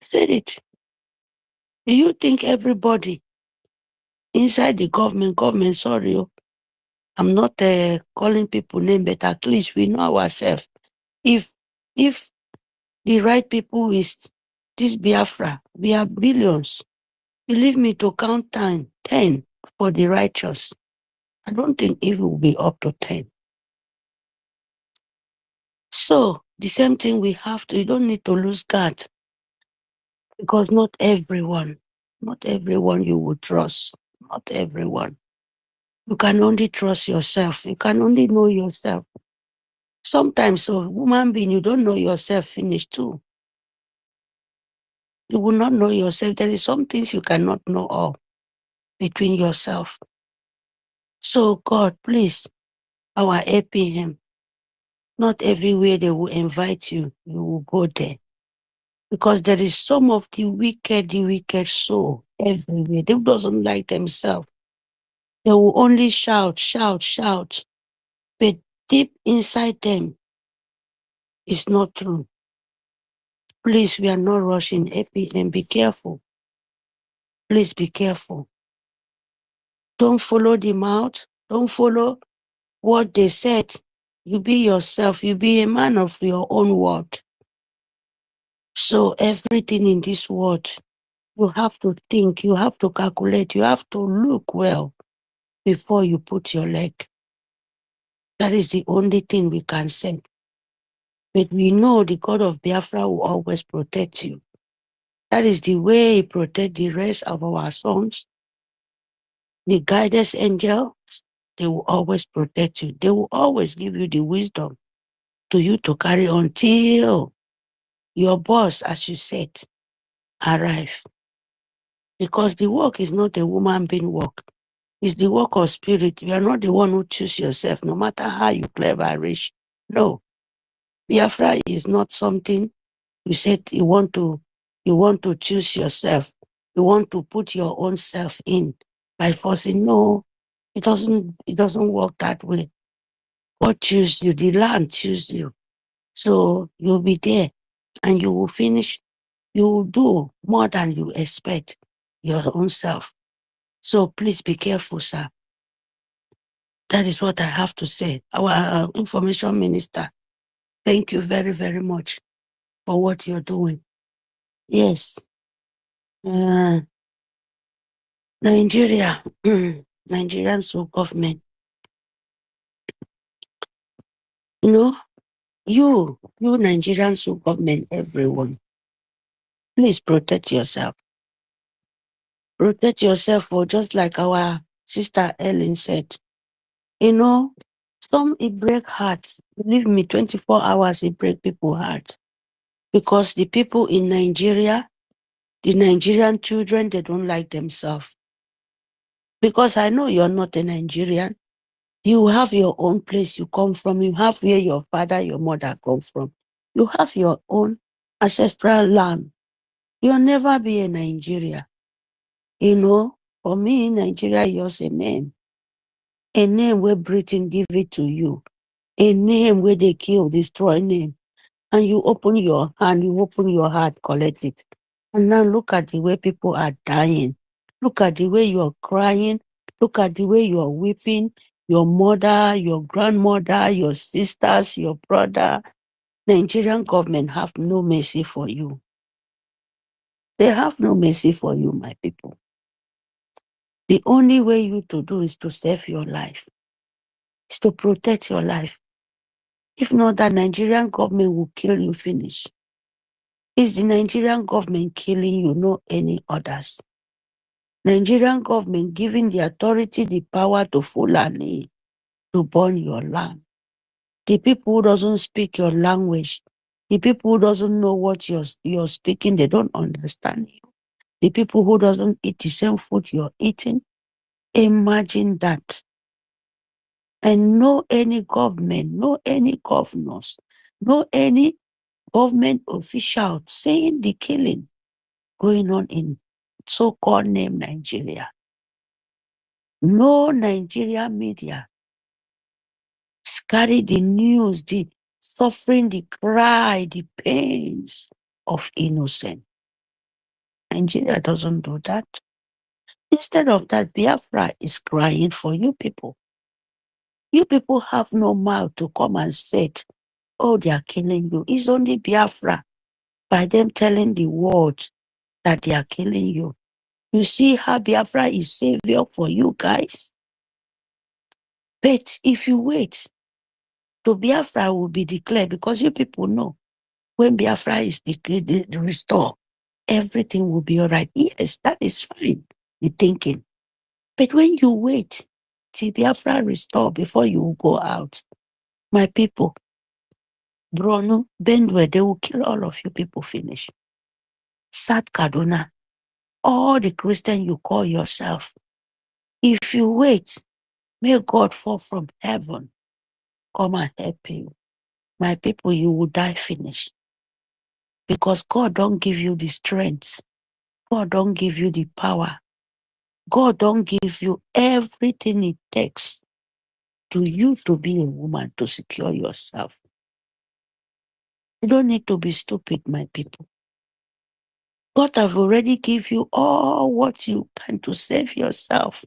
[SPEAKER 7] said it. Do you think everybody inside the government, sorry, I'm not calling people name, but at least we know ourselves. If the right people is this Biafra, we are billions. Believe me, to count 10 for the righteous. I don't think it will be up to 10. So the same thing we have to, you don't need to lose guard, because not everyone you will trust. Not everyone. You can only trust yourself. You can only know yourself. Sometimes, so human being, you don't know yourself finish too. You will not know yourself. There is some things you cannot know all between yourself. So God, please, our APM, not everywhere they will invite you, you will go there. Because there is some of the wicked soul everywhere. They doesn't like themselves. They will only shout. But deep inside them, it's not true. Please, we are not rushing APM. Be careful. Please be careful. Don't follow the mouth. Don't follow what they said. You be yourself. You be a man of your own word. So everything in this world, you have to think, you have to calculate, you have to look well before you put your leg. That is the only thing we can say. But we know the God of Biafra will always protect you. That is the way He protects the rest of our sons. The guidance angel, they will always protect you. They will always give you the wisdom to you to carry on till your boss, as you said, arrive. Because the work is not a woman being work. It's the work of spirit. You are not the one who choose yourself, no matter how you clever and rich. No. Biafra is not something you said you want to choose yourself. You want to put your own self in by forcing. No, it doesn't work that way. God choose you, the land choose you. So you'll be there and you will finish, you will do more than you expect your own self. So please be careful, sir. That is what I have to say. Our information minister, thank you very, very much for what you're doing. Yes. Nigeria, Nigerian government. You Nigerian government, everyone, please protect yourself. Protect yourself, for just like our sister Ellen said. Some it break hearts. Believe me, 24 hours it break people's hearts. Because the people in Nigeria, the Nigerian children, they don't like themselves. Because I know you're not a Nigerian. You have your own place you come from. You have where your father, your mother come from. You have your own ancestral land. You'll never be a Nigeria. For me, Nigeria is a name. A name where Britain give it to you. A name where they kill, destroy name. And you open your hand, you open your heart, collect it. And now look at the way people are dying. Look at the way you are crying. Look at the way you are weeping. Your mother, your grandmother, your sisters, your brother. Nigerian government have no mercy for you. They have no mercy for you, my people. The only way you to do is to save your life. Is to protect your life. If not, that Nigerian government will kill you finish. Is the Nigerian government killing you, not any others? Nigerian government giving the authority, the power to Fulani to burn your land. The people who doesn't speak your language, the people who doesn't know what you're speaking, they don't understand you. The people who doesn't eat the same food you're eating, imagine that. And no any government, no any governors, no any government official saying the killing going on in so-called name Nigeria. No Nigeria media carry the news, the suffering, the cry, the pains of innocent. Nigeria doesn't do that. Instead of that, Biafra is crying for you people. You people have no mouth to come and say, oh, they are killing you. It's only Biafra by them telling the world that they are killing you. You see how Biafra is savior for you guys? But if you wait, to Biafra will be declared, because you people know when Biafra is declared, restored, everything will be all right. Yes, that is fine, the thinking. But when you wait till Biafra restore before you go out, my people, Bruno, Benue, they will kill all of you people finish. Sad Kaduna, all the Christian you call yourself, if you wait, may God fall from heaven, come and help you. My people, you will die finish. Because God don't give you the strength. God don't give you the power. God don't give you everything it takes to you to be a woman to secure yourself. You don't need to be stupid, my people. God have already give you all what you can to save yourself.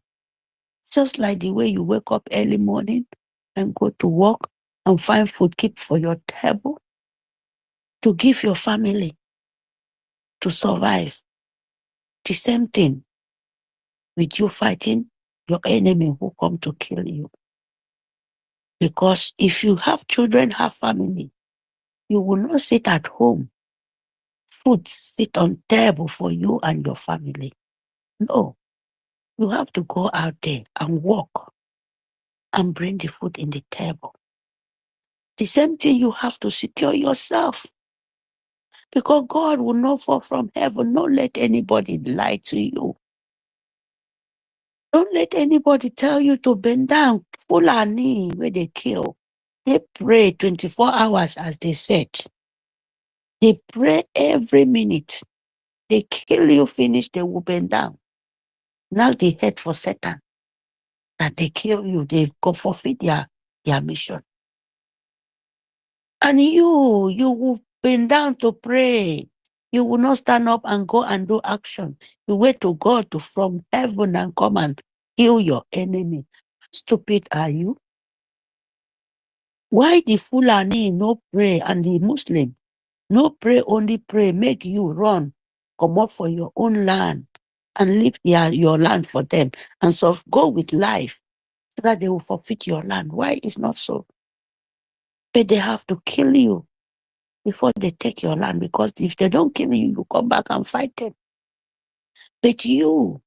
[SPEAKER 7] Just like the way you wake up early morning and go to work and find food keep for your table to give your family to survive. The same thing with you fighting your enemy who come to kill you. Because if you have children, have family, you will not sit at home. Food sit on table for you and your family. No, you have to go out there and work and bring the food in the table. The same thing, you have to secure yourself. Because God will not fall from heaven. Don't let anybody lie to you. Don't let anybody tell you to bend down. Fulani, where they kill. They pray 24 hours as they said. They pray every minute. They kill you, finish, they will bend down. Now they head for Satan. That they kill you, they go forfeit their mission. And you will bend down to pray. You will not stand up and go and do action. You wait to God to from heaven and come and kill your enemy. How stupid are you? Why the Fulani no pray and the Muslim no pray, only pray, make you run, come up for your own land and leave your land for them and so go with life so that they will forfeit your land? Why is not so? But they have to kill you before they take your land, because if they don't kill you, you come back and fight them. But you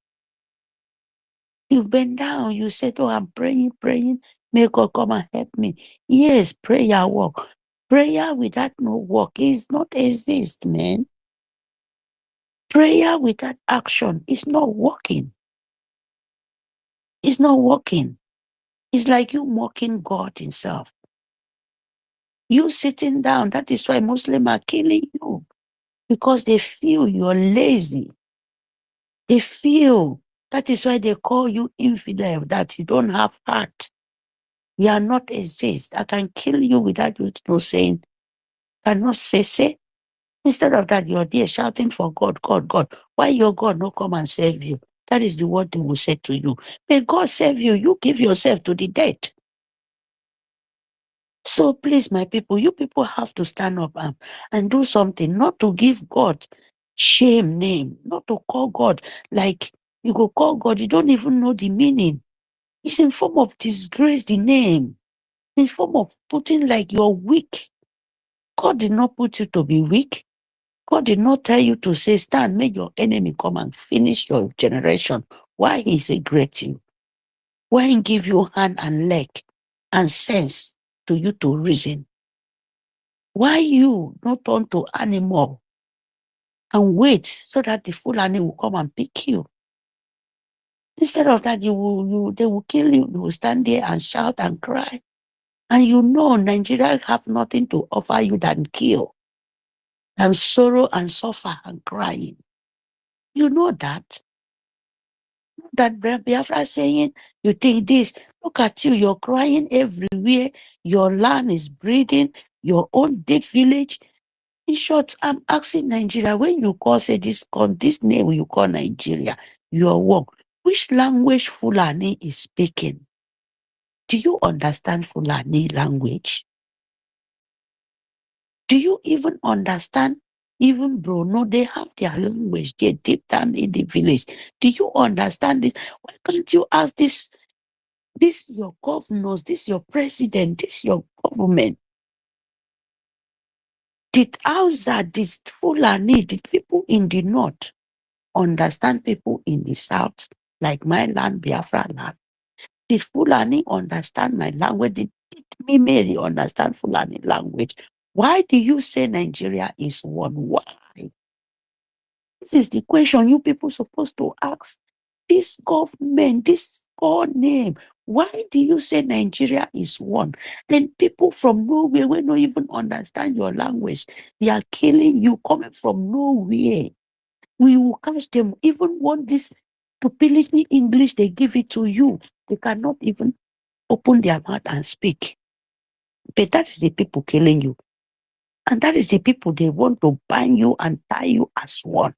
[SPEAKER 7] bend down, you said, oh, I'm praying, may God come and help me. Yes, prayer work. Prayer without no work is not exist, man. Prayer without action is not working. It's not working. It's like you mocking God himself. You sitting down, that is why Muslims are killing you. Because they feel you're lazy. They feel, that is why they call you infidel, that you don't have heart. You are not exist. I can kill you without you no saying, cannot say. Instead of that, you're there shouting for God, God, God. Why your God no come and save you? That is the word they will say to you. May God save you. You give yourself to the dead. So please, my people, you people have to stand up and do something, not to give God shame name, not to call God like you go call God, you don't even know the meaning. It's in form of disgrace the name. It's in form of putting like you're weak. God did not put you to be weak. God did not tell you to say, stand, make your enemy come and finish your generation. Why he say great you? Why he give you hand and leg and sense to you to reason? Why you not turn to animal and wait so that the Fulani will come and pick you? Instead of that, they will kill you. You will stand there and shout and cry. And you know Nigeria have nothing to offer you than kill, and sorrow and suffer and crying. You know that. That Biafra saying, you think this, look at you, you're crying everywhere, your land is breathing, your own deep village. In short, I'm asking Nigeria, when you call, say this name you call Nigeria, your work, which language Fulani is speaking? Do you understand Fulani language? Do you even understand? Even Bruno, they have their language, they're deep down in the village. Do you understand this? Why can't you ask this This your governors, this your president, this your government. Did Hausa, this Fulani, did people in the north understand people in the south, like my land, Biafra land? Did Fulani understand my language? Did Mimeri understand Fulani language? Why do you say Nigeria is one? Why? This is the question you people supposed to ask this government, this God name. Why do you say Nigeria is one? Then people from nowhere will not even understand your language. They are killing you coming from nowhere. We will catch them. Even want this stupidity English, they give it to you. They cannot even open their mouth and speak. But that is the people killing you. And that is the people they want to bind you and tie you as one.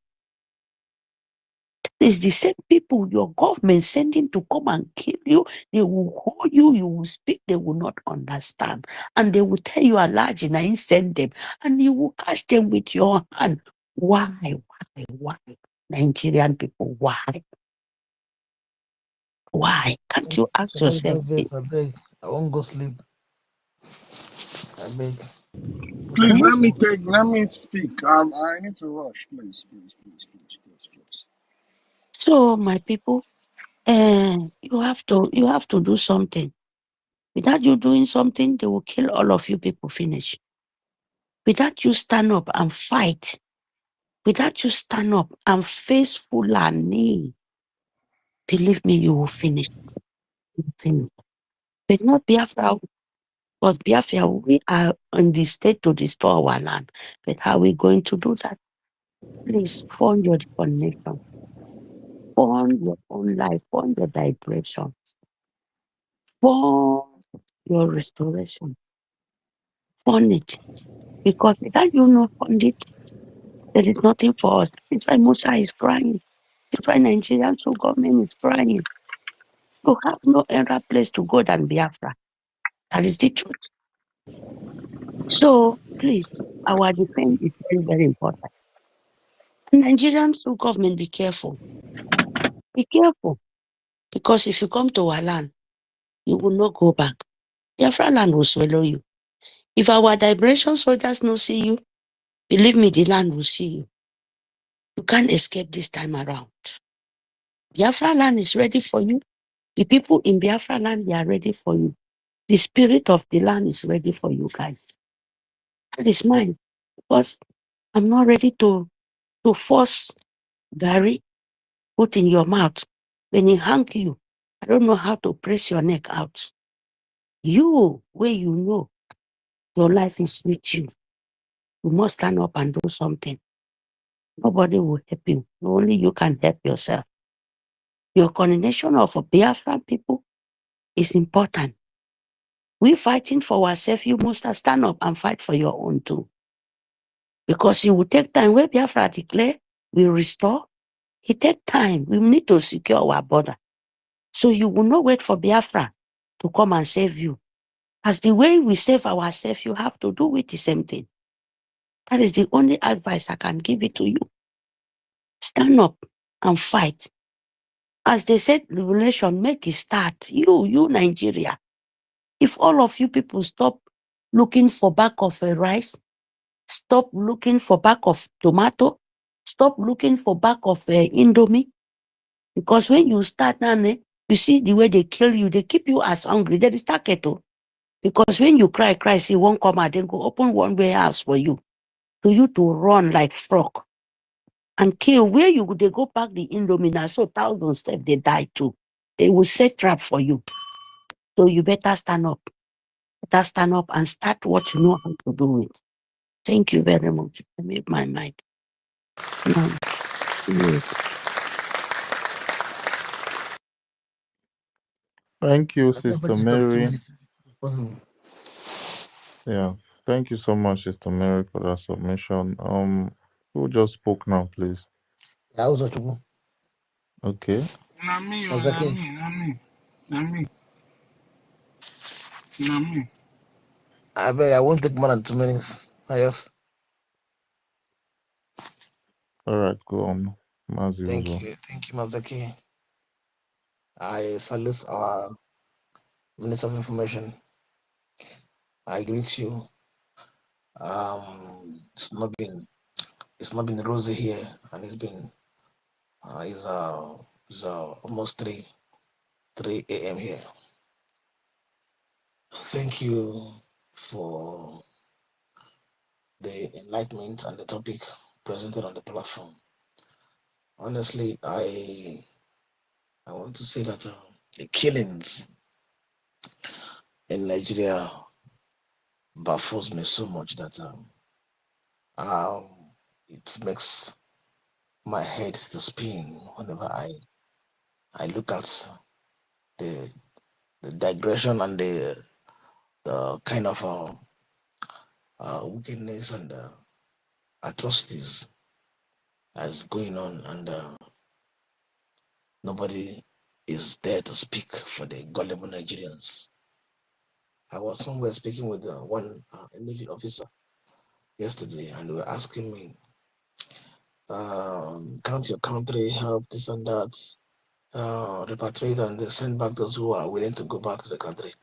[SPEAKER 7] It's the same people your government sending to come and kill you. They will hold you, you will speak, they will not understand. And they will tell you a large and I send them. And you will catch them with your hand. Why? Nigerian people, why? Why? Can't you ask yourself?
[SPEAKER 8] I beg. I won't go sleep. I beg.
[SPEAKER 9] Please let me speak. I need to rush. Please.
[SPEAKER 7] So my people, you have to do something. Without you doing something, they will kill all of you people finish. Without you stand up and fight, without you stand up and face Fulani, believe me, you will finish. But not Biafra, but Biafra, we are on the state to restore our land. But how are we going to do that? Please fund your connection. Fund your own life. Fund your vibration. Fund your restoration. Fund it. Because without you not fund it, there is nothing for us. It's why Musa is crying. It's why Nigerian government is crying. You have no other place to go than Biafra. That is the truth. So please, our defense is very, very important. Nigerian government, be careful. Be careful. Because if you come to our land, you will not go back. Biafra land will swallow you. If our liberation soldiers no see you, believe me, the land will see you. You can't escape this time around. Biafra land is ready for you. The people in Biafra land, they are ready for you. The spirit of the land is ready for you guys. That is mine. Because I'm not ready to force Gary put in your mouth. When he hang you, I don't know how to press your neck out. You, where you know your life is with you, you must stand up and do something. Nobody will help you. Only you can help yourself. Your coordination of Biafran people is important. We fighting for ourselves, you must stand up and fight for your own too. Because it will take time. Where Biafra declare, we restore. It take time. We need to secure our border. So you will not wait for Biafra to come and save you. As the way we save ourselves, you have to do it the same thing. That is the only advice I can give it to you. Stand up and fight. As they said, revolution, make it start. You Nigeria. If all of you people stop looking for bag of rice, stop looking for bag of tomato, stop looking for bag of Indomie, because when you start now, you see the way they kill you, they keep you as hungry. There is taketo. Because when you cry, see one come out, then go open one warehouse for you to run like frog and kill. Where they go back the Indomie now, so thousands they die too. They will set trap for you. So you better stand up. Better stand up and start what you know how to do it. Thank you very much. I made my mind.
[SPEAKER 5] Thank you,
[SPEAKER 8] I think
[SPEAKER 5] Sister
[SPEAKER 8] budget of 2
[SPEAKER 5] Mary.
[SPEAKER 8] minutes. Possible.
[SPEAKER 5] Yeah, thank you so much, Sister Mary, for that submission. Who just spoke now, please?
[SPEAKER 8] Yeah, I was watchable.
[SPEAKER 5] Okay.
[SPEAKER 9] Nami.
[SPEAKER 8] I beg, I won't take more than 2 minutes. I just
[SPEAKER 5] All right, go on, Mazi
[SPEAKER 8] thank
[SPEAKER 5] Uzo.
[SPEAKER 8] you, Mazaki. I salute our Minister of Information, I greet you. It's not been rosy here, and it's been it's almost 3 a.m. here. Thank you for the enlightenment and the topic presented on the platform. Honestly, I want to say that the killings in Nigeria baffles me so much that it makes my head to spin whenever I look at the digression and the kind of wickedness and atrocities that's going on, and nobody is there to speak for the gullible Nigerians. I was somewhere speaking with one Navy officer yesterday, and they were asking me, can't your country help this and that, repatriate and send back those who are willing to go back to the country?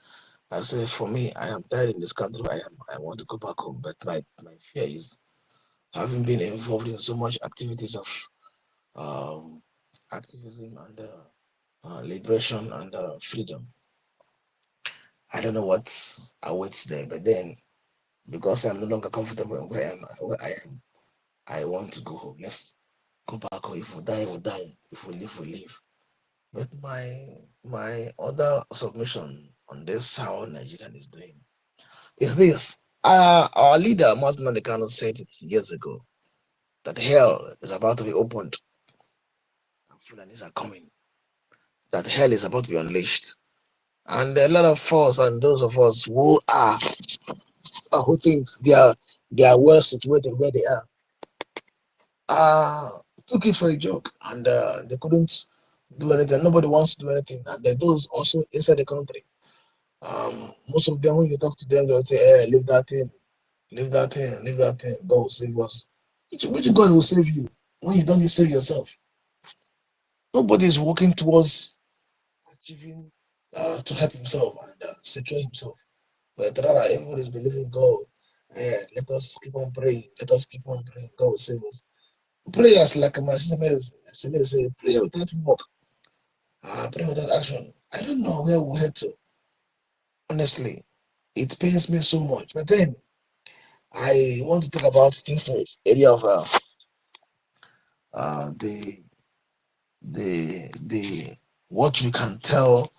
[SPEAKER 8] I say, for me, I am tired in this country. I want to go back home, but my fear is, having been involved in so much activities of activism and liberation and freedom, I don't know what awaits there. But then, because I'm no longer comfortable where I am, I want to go home. Let's go back home. If we die, we die. If we live, we live. But my other submission on this, how Nigerian is doing, is this. Our leader, Martin Kano, said it years ago that hell is about to be opened. Fulanis are coming. That hell is about to be unleashed. And a lot of us, and those of us who think they are well situated where they are, took it for a joke, and they couldn't do anything. Nobody wants to do anything. And those also inside the country, most of them, when you talk to them, they'll say, hey, leave that thing, leave that thing, leave that thing, God will save us. Which God will save you when you don't save yourself? Nobody is working towards achieving to help himself and secure himself. But rather, everyone is believing God. Let us keep on praying. Let us keep on praying. God will save us. Prayers, like my sister Mary say, prayer without work, prayer without action. I don't know where we head to. Honestly, it pains me so much. But then, I want to talk about this area of the what you can tell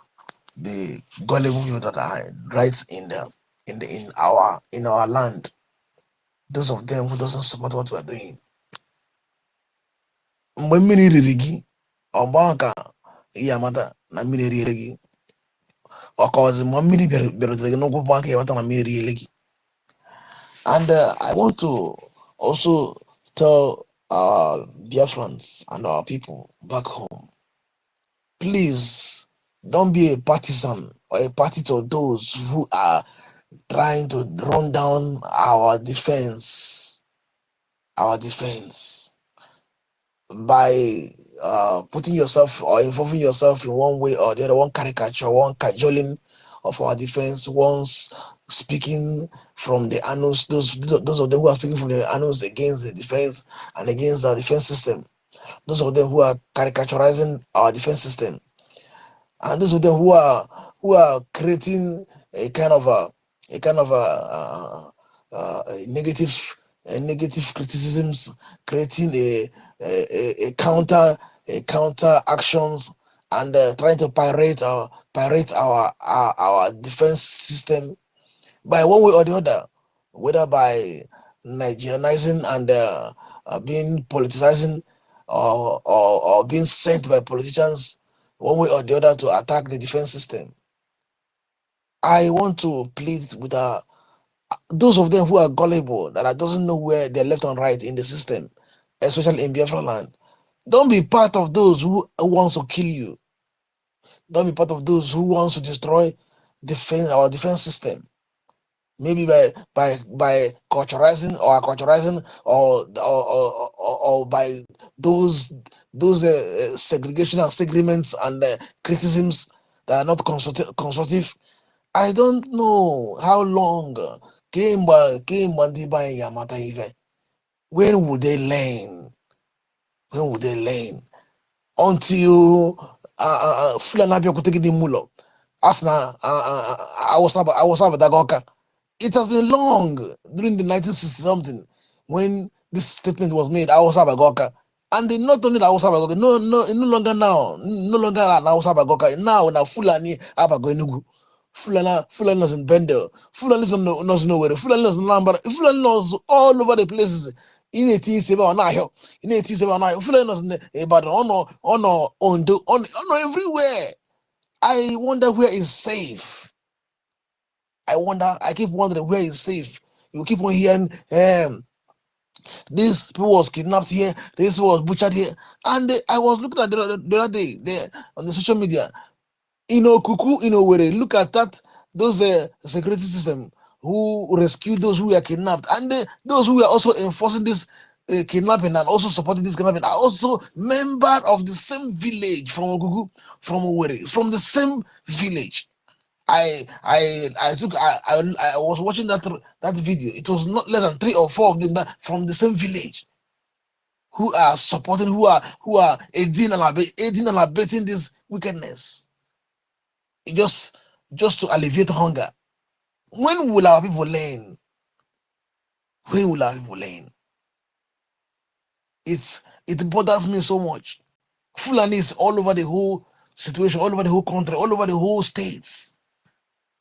[SPEAKER 8] the gullible people that are right in our land. Those of them who doesn't support what we are doing. Mgbe mmiri riri gị, ọgba ka ihe amata na mmiri eriere gị, ọkọzi ma mmiri bịarutere gị n'ụkwụ bụ aka ịmata na mmiri eriele gị. And I want to also tell our Biafrans and our people back home, please don't be a partisan or a party to those who are trying to run down our defense by putting yourself or involving yourself in one way or the other, one caricature, one cajoling of our defense, once speaking from the annals, those of them who are speaking from the annals against the defense and against our defense system, those of them who are caricaturizing our defense system, and those of them who are creating a kind of negative criticisms, creating a counter actions, and trying to pirate our defense system by one way or the other, whether by Nigerianizing and being politicizing, or being sent by politicians one way or the other to attack the defense system. I want to plead with those of them who are gullible, that doesn't know where they're left and right in the system, especially in Biafra land. Don't be part of those who wants to kill you. Don't be part of those who wants to destroy our defense system. Maybe by culturizing or acculturizing, or by those segregation and segments and criticisms that are not constructive, I don't know how long came by Yamata Ife. When would they learn? When would they learn? Until Fulani Abia could take the mulo. Asna, I was about Dagoka. It has been long during the 1960 something when this statement was made. I was Abagoka. And they not only that was Abagoka, no longer now, no longer now was Abagoka. Now Fulani Abago Enugu. Fulani was in Bendel. Fulani knows nowhere. Fulani knows Lambert. Fulani knows all over the places. In 1870 now, in 1870 now, Fulani knows about on everywhere. I wonder where is safe. I keep wondering where is safe. You keep on hearing, this people was kidnapped here, this was butchered here. And I was looking at the other day there on the social media. Kuku, where they look at that, those security system who rescued those who were kidnapped. And those who were also enforcing this kidnapping and also supporting this kidnapping are also members of the same village from Kuku, from Owerri, from the same village. I was watching that video. It was not less than 3 or 4 of them that from the same village who are supporting, who are aiding and abetting this wickedness. It just to alleviate hunger. When will our people learn? When will our people learn? It bothers me so much. Fulani is all over the whole situation, all over the whole country, all over the whole states.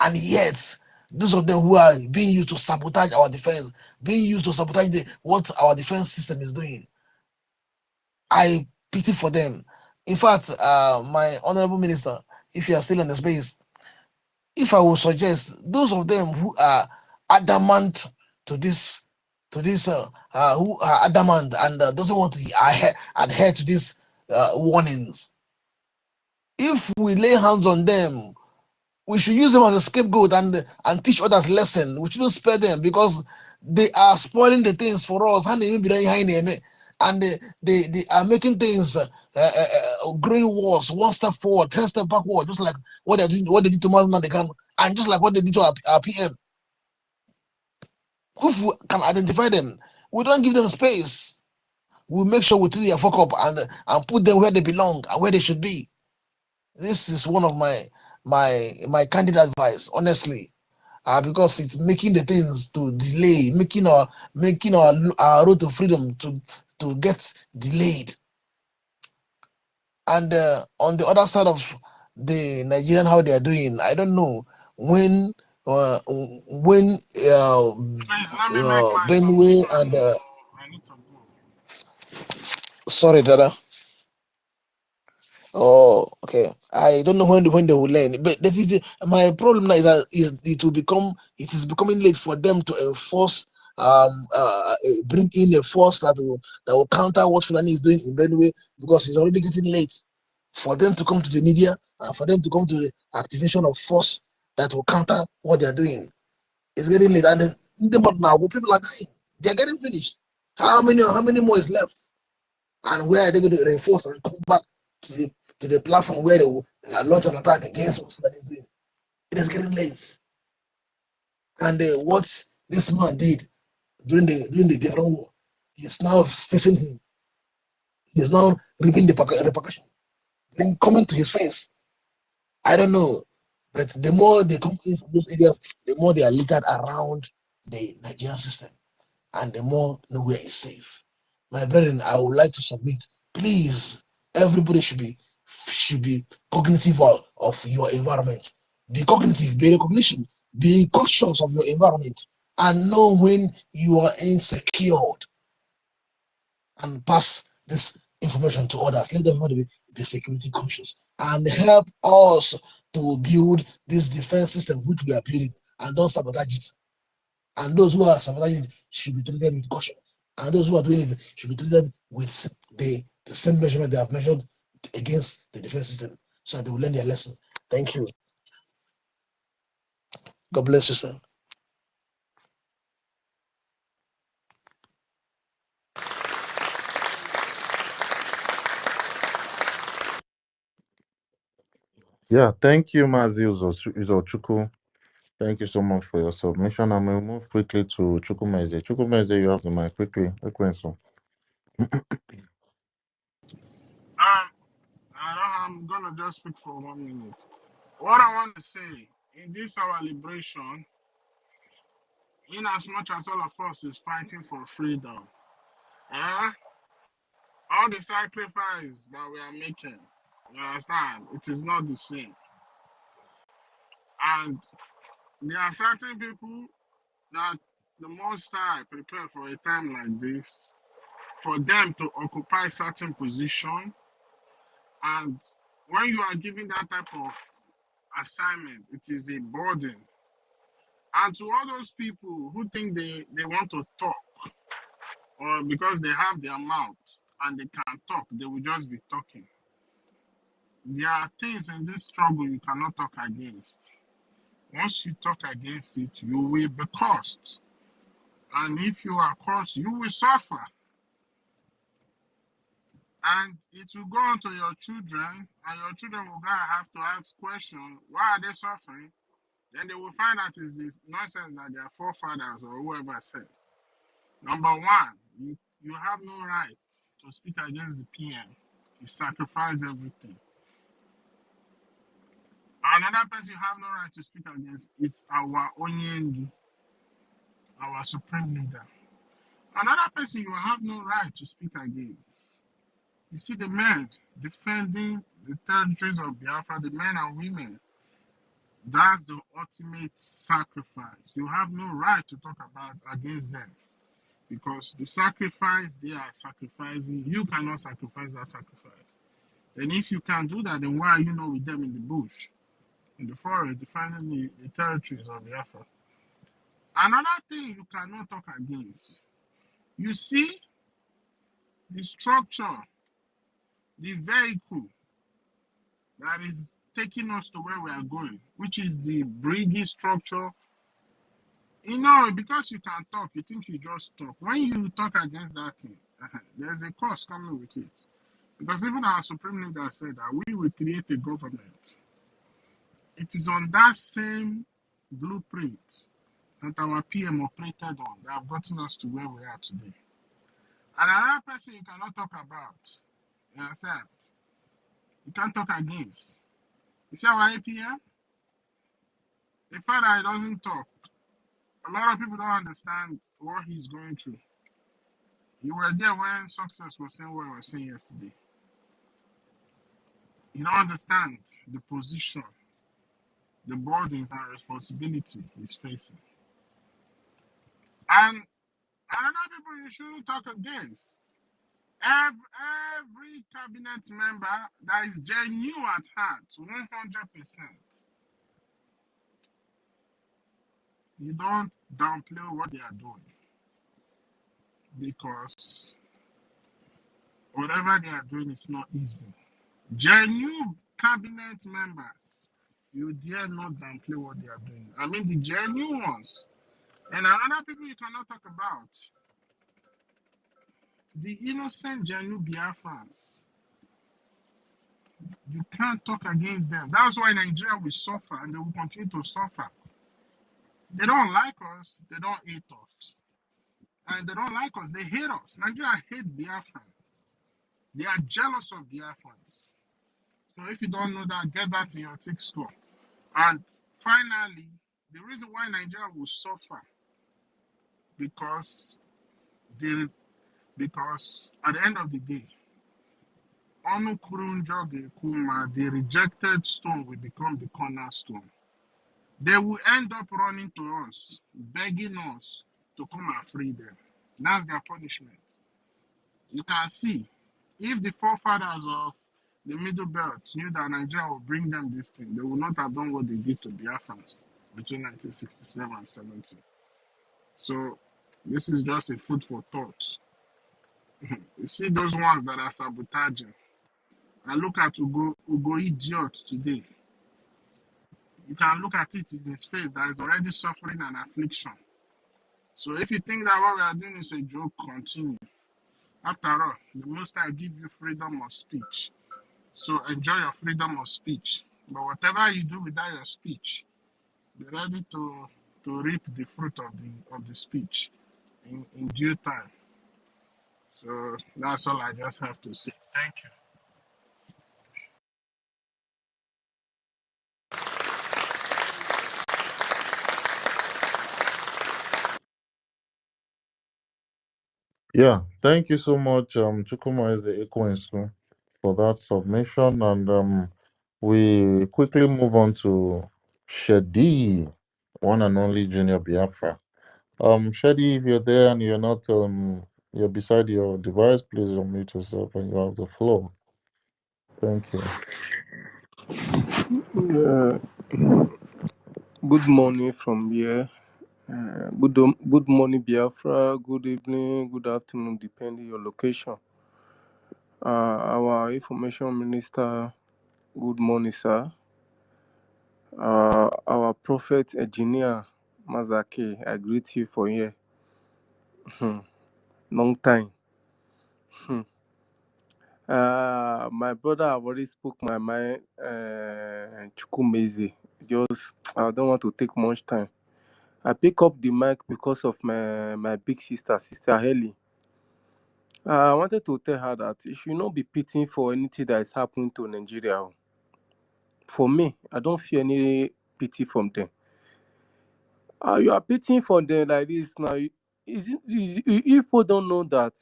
[SPEAKER 8] And yet, those of them who are being used to sabotage our defense, being used to sabotage what our defense system is doing, I pity for them. In fact, my honorable minister, if you are still in the space, if I would suggest those of them who are adamant who are adamant and doesn't want to adhere to these warnings, if we lay hands on them, we should use them as a scapegoat and teach others lesson. We shouldn't spare them because they are spoiling the things for us. And they are making things growing worse, one step forward, 10 steps backward, just like what they did to Mazda they can, and just like what they did to our PM. If we can identify them, we don't give them space. We make sure we treat their fuck up and put them where they belong and where they should be. This is one of my candid advice, honestly, because it's making the things to delay, making our road to freedom to get delayed. And on the other side of the Nigerian, how they are doing, I don't know when uh, when
[SPEAKER 9] Please let me make my
[SPEAKER 8] Benue
[SPEAKER 9] submission.
[SPEAKER 8] and
[SPEAKER 9] I need to go.
[SPEAKER 8] sorry, Dada. Oh, okay. I don't know when they will learn. But my problem now is it is becoming late for them to enforce bring in a force that will counter what Fulani is doing in Benue because it's already getting late for them to come to the media and for them to come to the activation of force that will counter what they are doing. It's getting late, and then now people are dying. They are getting finished. How many more is left? And where are they going to reinforce and come back to the platform where they will launch an attack against what Fulani is doing? It is getting late. And what this man did during the Biafran war, he's now facing him. He's now reaping the repercussion, coming to his face. I don't know, but the more they come in from those areas, the more they are littered around the Nigerian system, and the more nowhere is safe. My brethren, I would like to submit, please, everybody should be cognitive of your environment. Be cognitive, be recognition, be conscious of your environment, and know when you are insecure and pass this information to others. Let everybody be security conscious and help us to build this defense system which we are building, and don't sabotage it. And those who are sabotaging it should be treated with caution. And those who are doing it should be treated with the same measurement they have measured against the defense system so that they will learn their lesson. Thank you. God bless you, sir.
[SPEAKER 5] Yeah, thank you, Mazi Uzochukwu. Thank you so much for your submission. I'm going to move quickly to Chukwumeze. Chukwumeze, you have the mic quickly.
[SPEAKER 9] I'm gonna just speak for 1 minute. What I want to say in this our liberation, in as much as all of us is fighting for freedom, all the sacrifice that we are making, you understand, it is not the same. And there are certain people that the Most High prepare for a time like this, for them to occupy certain position. And when you are given that type of assignment, it is a burden. And to all those people who think they want to talk, or because they have their mouth and they can talk, they will just be talking. There are things in this struggle you cannot talk against. Once you talk against it, you will be cursed. And if you are cursed, you will suffer. And it will go on to your children, and your children will have to ask questions, why are they suffering? Then they will find out it's this nonsense that their forefathers or whoever said. Number one, you have no right to speak against the PM. He sacrificed everything. Another person you have no right to speak against is our Onyendu, our supreme leader. Another person you have no right to speak against. You see the men defending the territories of Biafra, the men and women. That's the ultimate sacrifice. You have no right to talk about against them. Because the sacrifice they are sacrificing, you cannot sacrifice that sacrifice. And if you can't do that, then why are you not with them in the bush, in the forest, defending the territories of Biafra? Another thing you cannot talk against. You see the structure, the vehicle that is taking us to where we are going, which is the BRGIE structure. You know, because you can talk, you think you just talk. When you talk against that thing, there's a cost coming with it. Because even our supreme leader said that we will create a government. It is on that same blueprint that our PM operated on that have gotten us to where we are today. And another person you cannot talk about, you understand? You can't talk against. You see our APM? The fact that he doesn't talk, a lot of people don't understand what he's going through. You were there when Success was saying what I was saying yesterday. You don't understand the position, the burdens and responsibility he's facing. And another people you shouldn't talk against. Every cabinet member that is genuine at heart, 100%. You don't downplay what they are doing. Because whatever they are doing is not easy. Genuine cabinet members, you dare not downplay what they are doing. I mean the genuine ones. And another people you cannot talk about, the innocent genuine Biafrans. You can't talk against them. That's why Nigeria will suffer and they will continue to suffer. They don't like us, they don't hate us. And they don't like us, they hate us. Nigeria hate Biafrans. They are jealous of Biafrans. So if you don't know that, get that in your thick score. And finally, the reason why Nigeria will suffer because at the end of the day, the rejected stone will become the cornerstone. They will end up running to us, begging us to come and free them. That's their punishment. You can see, if the forefathers of the Middle Belt knew that Nigeria would bring them this thing, they would not have done what they did to Biafrans between 1967 and 70. So this is just a food for thought. You see those ones that are sabotaging. And look at Ugo Idiot today. You can look at it in his face that is already suffering an affliction. So if you think that what we are doing is a joke, continue. After all, the Most High give you freedom of speech. So enjoy your freedom of speech. But whatever you do without your speech, Be ready to reap the fruit of the speech in due time. So that's all I just have to say. Thank you.
[SPEAKER 5] Yeah, thank you so much, Chukuma Eze for that submission. And we quickly move on to Shadi, one and only Junior Biafra. Shadi, if you're there and you're not, you're beside your device, please unmute yourself and you have the floor. Thank you.
[SPEAKER 10] Uh, good morning from here. Good morning, Biafra. Good evening, good afternoon, depending your location. Our information minister, good morning, sir. Our prophet engineer, Mazake, I greet you for here. Long time. My brother have already spoke my mind. Chukwumeze. Just, I don't want to take much time. I pick up the mic because of my big sister, Sister Helly. I wanted to tell her that she should not be pitying for anything that is happening to Nigeria. For me, I don't feel any pity from them. You are pitying for them like this now. People don't know that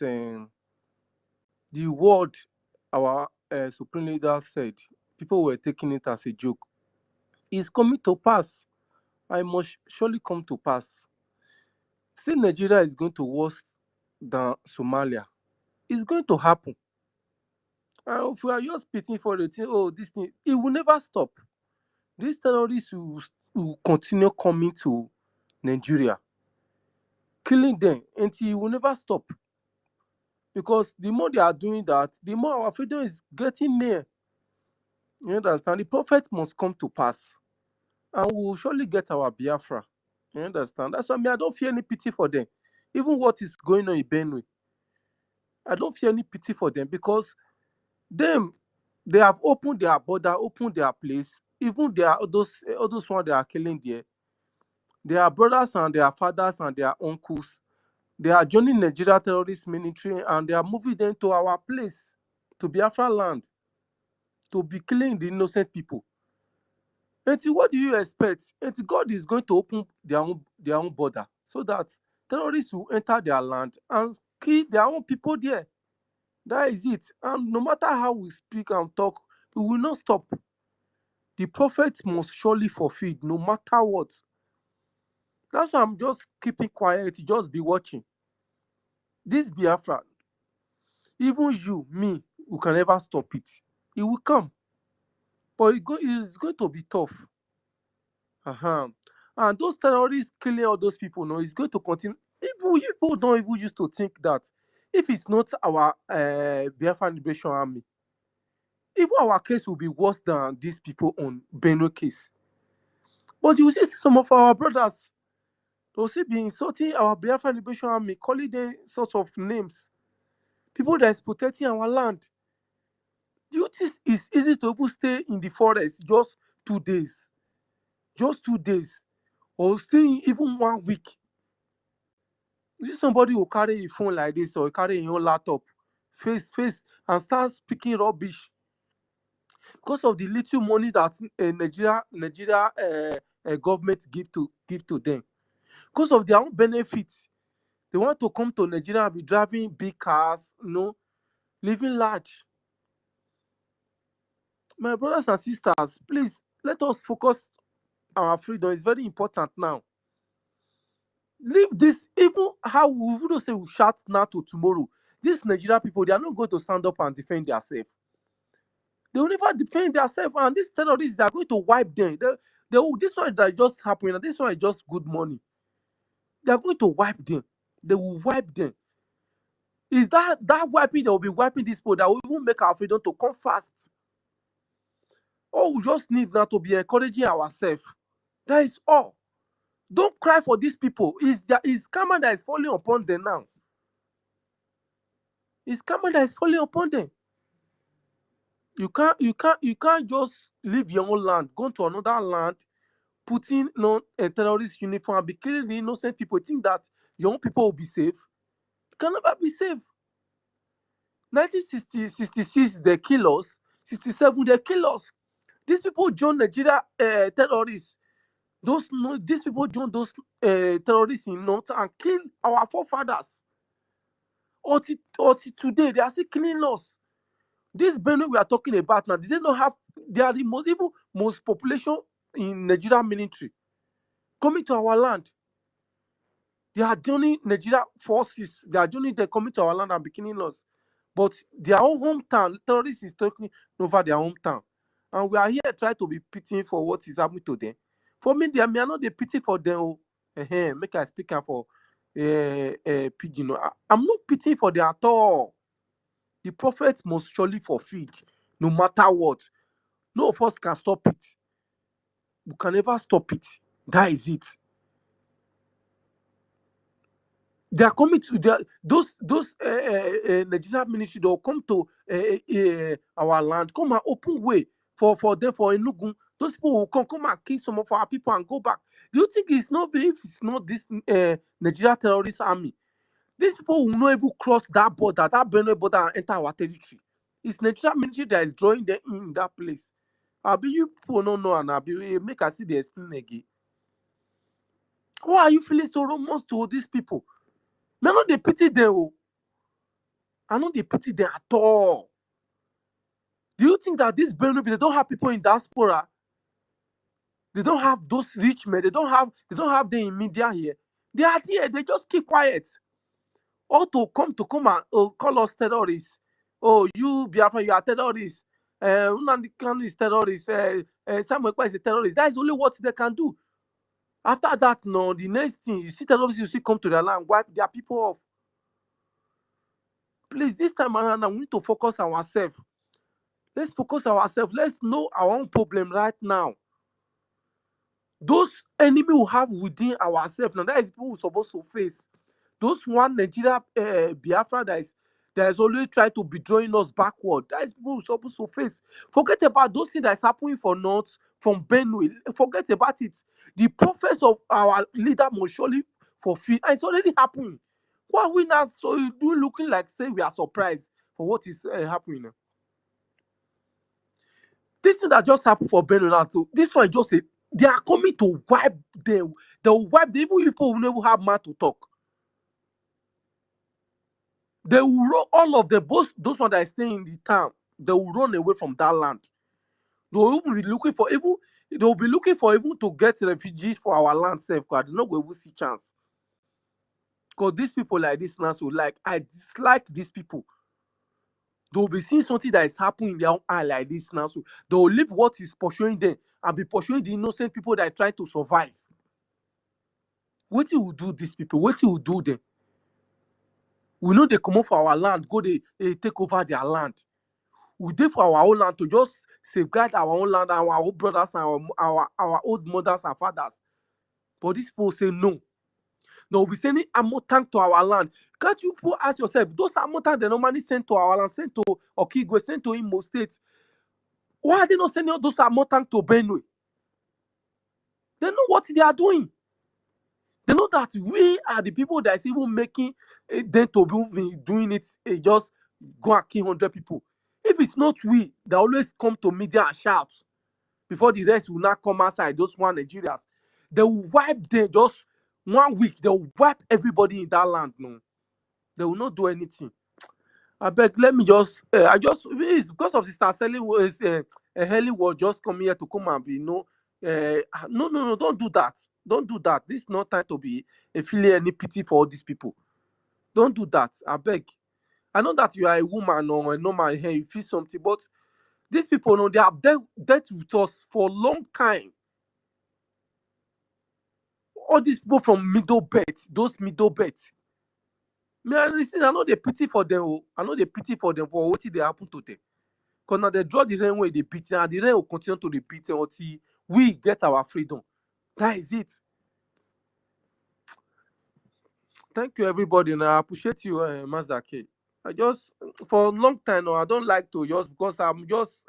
[SPEAKER 10] the word our supreme leader said, people were taking it as a joke. It's coming to pass. I must surely come to pass. Say Nigeria is going to worse than Somalia. It's going to happen. If we are just pitying for the thing, oh, this thing, it will never stop. These terrorists will continue coming to Nigeria, killing them until it will never stop. Because the more they are doing that, the more our freedom is getting near. You understand? The prophet must come to pass. And we will surely get our Biafra. You understand? That's why I don't feel any pity for them. Even what is going on in Benue, I don't feel any pity for them because them, they have opened their border, opened their place. Even all those ones they are killing there, their brothers and their fathers and their uncles, they are joining Nigeria terrorist military and they are moving them to our place, to Biafra land, to be killing the innocent people. And what do you expect? And God is going to open their own border so that terrorists will enter their land and kill their own people there. That is it. And no matter how we speak and talk, we will not stop. The prophet must surely fulfill no matter what. That's why I'm just keeping quiet, just be watching. This Biafra, even you, me, we can never stop it. It will come. But it's going to be tough. And those terrorists killing all those people, no, it's going to continue. People don't even used to think that if it's not our Biafra Liberation Army, even our case will be worse than these people on Benue case. But you see some of our brothers, they'll still be insulting our Biafra Liberation Army, calling them sort of names. People that is protecting our land. Do you think it's easy to even stay in the forest just 2 days? Just 2 days. Or stay even 1 week. If somebody will carry a phone like this or carry your laptop, face, and start speaking rubbish because of the little money that Nigeria government give to them, because of their own benefits, they want to come to Nigeria and be driving big cars, living large. My brothers and sisters, please let us focus on our freedom. It's very important now. Leave this, even how we don't say we shout now to tomorrow. These Nigerian people, they are not going to stand up and defend themselves. They will never defend themselves, and these terrorists, they are going to wipe them. This one that just happened, and this one is just good money. They are going to wipe them. They will wipe them. Is that wiping that will be wiping these people that will even make our freedom to come fast? All we just need now to be encouraging ourselves. That is all. Don't cry for these people. It's karma that is falling upon them now. It's karma that is falling upon them. You can't just leave your own land, go to another land, putting on a terrorist uniform and be killing the innocent people, think that young people will be safe? It can never be safe. 1966, they kill us. 67, they kill us. These people join Nigeria terrorists. These people join those terrorists in North and kill our forefathers. Until today, they are still killing us. This Benue we are talking about now, they don't have, they are the most, even most population in Nigerian military coming to our land. They are joining Nigeria forces. They are joining, they're coming to our land and be killing us. But their own hometown, terrorists is taking over their hometown. And we are here trying to be pitying for what is happening to them. For me, they are not the pity for them. Make I speak for Pidgin. I'm not pitying for them at all. The prophet must surely fulfill, no matter what. No of us can stop it. We can never stop it. That is it. They are coming to those Nigerian ministry. They will come to our land, come and open way for them for Enugu. Those people will come and kill some of our people and go back. Do you think it's not, if it's not this Nigeria terrorist army, these people will not even cross that border, that Benue border, and enter our territory? It's Nigerian military that is drawing them in that place. Abi, you people don't know, and Abi, make us see the explain again. Why are you feeling so remorse to these people? Me no dey pity them. I no dey pity them at all. Do you think that this Benue, they don't have people in diaspora? They don't have those rich men. They don't have them in media here. They are there. They just keep quiet. Or to come and call us terrorists. Oh, you Biafra, you are terrorists. Nnamdi Kanu is terrorist. Samuel Ekpa is a terrorist. That is only what they can do. After that, no, the next thing, you see terrorists, you see come to their land, wipe their people off. Please, this time around, we need to focus on ourselves. Let's focus on ourselves. Let's know our own problem right now. Those enemy we have within ourselves, now that is people we're supposed to face. Those one Nigeria Biafra that is always trying to be drawing us backward. That is people we're supposed to face. Forget about those things that is happening for North, from Benue. Forget about it. The prophets of our leader must surely fulfill, and it's already happening. Why are we not so looking like say we are surprised for what is happening now? This thing that just happened for Benue now, too, this one just say they are coming to wipe them. They will wipe the evil people who never have mouth to talk. They will run, all of them, both those ones that are staying in the town, they will run away from that land. They will even be looking for even to get refugees for our land safe, because they're not going to see chance. Because these people like this now, so like I dislike these people. They will be seeing something that is happening in their own eye like this now, so they will leave what is pursuing them and be pursuing the innocent people that are trying to survive. What will do these people? What will do them? We know they come up for our land, go they take over their land. We did for our own land to just safeguard our own land, our old brothers and our old mothers and fathers. But these people say no. They will be sending ammo tank to our land. Can't you people ask yourself, those ammo tanks they normally send to our land, sent to Okigwe, sent to Imo State, why are they not sending all those ammo tanks to Benue? They know what they are doing. They know that we are the people that is even making them to be doing it, just go and kill 100 people. If it's not we, they always come to media and shout before the rest will not come outside, those one Nigerians. They will wipe them just 1 week. They will wipe everybody in that land. No, they will not do anything. I beg, let me just, it's because of Sister Helen was just coming here to come and be, no, don't do that. Don't do that. This is not time to be feeling any pity for all these people. Don't do that. I beg. I know that you are a woman or a normal here, you feel something, but these people, no, they have dealt with us for a long time. All these people from middle belt, those middle belts. I know they pity for them. I know they pity for them for what they happen to them. Because now they draw the rain where they beat, and the rain will continue to repeat until we get our freedom. That is it. Thank you, everybody, and I appreciate you, Mazaki. I just, for a long time now, I don't like to just, because I'm just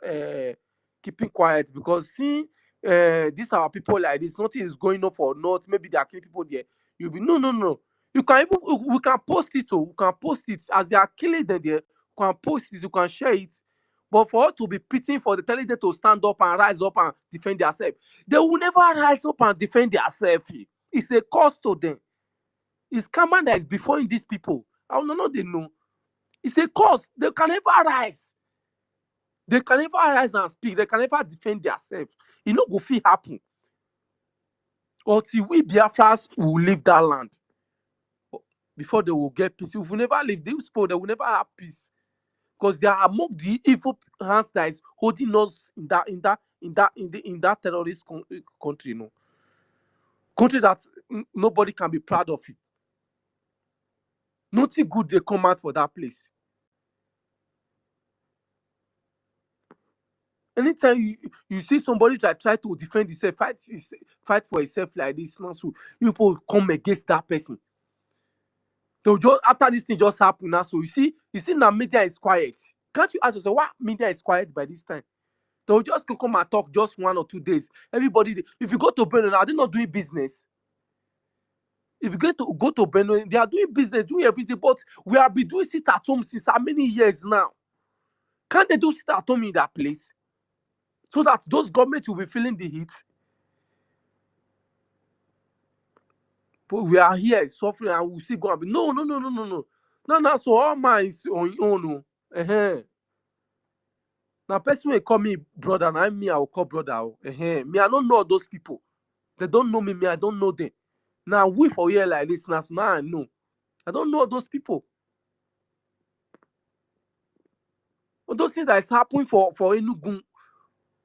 [SPEAKER 10] keeping quiet, because seeing these are people like this, nothing is going on for north, maybe they are killing people there. You'll be no. You can even we can post it, we can post it as they are killing them there. You can post it, you can share it. But for us to be pitying for the telling them to stand up and rise up and defend themselves, they will never rise up and defend themselves. It's a cost to them. It's command that is before these people. I don't know, they know. It's a cost. They can never rise. They can never rise and speak. They can never defend themselves. It no go fit happen until we Biafrans will leave that land before they will get peace. If we never leave these people, they will never have peace because they are among the evil hands that is holding us in that terrorist country, country that nobody can be proud of it. Nothing good they come out for that place. Anytime you see somebody try to defend himself, fight for himself like this, now so people come against that person. So just after this thing just happened now, so you see now media is quiet. Can't you ask yourself why media is quiet by this time? They'll just come and talk just 1 or 2 days. Everybody, if you go to Benin, are they not doing business? If you go to Benin, they are doing business, doing everything, but we have been doing sit at home since how many years now? Can't they do sit at home in that place? So that those governments will be feeling the heat. But we are here suffering and we still going to be no. No. So all mine is on your own. Now, person will call me brother, and me, I will call brother. Me, I don't know those people. They don't know me, I don't know them. Now, we for here like this, now I know. I don't know those people. But those things that is happening for Enugu,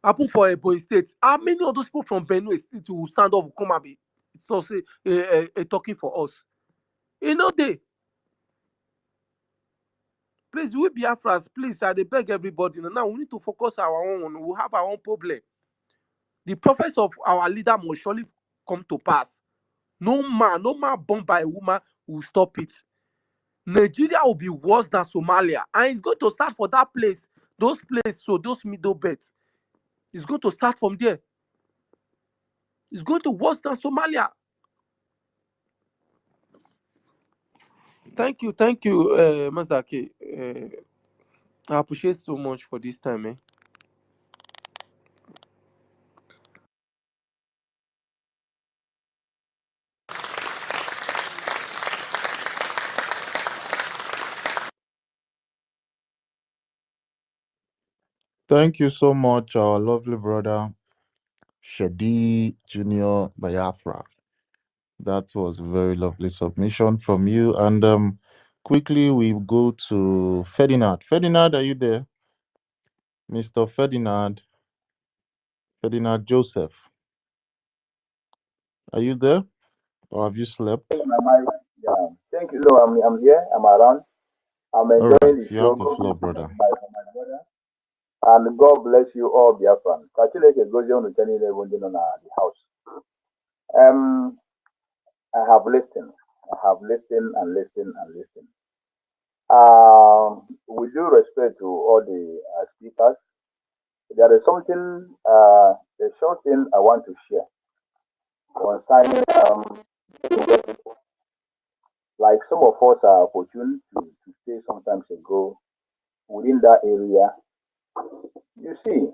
[SPEAKER 10] happen for Ebonyi State. How many of those people from Benue State will stand up, come and be talking for us? You know they. Please, we Biafrans, please, I beg everybody. Now we need to focus our own. We have our own problem. The prophets of our leader must surely come to pass. No man born by a woman will stop it. Nigeria will be worse than Somalia, and it's going to start for that place, those middle belts. It's going to start from there. It's going to worse than Somalia. Thank you, Mazdake. I appreciate so much for this time, man.
[SPEAKER 5] Thank you so much, our lovely brother, Shadi Junior Biafra. That was a very lovely submission from you. And quickly we go to Ferdinand. Ferdinand, are you there? Mr. Ferdinand Joseph. Are you there? Or have you slept?
[SPEAKER 11] Yeah. Thank you. No, I'm here. I'm around. I'm
[SPEAKER 5] All
[SPEAKER 11] enjoying
[SPEAKER 5] right,
[SPEAKER 11] the
[SPEAKER 5] you
[SPEAKER 11] show.
[SPEAKER 5] have the floor, brother.
[SPEAKER 11] My brother. And God bless you all, Biafran. Kachileke goes on to tell you the house. Um, I have listened. I have listened and listened and listened. With due respect to all the speakers, there is something, a short thing I want to share concerning like some of us are opportune to stay sometimes ago within that area. You see,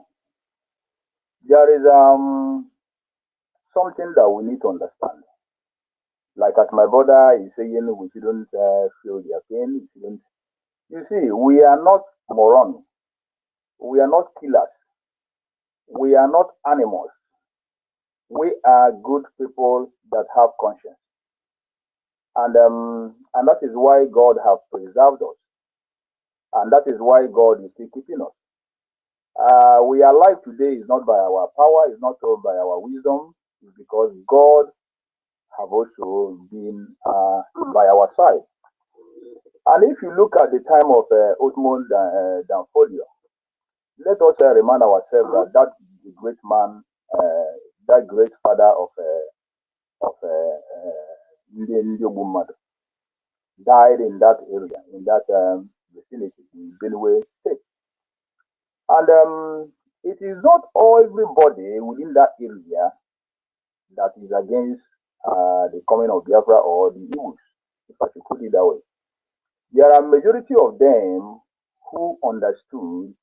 [SPEAKER 11] there is something that we need to understand. Like as my brother is saying, we shouldn't feel their pain. We shouldn't. You see, we are not morons. We are not killers. We are not animals. We are good people that have conscience, and that is why God have preserved us, and that is why God is still keeping us. We are alive today is not by our power, it's not all by our wisdom, it's because God have also been by our side. And if you look at the time of Otmon Danfodio, let us remind ourselves that great man, that great father of Ndiobu mother, died in that area, in that vicinity, in Benue State. And it is not everybody within that area that is against the coming of Biafra or the Igbos, if I should put it that way. There are majority of them who understood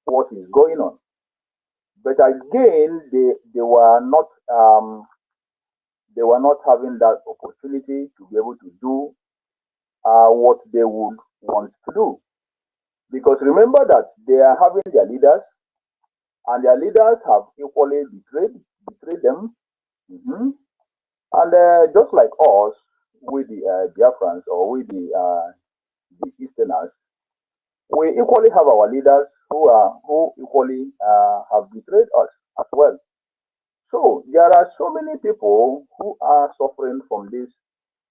[SPEAKER 11] what is going on, but again, they were not having that opportunity to be able to do what they would want to do, because remember that they are having their leaders, and their leaders have equally betrayed them. Mm-hmm. And just like us, with the Biafrans or with the Easterners, we equally have our leaders who equally have betrayed us as well. So there are so many people who are suffering from this,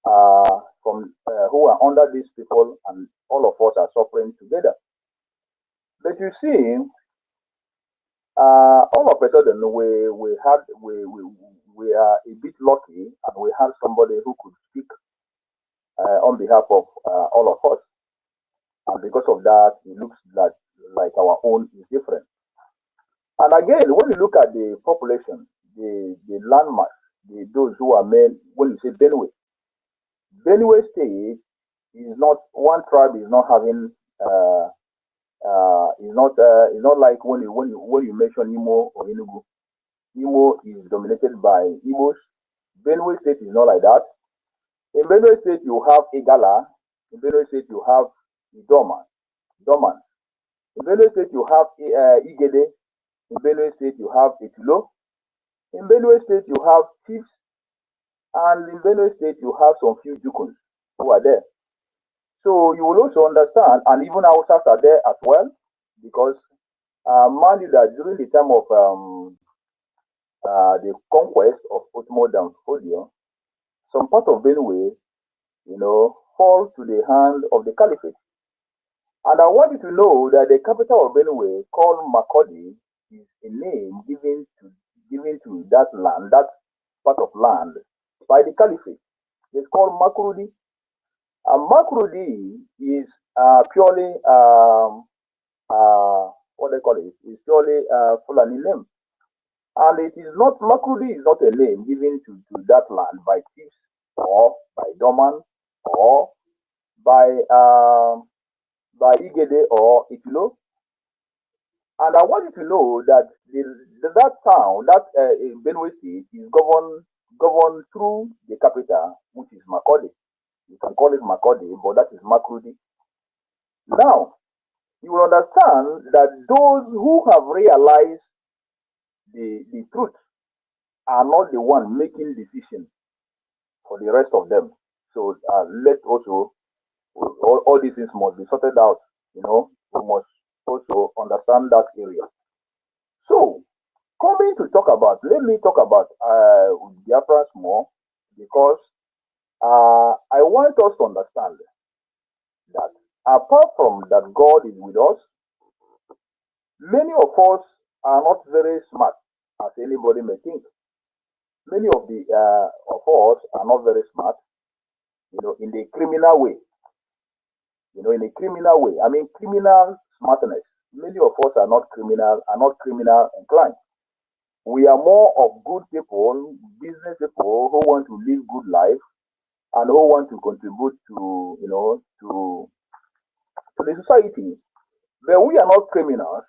[SPEAKER 11] who are under these people, and all of us are suffering together. But you see, all of a sudden we are a bit lucky, and we have somebody who could speak on behalf of all of us, and because of that, it looks like our own is different. And again, when you look at the population, the landmass, those who are men, when you say Benue State is not, one tribe is not having is not like when you mention Imo or Enugu. Imo is dominated by Igbos. Benue State is not like that. In Benue State you have Igala. In Benue State you have Doman. In Benue State you have Igede. In Benue State you have Etulo. In Benue State you have chiefs, and in Benue State you have some few Jukuns who are there. So you will also understand, and even Hausas are there as well, because mind you that during the time of the conquest of Ottoman Danfodio, some part of Benue, fall to the hand of the Caliphate. And I want you to know that the capital of Benue, called Makodi, is a name given to that land, that part of land, by the Caliphate. It's called Makurudi. And Makurudi is purely what they call it is purely Fulani name. And it is not, Makurudi is not a name given to that land by chiefs or by Doman or by Igede or Itulo. And I want you to know that that town, that Benue State, is governed through the capital, which is Makodi. You can call it Makodi, but that is Makurudi. Now, you will understand that those who have realized the truth are not the one making decisions for the rest of them. So let also, all these things must be sorted out. We must also understand that area. So, let me talk about Biafrans more, because I want us to understand that apart from that God is with us, many of us are not very smart, as anybody may think. Many of us are not very smart, in the criminal way. In a criminal way. I mean, criminal smartness. Many of us are not criminal inclined. We are more of good people, business people who want to live good life and who want to contribute to the society. But we are not criminals,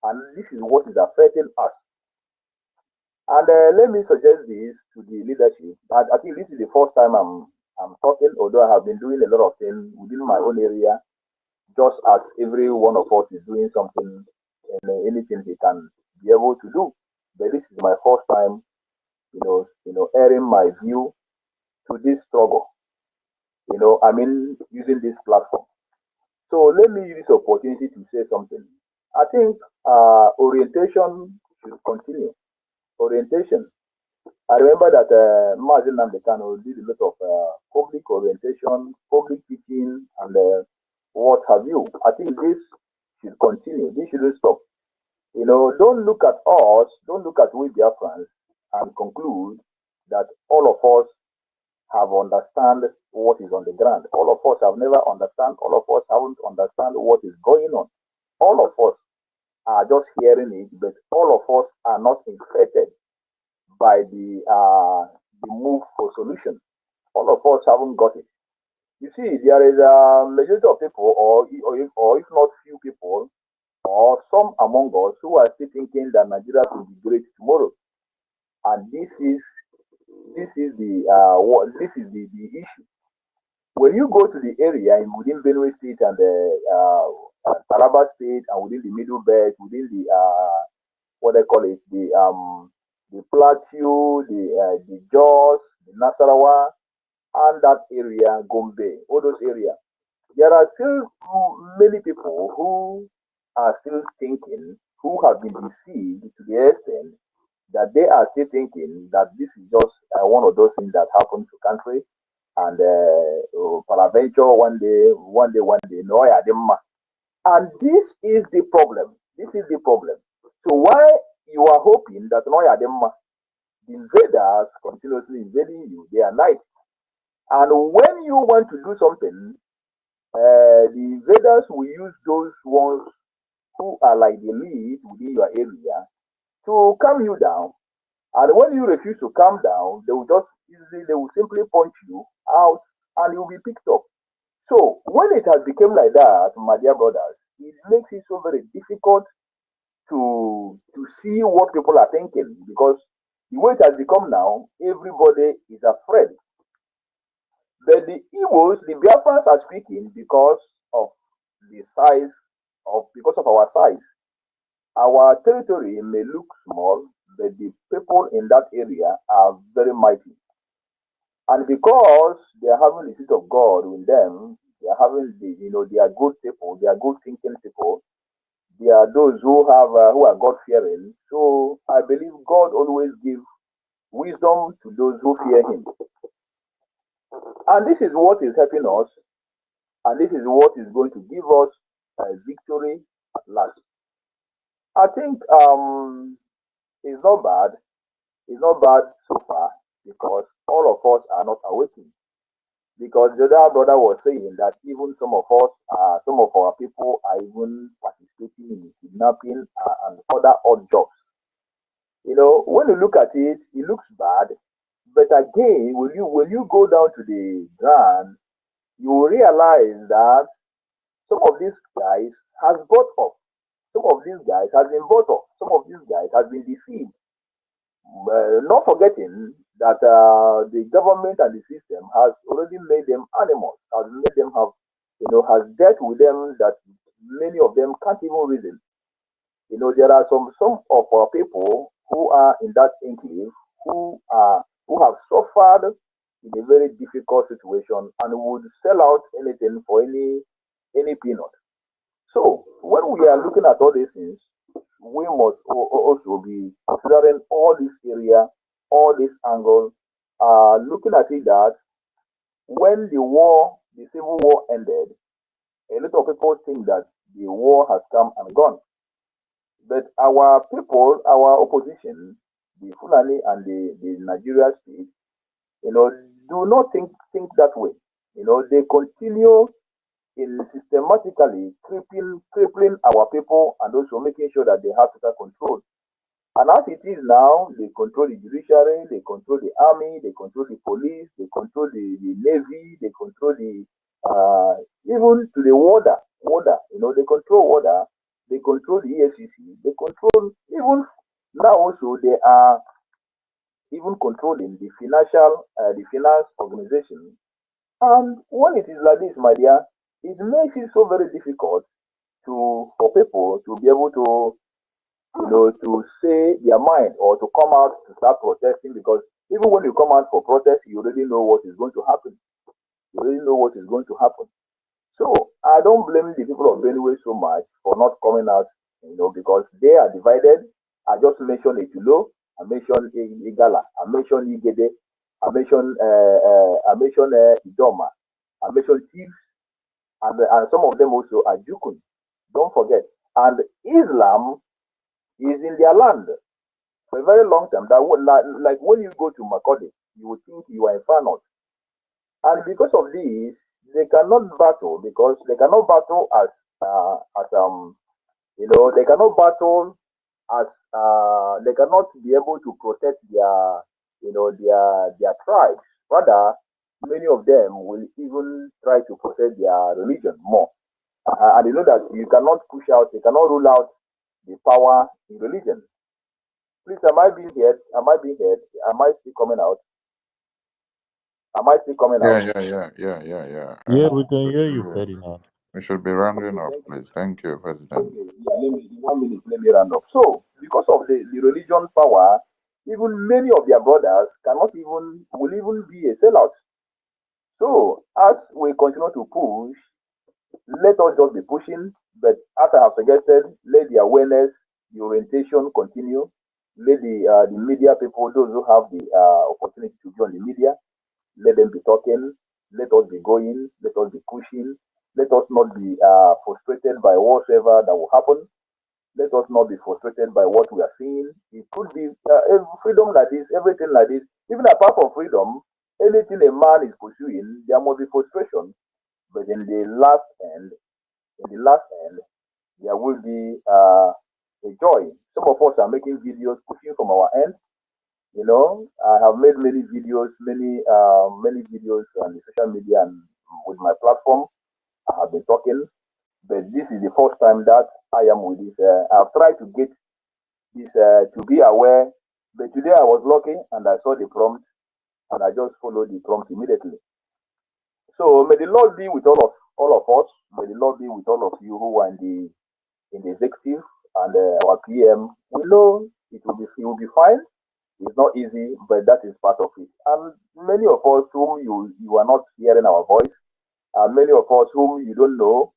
[SPEAKER 11] and this is what is affecting us. And let me suggest this to the leadership. I think this is the first time I'm talking, although I have been doing a lot of things within my own area, just as every one of us is doing something and anything he can be able to do. But this is my first time, airing my view to this struggle. Using this platform. So let me use this opportunity to say something. I think orientation should continue. Orientation. I remember that Mazin Namdekano did a lot of public orientation, public teaching, and what have you. I think this should continue. This shouldn't stop. Don't look at us, don't look at we Biafrans and conclude that all of us have understand what is on the ground. All of us have never understand. All of us haven't understand what is going on. All of us. are just hearing it, but all of us are not infected by the move for solution. All of us haven't got it. You see, there is a majority of people, or if not few people, or some among us who are still thinking that Nigeria will be great tomorrow, and this is the issue. When you go to the area within Benue State and Taraba State, and within the Middle Belt, within the what they call it, the Plateau, the Jos, the Nasarawa, and that area, Gombe, all those areas, there are still many people who are still thinking, who have been deceived to the extent that they are still thinking that this is just one of those things that happen to country, and peradventure one day, no, yeah, and this is the problem. This is the problem. So why you are hoping that no, yeah, the invaders continuously invading you day and night, and when you want to do something, the invaders will use those ones who are like the lead within your area to calm you down. And when you refuse to calm down, they will simply punch you out and you'll be picked up. So when it has become like that, my dear brothers, it makes it so very difficult to see what people are thinking, because the way it has become now, everybody is afraid. But the Igbos, the Biafrans are speaking because of the size because of our size. Our territory may look small, but the people in that area are very mighty. And because they are having the seed of God with them, they are having they are good people, they are good thinking people. They are those who are God fearing. So I believe God always gives wisdom to those who fear Him. And this is what is helping us, and this is what is going to give us a victory at last. I think it's not bad. It's not bad so far, because all of us are not awakened. Because the other brother was saying that even some of us, some of our people are even participating in kidnapping and other odd jobs. When you look at it, it looks bad. But again, when you go down to the ground, you will realize that some of these guys has bought up. Some of these guys has been bought up. Some of these guys has been deceived. Not forgetting that the government and the system has already made them animals, has made them have, has dealt with them that many of them can't even reason. There are some of our people who are in that enclave who have suffered in a very difficult situation and would sell out anything for any peanut. So when we are looking at all these things, we must also be considering all this area, all this angle, looking at it that when the civil war ended, a lot of people think that the war has come and gone. But our people, our opposition, the Fulani and the Nigeria state, do not think that way. They continue in systematically crippling our people, and also making sure that they have total control. And as it is now, they control the judiciary, they control the army, they control the police, they control the navy, they control the even to the water. They control water, they control the EFCC, they control even now also they are even controlling the finance organization. And when it is like this, my dear, it makes it so very difficult for people to be able to to say their mind, or to come out to start protesting, because even when you come out for protest, you already know what is going to happen. You already know what is going to happen. So I don't blame the people of Benue so much for not coming out, because they are divided. I just mentioned Etulo, I mentioned Igala, I mentioned Igede, I mentioned Idoma, I mentioned Tiv, and some of them also are Jukun. Don't forget. And Islam is in their land for a very long time. That like when you go to Makode, you would think you are in Far North. And because of this, they cannot battle, because they cannot battle as They cannot battle as they cannot be able to protect their tribes. Rather, many of them will even try to protect their religion more. And you know that you cannot push out, you cannot rule out the power in religion. Please, am I being heard? Am I being heard? Am I still coming out? Am I still coming out?
[SPEAKER 5] Yeah, we can hear you, Ferdinand.
[SPEAKER 1] We should be rounding
[SPEAKER 11] Okay,
[SPEAKER 1] up,
[SPEAKER 11] thank you.
[SPEAKER 1] please. Thank you, President.
[SPEAKER 11] Okay, yeah, in 1 minute, let me round up. So, because of the religion power, even many of their brothers will even be a sellout. So, as we continue to push, let us just be pushing, but as I have suggested, let the awareness, the orientation continue. Let the media people, those who have the opportunity to be on the media, let them be talking. Let us be going. Let us be pushing. Let us not be frustrated by whatever that will happen. Let us not be frustrated by what we are seeing. It could be freedom like this, everything like this. Even apart from freedom, anything a man is pursuing, there must be frustration. But in the last end, there will be a joy. Some of us are making videos pushing from our end. I have made many videos, many videos on the social media and with my platform. I have been talking, but this is the first time that I am with this. I've tried to get this to be aware, but today I was lucky and I saw the prompt and I just followed the prompt immediately. So may the Lord be with all of us. May the Lord be with all of you who are in the executive and our PM. We know it will be fine. It's not easy, but that is part of it. And many of us whom you are not hearing our voice, and many of us whom you don't know,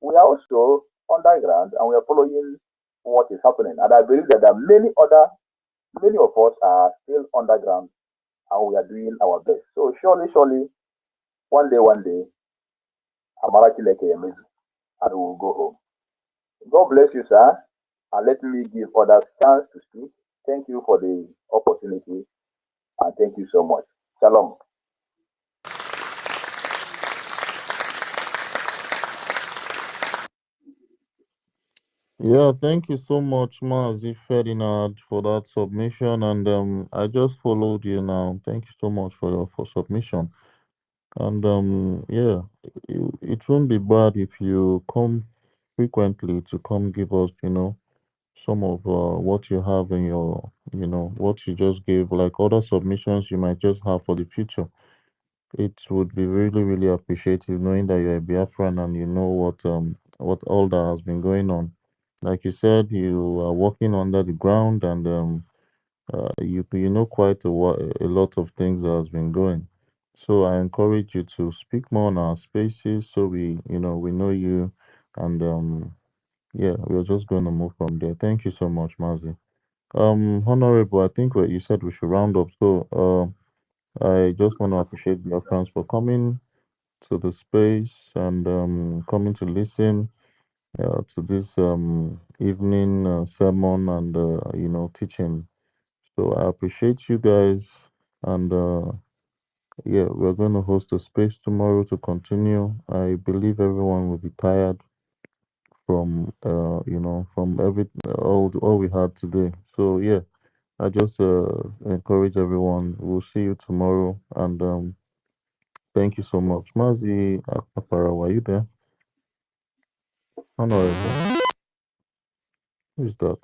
[SPEAKER 11] we are also underground and we are following what is happening. And I believe that there are many of us are still underground and we are doing our best. So surely, one day, Amara Kileke Yemezu, and we will go home. God bless you, sir, and let me give others chance to speak. Thank you for the opportunity, and thank you so much. Shalom.
[SPEAKER 5] Yeah, thank you so much, Mazi Ferdinand, for that submission. And I just followed you now. Thank you so much for your for submission. And yeah, it won't be bad if you come frequently to come give us, some of what you have in your, what you just gave, like other submissions you might just have for the future. It would be really, really appreciative knowing that you're a Biafran and you know what all that has been going on. Like you said, you are working under the ground and you know quite a lot of things that has been going. So I encourage you to speak more on our spaces so we know you and yeah, we're just going to move from there. Thank you so much, Mazi. Honorable, I think what you said we should round up. So I just want to appreciate your friends for coming to the space and coming to listen to this evening sermon and teaching. So I appreciate you guys, and yeah, we're going to host a space tomorrow to continue. I believe everyone will be tired from from all we had today. So yeah, I just encourage everyone. We'll see you tomorrow, and thank you so much, Mazi Apara. Are you there? Honorable, who's that?